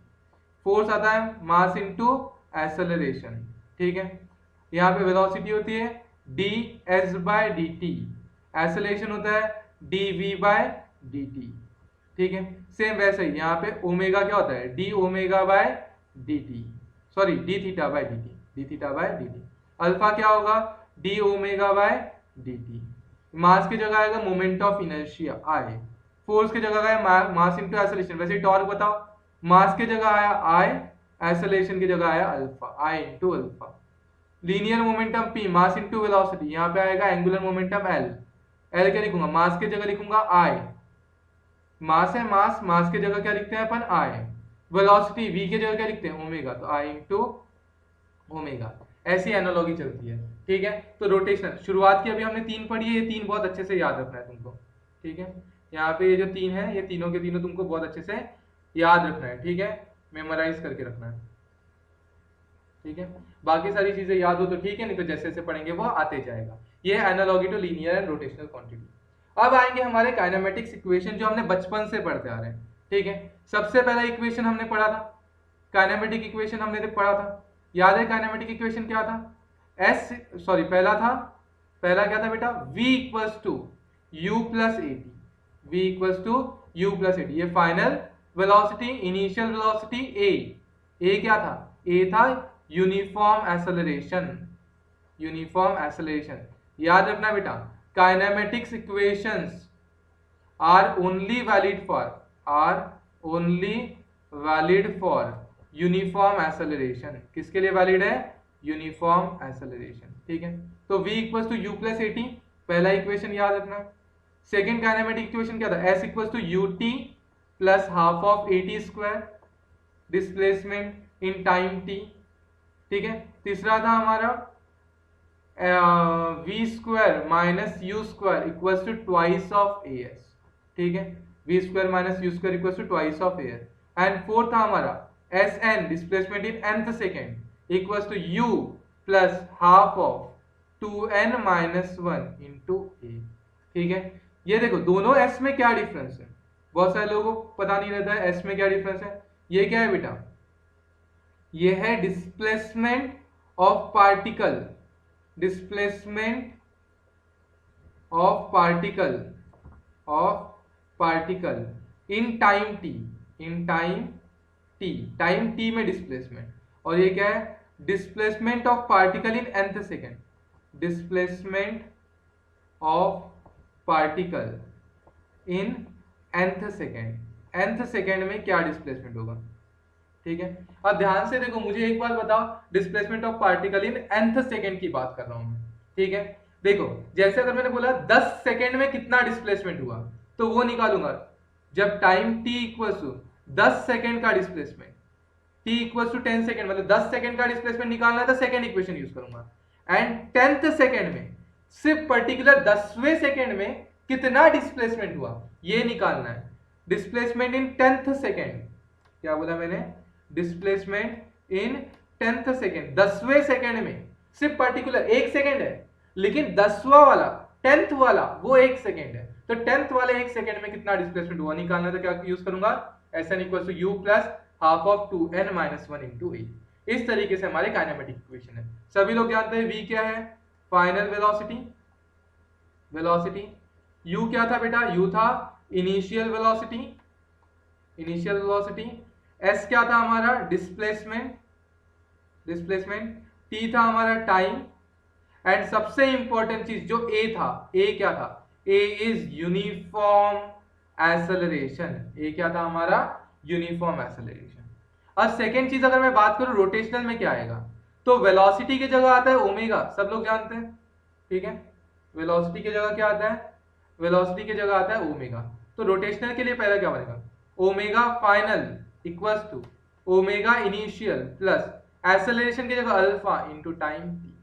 Force आता है मास इनटू एक्सेलरेशन, ठीक है। यहाँ पे वेलोसिटी होती है D S by D T, acceleration होता है D V by D T, ठीक है। सेम वैसे ही यहाँ पे ओमेगा क्या होता है, D omega by D T, sorry D theta by D T, D theta by D T. Alpha क्या होगा, D omega by D T. Mass की जगह आएगा moment of inertia I, force की जगह आया मास इनटू एक्सेलरेशन, वैसे torque बताओ, मास की जगह आया आई, एक्सेलरेशन की जगह आया अल्फा, आई into alpha. Linear momentum P, mass into velocity, यहाँ पे आएगा एंगुलर मोमेंटम एल, एल क्या लिखूंगा, मास की जगह लिखूंगा आई, मास है मास, मास की जगह क्या लिखते हैं अपन आई, वेलोसिटी वी की जगह क्या लिखते हैं ओमेगा, तो आई इनटू ओमेगा। ऐसी एनालॉगी चलती है, ठीक है। तो रोटेशनल शुरुआत की अभी हमने 3 पढ़ी है, ये 3 बहुत अच्छे से याद रखना है तुमको, ठीक है। यहाँ पे ये जो 3 है, ये तीनों के तीनों तुमको बहुत अच्छे से याद रखना है, ठीक है, मेमोराइज करके रखना है, ठीक है। बाकी सारी चीजें याद हो तो ठीक है, नहीं तो जैसे जैसे पढ़ेंगे वो आते जाएगा। ये analogy to linear and rotational quantity. अब आएंगे हमारे काइनेमेटिक्स इक्वेशन, जो हमने बचपन से पढ़ते आ रहे हैं, ठीक है। सबसे पहला इक्वेशन हमने पढ़ा था, काइनेमेटिक इक्वेशन हमने पढ़ा था, याद है काइनेमेटिक इक्वेशन क्या था, पहला क्या था बेटा, v equals to u plus A T, v equals to u plus A T. ये final velocity, initial velocity a क्या था, a था यूनिफॉर्म एक्सेलरेशन, यूनिफॉर्म एक्सेलरेशन। याद रखना बेटा, kinematics equations are only valid for uniform acceleration. किसके लिए valid है, यूनिफॉर्म एक्सेलरेशन, ठीक है। तो v equals to u plus A T, पहला इक्वेशन याद रखना। सेकेंड काइनेमेटिक इक्वेशन क्या था, s equals to U T plus half of A T square, displacement in time t, ठीक है। तीसरा था हमारा v square minus U square equals to twice of A S, ठीक है, v square minus U square equals to twice of A S. And fourth था हमारा S N, displacement in nth second equals to u plus half of 2n minus 1 into A, ठीक है। ये देखो दोनों s में क्या डिफरेंस है, बहुत सारे लोगों को पता नहीं रहता है s में क्या डिफरेंस है। ये क्या है बेटा, ये है displacement of particle, displacement of particle, of particle in time T, in time T, time T में डिस्प्लेसमेंट। और ये क्या है, displacement of particle in nth second, displacement of particle in nth second, nth second में क्या displacement होगा। ठीक है, अब ध्यान से देखो, मुझे एक बात बताओ, displacement of particle in nth second की बात कर रहा हूं मैं। ठीक है, देखो जैसे अगर मैंने बोला 10 सेकेंड में कितना डिस्प्लेसमेंट हुआ, तो वो निकालूंगा जब time t equal to 10 second का displacement, t equal to 10 second, मतलब 10 सेकेंड का डिस्प्लेसमेंट निकालना है तो सेकेंड इक्वेशन यूज करूंगा। एंड 10th सेकेंड में सिर्फ पर्टिकुलर 10वें सेकेंड में कितना डिस्प्लेसमेंट हुआ ये निकालना है। डिस्प्लेसमेंट इन 10th सेकेंड, क्या बोला मैंने, डिस्प्लेसमेंट इन 10th सेकेंड, 10वें सेकेंड में सिर्फ पर्टिकुलर 1 सेकेंड है, लेकिन 10वां वाला 10th वाला वो 1 सेकेंड है, तो 10th वाले 1 सेकेंड में कितना डिस्प्लेसमेंट हुआ निकालना, तो क्या यूज करूंगा, S N equal to U plus half of 2n minus 1 into A. इस तरीके से हमारे काइनेमेटिक इक्वेशन है। सभी लोग जानते हैं v क्या है, फाइनल वेलोसिटी, वेलोसिटी। u क्या था बेटा, u था initial velocity, initial velocity. s क्या था हमारा, डिस्प्लेसमेंट, डिस्प्लेसमेंट। t था हमारा टाइम। एंड सबसे इंपॉर्टेंट चीज जो a था, a क्या था, a is uniform acceleration, a क्या था हमारा, यूनिफॉर्म एक्सेलरेशन। अब सेकेंड चीज अगर मैं बात करूं रोटेशनल में क्या आएगा, तो वेलोसिटी की जगह आता है ओमेगा, सब लोग जानते हैं। ठीक है, वेलोसिटी की जगह क्या आता है, वेलोसिटी की जगह आता है ओमेगा। तो रोटेशनल के लिए पहला क्या बनेगा, omega final equals to omega initial plus acceleration की जगह alpha into time T.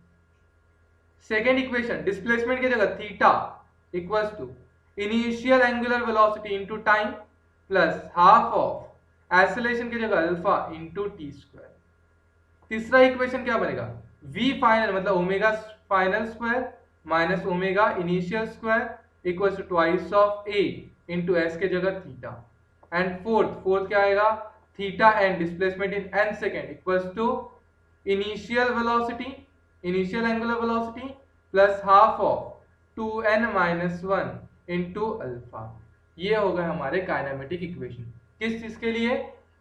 Second equation displacement की जगह theta equals to initial angular velocity into time plus half of acceleration की जगह अल्फा इंटू टी स्क्वायर। तीसरा equation क्या बनेगा, v final मतलब omega final square minus omega initial square equals to twice of a into S के जगह theta. And fourth क्या आएगा, theta and displacement in n second equals to initial velocity, initial angular velocity plus half of 2n minus 1 into alpha. ये होगा हमारे kinematic equation, किस चीज के लिए,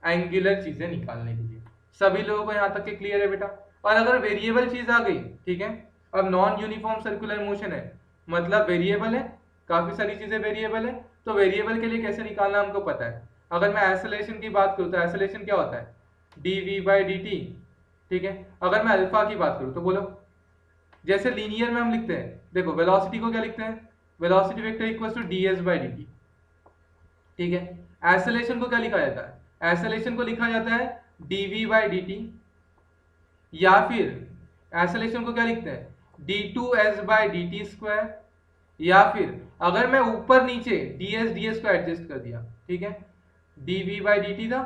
एंगुलर चीजें निकालने के लिए। सभी लोगों को यहां तक के क्लियर है बेटा। और अगर वेरिएबल चीज आ गई, ठीक है, अब नॉन यूनिफॉर्म सर्कुलर मोशन है, मतलब वेरिएबल है, काफी सारी चीजें वेरिएबल है, तो वेरिएबल के लिए कैसे निकालना हमको पता है। अगर मैं एक्सेलरेशन की बात करूं तो एक्सेलरेशन क्या होता है, dv/dt। ठीक है, अगर मैं अल्फा की बात करूं तो बोलो, जैसे लीनियर में हम लिखते हैं, देखो वेलोसिटी को क्या लिखते हैं, velocity vector equals to ds/dt। ठीक है, एक्सेलरेशन को क्या लिखा जाता है, एक्सेलरेशन को लिखा जाता है dv/dt, या फिर एक्सेलरेशन को क्या लिखते हैं d2s/dt स्क्वायर, या फिर अगर मैं ऊपर नीचे ds को एडजस्ट कर दिया, ठीक है, dv/dt था,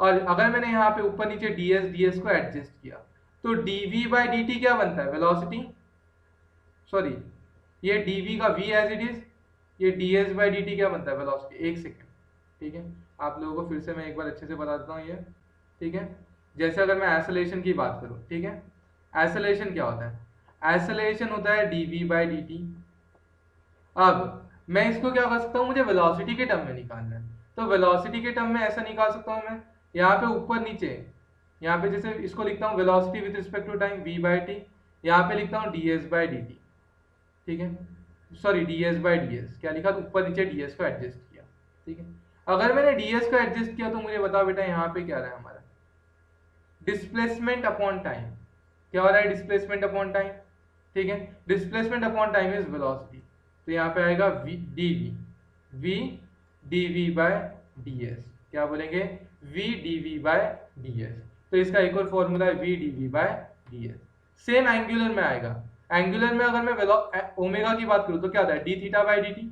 और अगर मैंने यहाँ पे ऊपर नीचे ds को एडजस्ट किया तो dv/dt क्या बनता है, वेलोसिटी, सॉरी ये dv का v एज इट इज, ये ds/dt क्या बनता है, वेलोसिटी। एक सेकेंड, ठीक है, आप लोगों को फिर से मैं एक बार अच्छे से बता देता हूँ ये। ठीक है, जैसे अगर मैं एक्सेलरेशन की बात करूँ, ठीक है, एक्सेलरेशन क्या होता है, एक्सेलरेशन होता है dv/dt। अब मैं इसको क्या कर सकता हूँ, मुझे वेलोसिटी के टर्म में निकालना है, तो वेलोसिटी के टर्म में ऐसा निकाल सकता हूँ मैं, यहाँ पे ऊपर नीचे, यहाँ पे जैसे इसको लिखता हूँ velocity with respect to time v/t, यहाँ पे लिखता हूँ ds/dt। ठीक है, सॉरी ds/ds क्या लिखा, ऊपर नीचे ds को एडजस्ट किया। ठीक है, अगर मैंने ds को एडजस्ट किया तो मुझे बताओ बेटा यहाँ पे क्या रहा है हमारा, डिस्प्लेसमेंट अपॉन टाइम। क्या हो रहा है, डिस्प्लेसमेंट अपॉन टाइम। ठीक है, displacement upon time is velocity, तो यहाँ पे आएगा v dv/ds। क्या बोलेंगे, v dv/ds। तो इसका एक और फॉर्मूला है v dv/ds। सेम एंगुलर में आएगा, एंगुलर में अगर मैं ओमेगा की बात करूं तो क्या आता है, d(θ/dt)।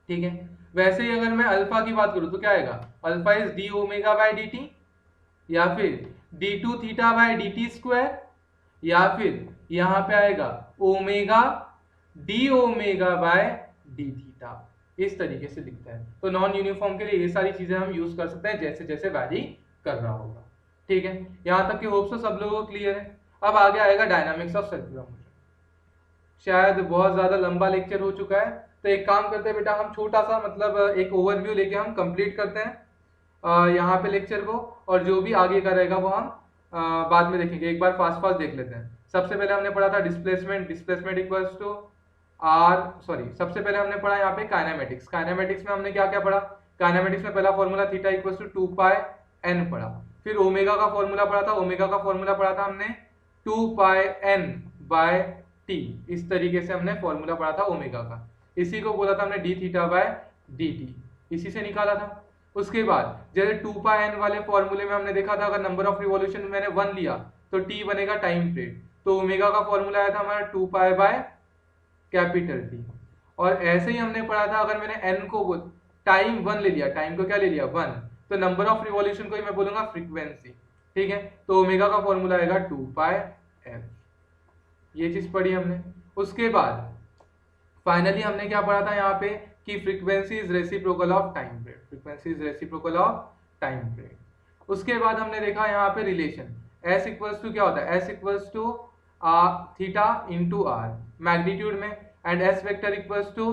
ठीक है, वैसे ही अगर मैं अल्फा की बात करूं तो क्या आएगा, अल्फा इज d(ω/dt), या फिर d2θ/dt स्क्वायर, या फिर यहाँ पे आएगा ओमेगा d(ω/dθ)। इस तरीके से दिखता है। तो नॉन यूनिफॉर्म के लिए ये सारी चीजें हम यूज कर सकते हैं जैसे जैसे वैरी कर रहा होगा। ठीक है, यहाँ तक कि होप सो सब लोगों को क्लियर है। अब आगे आएगा डायनामिक्स ऑफ सर्कुलर मोशन। शायद बहुत ज़्यादा लंबा लेक्चर हो चुका है, तो एक काम करते हैं बेटा, हम छोटा सा मतलब एक ओवरव्यू लेके हम कंप्लीट करते हैं यहाँ पे लेक्चर को, और जो भी आगे का रहेगा वो हम बाद में देखेंगे। एक बार फास्ट फास्ट देख लेते हैं। सबसे पहले हमने पढ़ा था डिस्प्लेसमेंट, डिस्प्लेसमेंट इक्वल्स टू सबसे पहले हमने पढ़ा यहाँ पे काइनेमेटिक्स। काइनेमेटिक्स में हमने क्या क्या पढ़ा? काइनेमेटिक्स में पहला formula theta equals to 2 pi n पढ़ा। फिर ओमेगा का फॉर्मूला पढ़ा था, ओमेगा का फॉर्मूला पढ़ा था हमने 2 पाई n बाय t। इस तरीके से हमने फॉर्मूला पढ़ा था ओमेगा का। इसी को बोला था हमने d थीटा बाय dt, इसी से निकाला था। उसके बाद जैसे 2 पाई n वाले फॉर्मूले में हमने देखा था, अगर नंबर ऑफ रिवॉल्यूशन मैंने 1 लिया तो t बनेगा टाइम पीरियड, तो ओमेगा का फॉर्मूला आया था हमारा 2 पाई बाय कैपिटल T। और ऐसे ही हमने पढ़ा था, अगर मैंने n को टाइम 1 ले लिया, टाइम को क्या ले लिया 1, तो नंबर ऑफ रिवॉल्यूशन को ही मैं बोलूंगा फ्रीक्वेंसी। ठीक है, तो ओमेगा का फॉर्मूला आएगा 2 पाई f। ये चीज पढ़ी हमने। उसके बाद फाइनली हमने क्या पढ़ा था यहाँ पे कि frequency is reciprocal of time period, frequency is reciprocal of time period. उसके बाद हमने देखा यहाँ पे रिलेशन s इक्वल्स टू क्या होता है, s equals to theta into r magnitude में, and s vector equals to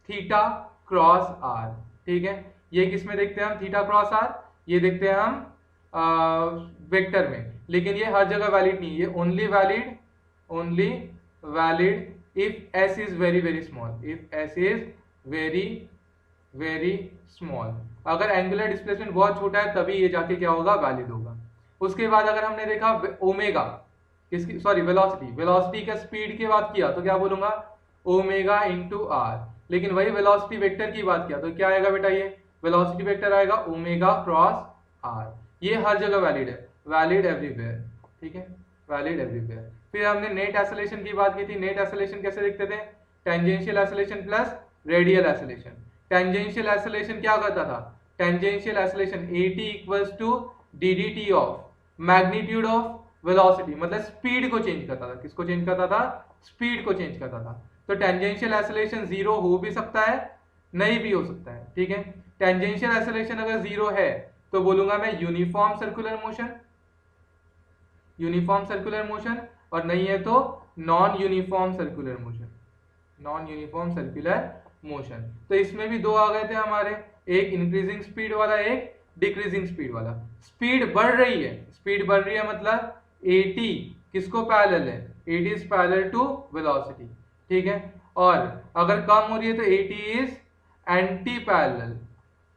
theta cross r। ठीक है, ये किस में देखते हैं हम? थीटा क्रॉस r, ये देखते हैं हम वेक्टर में। लेकिन ये हर जगह वैलिड नहीं, ये only valid if s is very very small, if s is very very small। अगर एंगुलर डिस्प्लेसमेंट बहुत छोटा है तभी ये जाके क्या होगा, वैलिड होगा। उसके बाद अगर हमने देखा ओमेगा किसकी, सॉरी वेलोसिटी, वेलोसिटी का स्पीड की बात किया तो क्या बोलूंगा, ओमेगा इंटू आर। लेकिन वही वेलोसिटी वेक्टर की बात किया तो क्या आएगा बेटा, ये वेलोसिटी वेक्टर आएगा ओमेगा क्रॉस आर। ये हर जगह वैलिड है, वैलिड एवरीवेयर। ठीक है, वैलिड एवरीवेयर। फिर हमने नेट एसेलेशन की बात की थी। नेट एसेलेशन कैसे देखते थे? Tangential acceleration plus radial acceleration. Tangential acceleration क्या करता था? Tangential acceleration AT equals to DDT of magnitude of velocity, मतलब स्पीड को चेंज करता था। किसको चेंज करता था? स्पीड को चेंज करता था। तो टेंजेंशियल एसेलेशन 0 हो भी सकता है, नहीं भी हो सकता है। ठीक है, टेंजेंशियल एसेलेशन अगर 0 है तो बोलूंगा मैं uniform circular motion, uniform circular motion, और नहीं है तो non uniform circular motion, non uniform circular motion. तो इसमें भी दो आ गए थे हमारे, एक इंक्रीजिंग स्पीड वाला, एक डिक्रीजिंग स्पीड वाला। स्पीड बढ़ रही है, स्पीड बढ़ रही है मतलब AT किसको पैरेलल है? AT is parallel to velocity. ठीक है, और अगर कम हो रही है तो AT इज एंटी पैरेलल,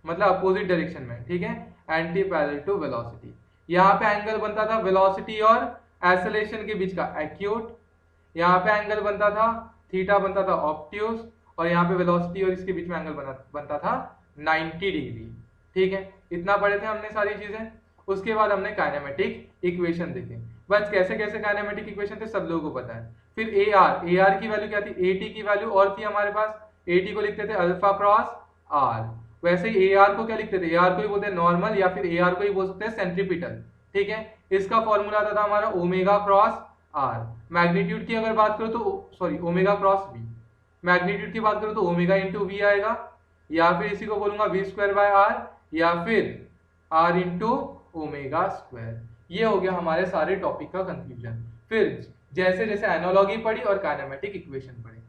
मतलब अपोजिट डायरेक्शन में। ठीक है, एंटी पैरेलल टू वेलोसिटी। यहाँ पे एंगल बनता था वेलोसिटी और एसेलेशन के बीच का एक्यूट, यहाँ पे एंगल बनता था थीटा, बनता था ऑब्ट्यूस, और यहाँ पे वेलोसिटी और इसके बीच में एंगल बनता था 90 डिग्री। ठीक है, इतना पढ़े थे हमने सारी चीजें। उसके बाद हमने काइनेमेटिक इक्वेशन देखे, बस कैसे कैसे काइनेमेटिक इक्वेशन थे सब लोगों को पता है। फिर AR की वैल्यू क्या थी? AT की वैल्यू और थी हमारे पास, AT को लिखते थे अल्फा क्रॉस R। वैसे ही AR को क्या लिखते थे? AR को ही बोलते हैं नॉर्मल, या फिर AR को ही बोल सकते हैं सेंट्रीपिटल। ठीक है, इसका फॉर्मूला आता था हमारा ओमेगा क्रॉस R। मैग्नीट्यूड की अगर बात करो तो sorry omega cross V, magnitude की बात करो तो ओमेगा इंटू V आएगा, या फिर इसी को बोलूंगा V स्क्वायर बाय R, या फिर R इंटू ओमेगा स्क्वायर। ये हो गया हमारे सारे टॉपिक का कंक्लूजन। फिर जैसे जैसे एनालॉजी पढ़ी और काइनेमेटिक इक्वेशन पढ़ी,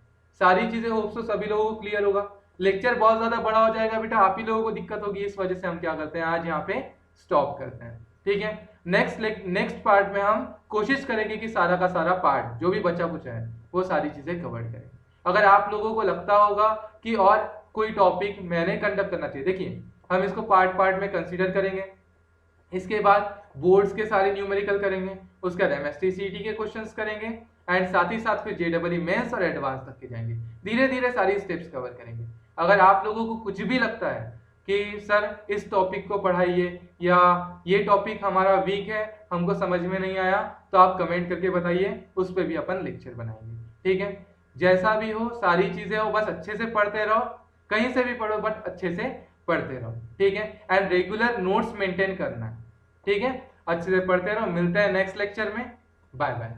सारी चीजें होप सो सभी लोगों को क्लियर होगा। लेक्चर बहुत ज्यादा बड़ा हो जाएगा बेटा, आप ही लोगों को दिक्कत होगी, इस वजह से हम क्या करते हैं, आज यहाँ पे स्टॉप करते हैं। ठीक है, नेक्स्ट पार्ट में हम कोशिश करेंगे कि सारा का सारा पार्ट जो भी बचा कुछ है वो सारी चीजें कवर करें। अगर आप लोगों को लगता होगा कि और कोई टॉपिक मैंने कंडक्ट करना चाहिए, देखिए हम इसको पार्ट पार्ट में कंसीडर करेंगे। इसके बाद बोर्ड्स के सारे न्यूमेरिकल करेंगे, उसके बाद MST CET के क्वेश्चंस करेंगे, एंड साथ ही साथ फिर JEE मेंस और एडवांस तक के जाएंगे। धीरे धीरे सारी स्टेप्स कवर करेंगे। अगर आप लोगों को कुछ भी लगता है कि सर इस टॉपिक को पढ़ाइए, या ये टॉपिक हमारा वीक है, हमको समझ में नहीं आया, तो आप कमेंट करके बताइए, उस पर भी अपन लेक्चर बनाएंगे। ठीक है, जैसा भी हो सारी चीजें हो, बस अच्छे से पढ़ते रहो, कहीं से भी पढ़ो बट अच्छे से पढ़ते रहो। ठीक है, एंड रेगुलर नोट्स मेंटेन करना। ठीक है, अच्छे से पढ़ते रहो। मिलते हैं नेक्स्ट लेक्चर में, बाय बाय।